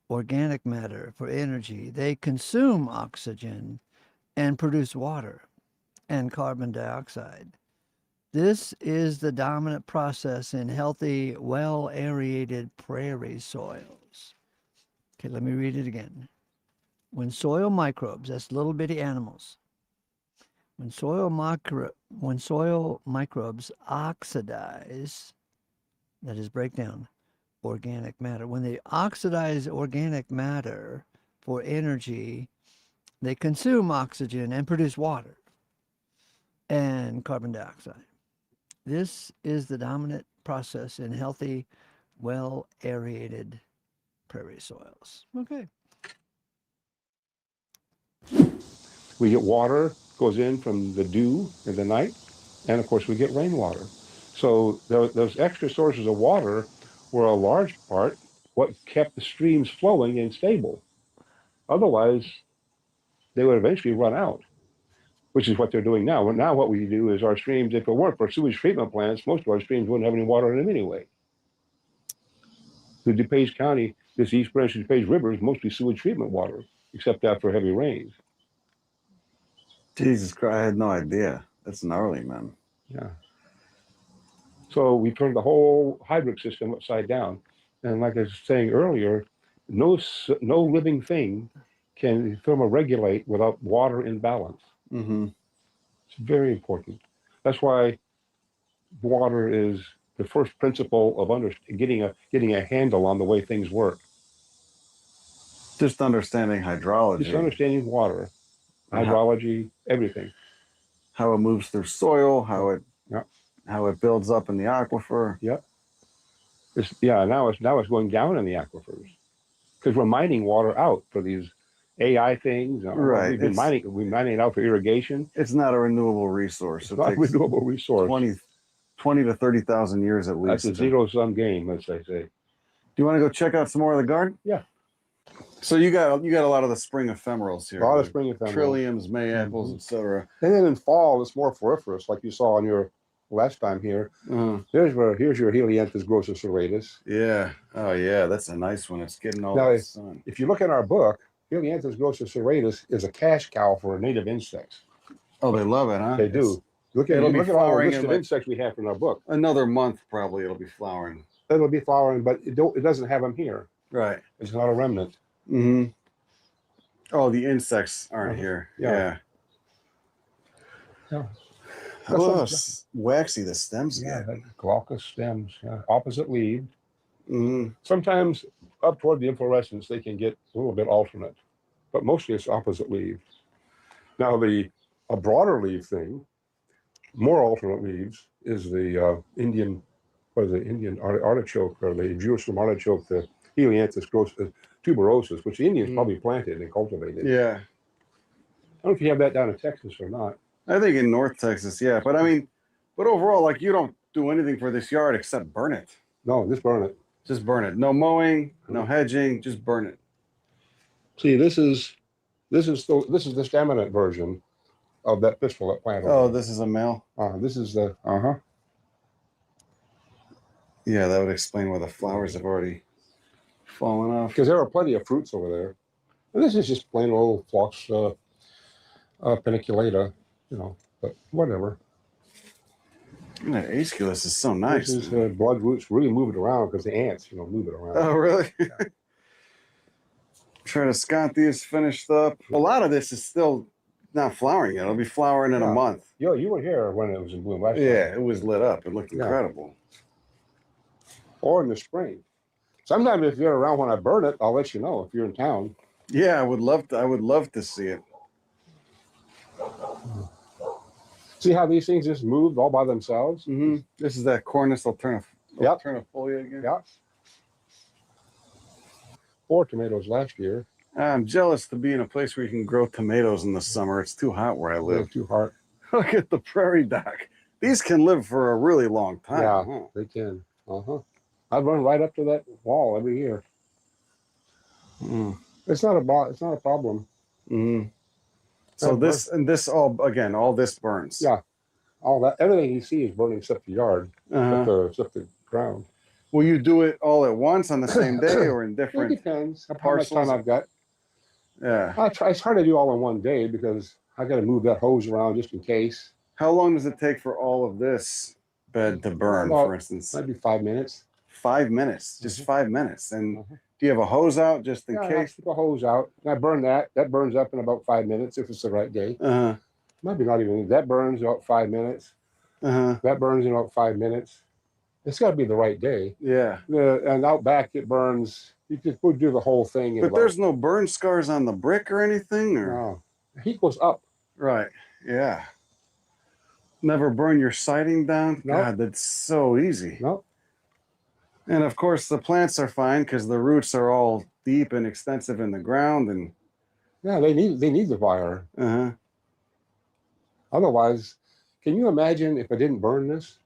organic matter for energy, they consume oxygen and produce water and carbon dioxide. This is the dominant process in healthy, well-aerated prairie soils. Okay, let me read it again. When soil microbes, that's little bitty animals, when soil microbes oxidize, that is, break down organic matter. When they oxidize organic matter for energy, they consume oxygen and produce water and carbon dioxide. This is the dominant process in healthy, well-aerated prairie soils. Okay. We get water, goes in from the dew in the night, and of course we get rainwater. So those extra sources of water were a large part what kept the streams flowing and stable. Otherwise, they would eventually run out, which is what they're doing now. Now what we do is our streams, if it weren't for sewage treatment plants, most of our streams wouldn't have any water in them anyway. The DuPage County, this East Branch of DuPage River is mostly sewage treatment water, except after heavy rains. Jesus Christ, I had no idea. That's gnarly, man. Yeah. So we turned the whole hydric system upside down. And like I was saying earlier, no living thing can thermoregulate without water in balance. Mm-hmm. It's very important. That's why water is the first principle of getting a handle on the way things work. Just understanding hydrology. Just understanding water, hydrology, everything. How it moves through soil, how it builds up in the aquifer. Yep. Now it's going down in the aquifers because we're mining water out for these AI things. Right. We're mining it out for irrigation. It's not a renewable resource. It's not a renewable resource. 20 to 30,000 years at least. That's a zero-sum game, as they say. Do you want to go check out some more of the garden? Yeah. So you got a lot of the spring ephemerals here. A lot of spring ephemerals. Trilliums, mayaples, etc. And then in fall, it's more floriferous, like you saw on your last time here. Here's your Helianthus grossus serratus. Yeah. Oh yeah, that's a nice one. It's getting all Now, the sun. if you look in our book, Helianthus grossus serratus is a cash cow for native insects. Oh, they love it, huh? They do. Look at all the list of insects we have in our book. Another month, probably, it'll be flowering. It'll be flowering, but it doesn't have them here. Right. It's not a remnant. Mm-hmm. Oh, the insects aren't here. Yeah. Oh, waxy the stems get. Glaucous stems, opposite leaved. Mm-hmm. Sometimes up toward the inflorescence, they can get a little bit alternate, but mostly it's opposite leaved. Now, a broader leaf thing, more alternate leaves, is the Indian artichoke, or the Jerusalem artichoke, the Helianthus grossus, tuberosus, which the Indians probably planted and cultivated. Yeah. I don't know if you have that down in Texas or not. I think in North Texas, yeah. But I mean, but overall, like you don't do anything for this yard except burn it. No, just burn it. Just burn it. No mowing, no hedging, just burn it. See, this is the staminate version of that pistolette plant. Oh, this is a male? This is the Yeah, that would explain why the flowers have already fallen off. because there are plenty of fruits over there. And this is just plain old phlox paniculata, you know, but whatever. And that aesculus is so nice. This is blood roots really move it around because the ants, you know, move it around. Oh, really? Tradescantia is finished up. A lot of this is still not flowering yet. It'll be flowering in a month. Yo, you were here when it was in bloom last Yeah, time. it was lit up. It looked incredible. Or in the spring. Sometimes if you're around when I burn it, I'll let you know if you're in town. Yeah, I would love to see it. See how these things just moved all by themselves? Mm-hmm. This is that Cornus alternifolia again. Yeah. 4 tomatoes last year. I'm jealous to be in a place where you can grow tomatoes in the summer. It's too hot where I live. Too hot. Look at the prairie dock. These can live for a really long time. Yeah, huh? they can. I run right up to that wall every year. It's not a problem. Mm-hmm. So this all this burns. Yeah, all that, everything you see is burning except the yard, except the ground. Will you do it all at once on the same day or in different? It depends how much time I've got. Yeah. It's hard to do all in one day because I got to move that hose around just in case. How long does it take for all of this bed to burn, for instance? Maybe 5 minutes. 5 minutes, just 5 minutes. And do you have a hose out just in case? I put the hose out. And I burn that. That burns up in about 5 minutes if it's the right day. Maybe not even. That burns about 5 minutes. That burns in about 5 minutes. It's got to be the right day. Yeah. And out back it burns. You could do the whole thing. But there's no burn scars on the brick or anything, or no. The heat goes up. Right. Yeah. Never burn your siding down. Nope. God, that's so easy. Nope. And of course, the plants are fine because the roots are all deep and extensive in the ground, and yeah, they need the fire. Otherwise, can you imagine if I didn't burn this?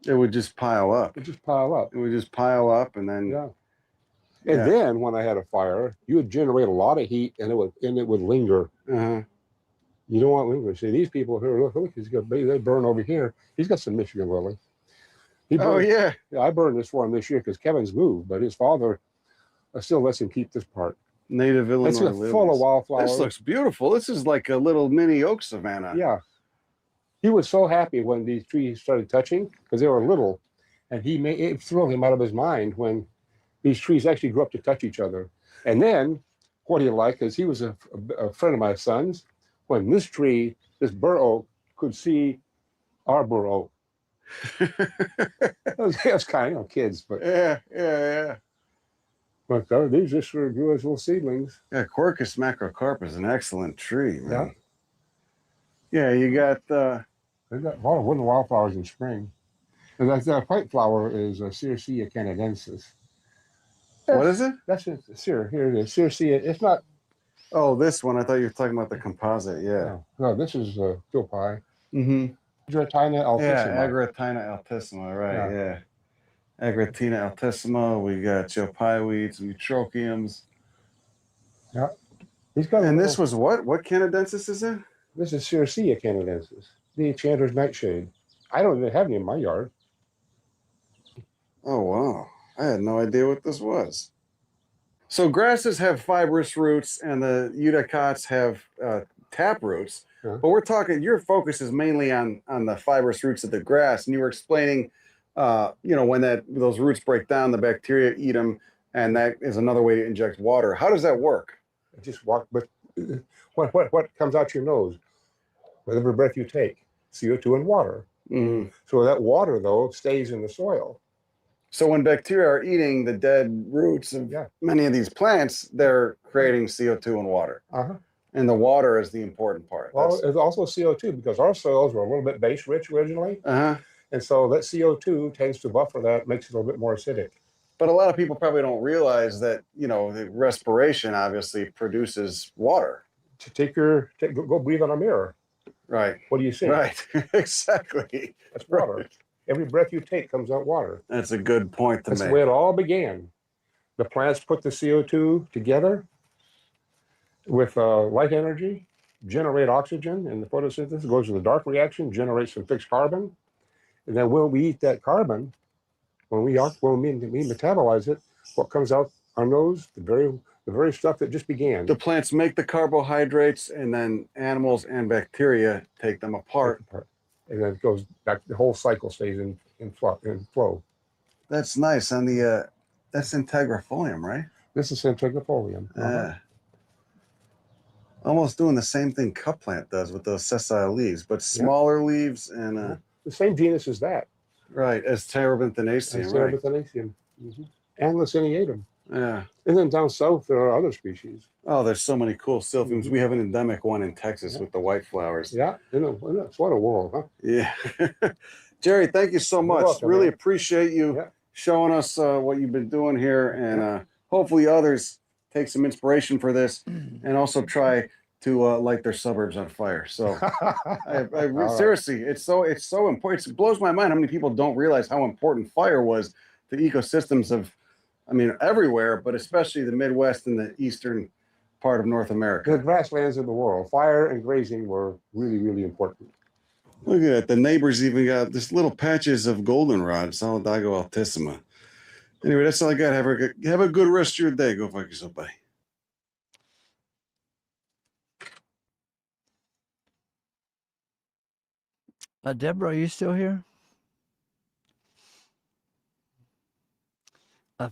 It would just pile up. It would just pile up. It would just pile up, and then And then when I had a fire, you would generate a lot of heat, and it would linger. You don't want lingering. See, these people here, look, they burn over here. He's got some Michigan lily. Yeah, I burned this for him this year because Kevin's moved, but his father still lets him keep this part. Native Illinois It's lilies. full of wildflowers. This looks beautiful. This is like a little mini oak savanna. Yeah. He was so happy when these trees started touching because they were little, and it thrilled him out of his mind when these trees actually grew up to touch each other. And then what he liked is he was a friend of my son's. When this tree, this bur oak, could see our bur oak. That's kind of kids, but yeah. But these just sort of grew as little seedlings. Yeah, Quercus macrocarpus is an excellent tree, man. Yeah, you got They've got a lot of wooden wildflowers in spring. And that white flower is Circea canadensis. What is it? That's it. Here it is. Circea. It's not. Oh, this one. I thought you were talking about the composite. Yeah. No, this is Philippi. Agritina altissima. Yeah, Agritina altissima. Right. Yeah. Agritina altissima. We got Geopioides, Eutrochiums. Yeah. He's got. And this was what? What canadensis is it? This is Circea canadensis, the enchanter's nightshade. I don't even have any in my yard. Oh, wow. I had no idea what this was. So grasses have fibrous roots and the eudicots have tap roots. But we're talking, your focus is mainly on the fibrous roots of the grass. And you were explaining, when those roots break down, the bacteria eat them. And that is another way to inject water. How does that work? Just walk, but what comes out your nose with every breath you take? CO2 and water. So that water, though, stays in the soil. So when bacteria are eating the dead roots of many of these plants, they're creating CO2 and water. And the water is the important part. Well, it's also CO2 because our soils were a little bit base rich originally. And so that CO2 tends to buffer that, makes it a little bit more acidic. But a lot of people probably don't realize that, you know, the respiration obviously produces water. Go breathe on a mirror. Right. What do you see? Right. Exactly. That's water. Every breath you take comes out water. That's a good point to That's make. the way it all began. The plants put the CO2 together with light energy, generate oxygen, and the photosynthesis goes to the dark reaction, generates some fixed carbon. And then when we eat that carbon, when we metabolize it, what comes out our nose, the very stuff that just began. The plants make the carbohydrates, and then animals and bacteria take them apart. And then it goes back, the whole cycle stays in flow. That's nice. On the that's integrifolium, right? This is centrifolium. Almost doing the same thing cup plant does with those sessile leaves, but smaller leaves and the same genus as that. Right, as terebinthinaceae, right? Terebinthinaceae. And Laciniatum. Yeah. And then down south there are other species. Oh, there's so many cool silphiums. We have an endemic one in Texas with the white flowers. Yeah, what a world, huh? Yeah. Jerry, thank you so much. Welcome, really man. appreciate you showing us what you've been doing here, and hopefully others take some inspiration for this and also try to light their suburbs on fire. So seriously, it's so important. It blows my mind how many people don't realize how important fire was to ecosystems of, I mean, everywhere, but especially the Midwest and the eastern part of North America. The grasslands of the world, fire and grazing were really, really important. Look at that. The neighbors even got this little patches of goldenrod, Solidago altissima. Anyway, that's all I got. Have a good rest of your day. Go fuck yourself, buddy. Deborah, are you still here?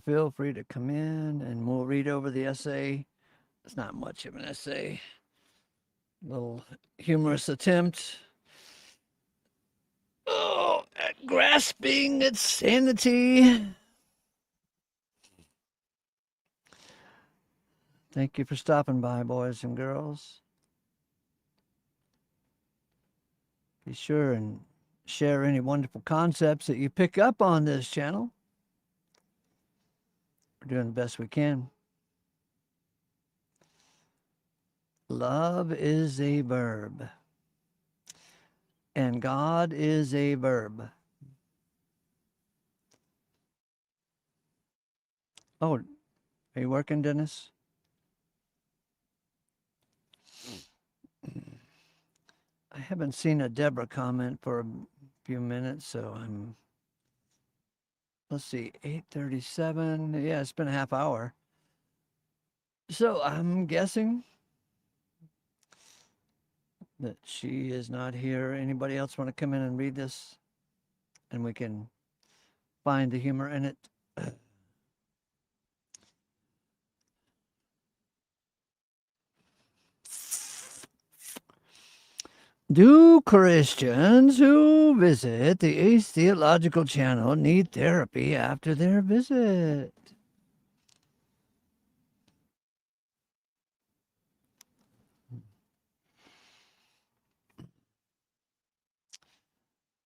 Feel free to come in and we'll read over the essay. It's not much of an essay. Little humorous attempt. Oh, at grasping its sanity. Thank you for stopping by, boys and girls. Be sure and share any wonderful concepts that you pick up on this channel. We're doing the best we can. Love is a verb. And God is a verb. Oh, are you working, Dennis? I haven't seen a Deborah comment for a few minutes, so I'm, let's see, 8:37. Yeah, it's been a half hour. So I'm guessing that she is not here. Anybody else want to come in and read this? And we can find the humor in it. Do Christians who visit the Ace Theological channel need therapy after their visit?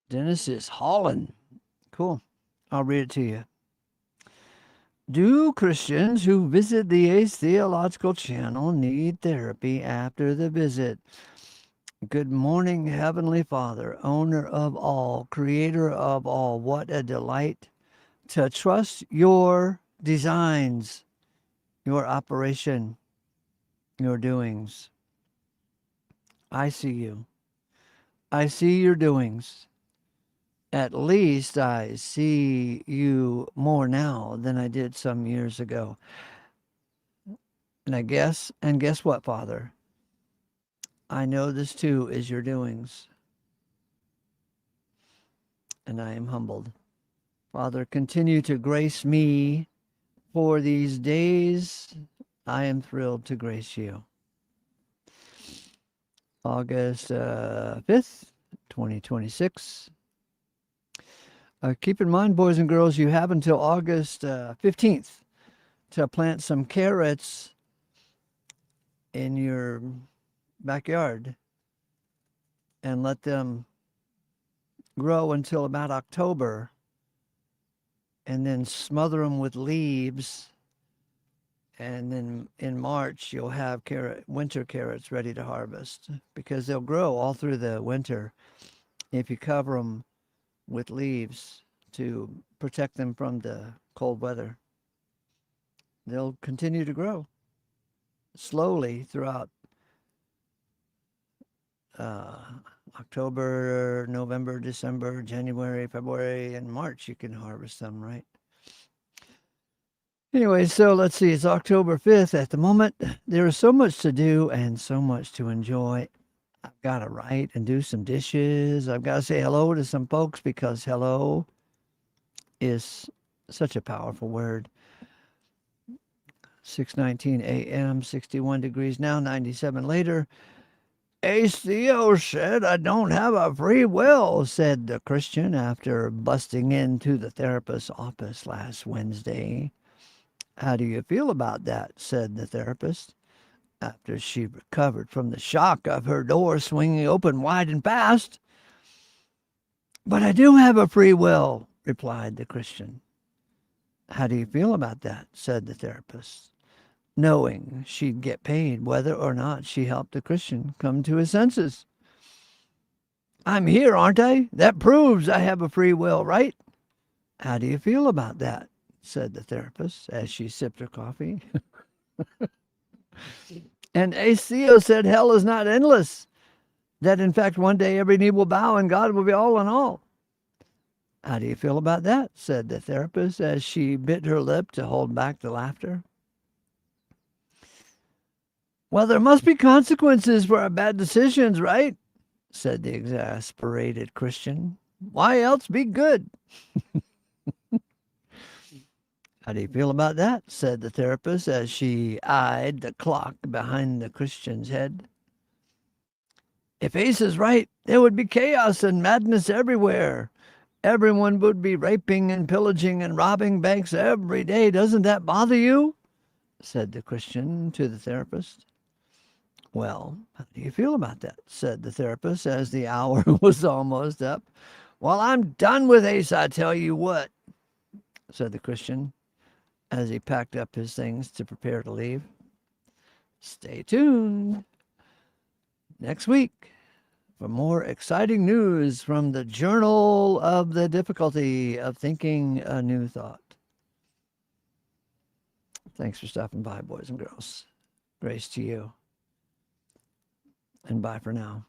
Dennis is hauling. Cool. I'll read it to you. Do Christians who visit the Ace Theological channel need therapy after the visit? Good morning, Heavenly Father, owner of all, creator of all. What a delight to trust your designs, your operation, your doings. I see you. I see your doings. At least I see you more now than I did some years ago. And guess what, Father? I know this too is your doings. And I am humbled. Father, continue to grace me for these days. I am thrilled to grace you. August 5th, 2026. Keep in mind, boys and girls, you have until August 15th to plant some carrots in your backyard and let them grow until about October. and then smother them with leaves. And then in March, you'll have winter carrots ready to harvest because they'll grow all through the winter if you cover them with leaves to protect them from the cold weather. They'll continue to grow slowly throughout October, November, December, January, February, and March. You can harvest them, right? Anyway, so let's see. It's October 5th at the moment. There is so much to do and so much to enjoy. I've got to write and do some dishes. I've got to say hello to some folks because hello is such a powerful word. 6:19 a.m., 61 degrees now, 97 later. ACO said, I don't have a free will, said the Christian after busting into the therapist's office last Wednesday. How do you feel about that? Said the therapist after she recovered from the shock of her door swinging open wide and fast. But I do have a free will, replied the Christian. How do you feel about that? Said the therapist, knowing she'd get paid whether or not she helped the Christian come to his senses. I'm here, aren't I? That proves I have a free will, right? How do you feel about that? Said the therapist as she sipped her coffee. And ACO said hell is not endless, that in fact one day every knee will bow and God will be all in all. How do you feel about that? Said the therapist as she bit her lip to hold back the laughter. Well, there must be consequences for our bad decisions, right? Said the exasperated Christian. Why else be good? How do you feel about that? Said the therapist as she eyed the clock behind the Christian's head. If Ace is right, there would be chaos and madness everywhere. Everyone would be raping and pillaging and robbing banks every day. Doesn't that bother you? Said the Christian to the therapist. Well, how do you feel about that? Said the therapist as the hour was almost up. Well, I'm done with Ace, I tell you what, said the Christian as he packed up his things to prepare to leave. Stay tuned next week for more exciting news from the Journal of the Difficulty of Thinking a New Thought. Thanks for stopping by, boys and girls. Grace to you. And bye for now.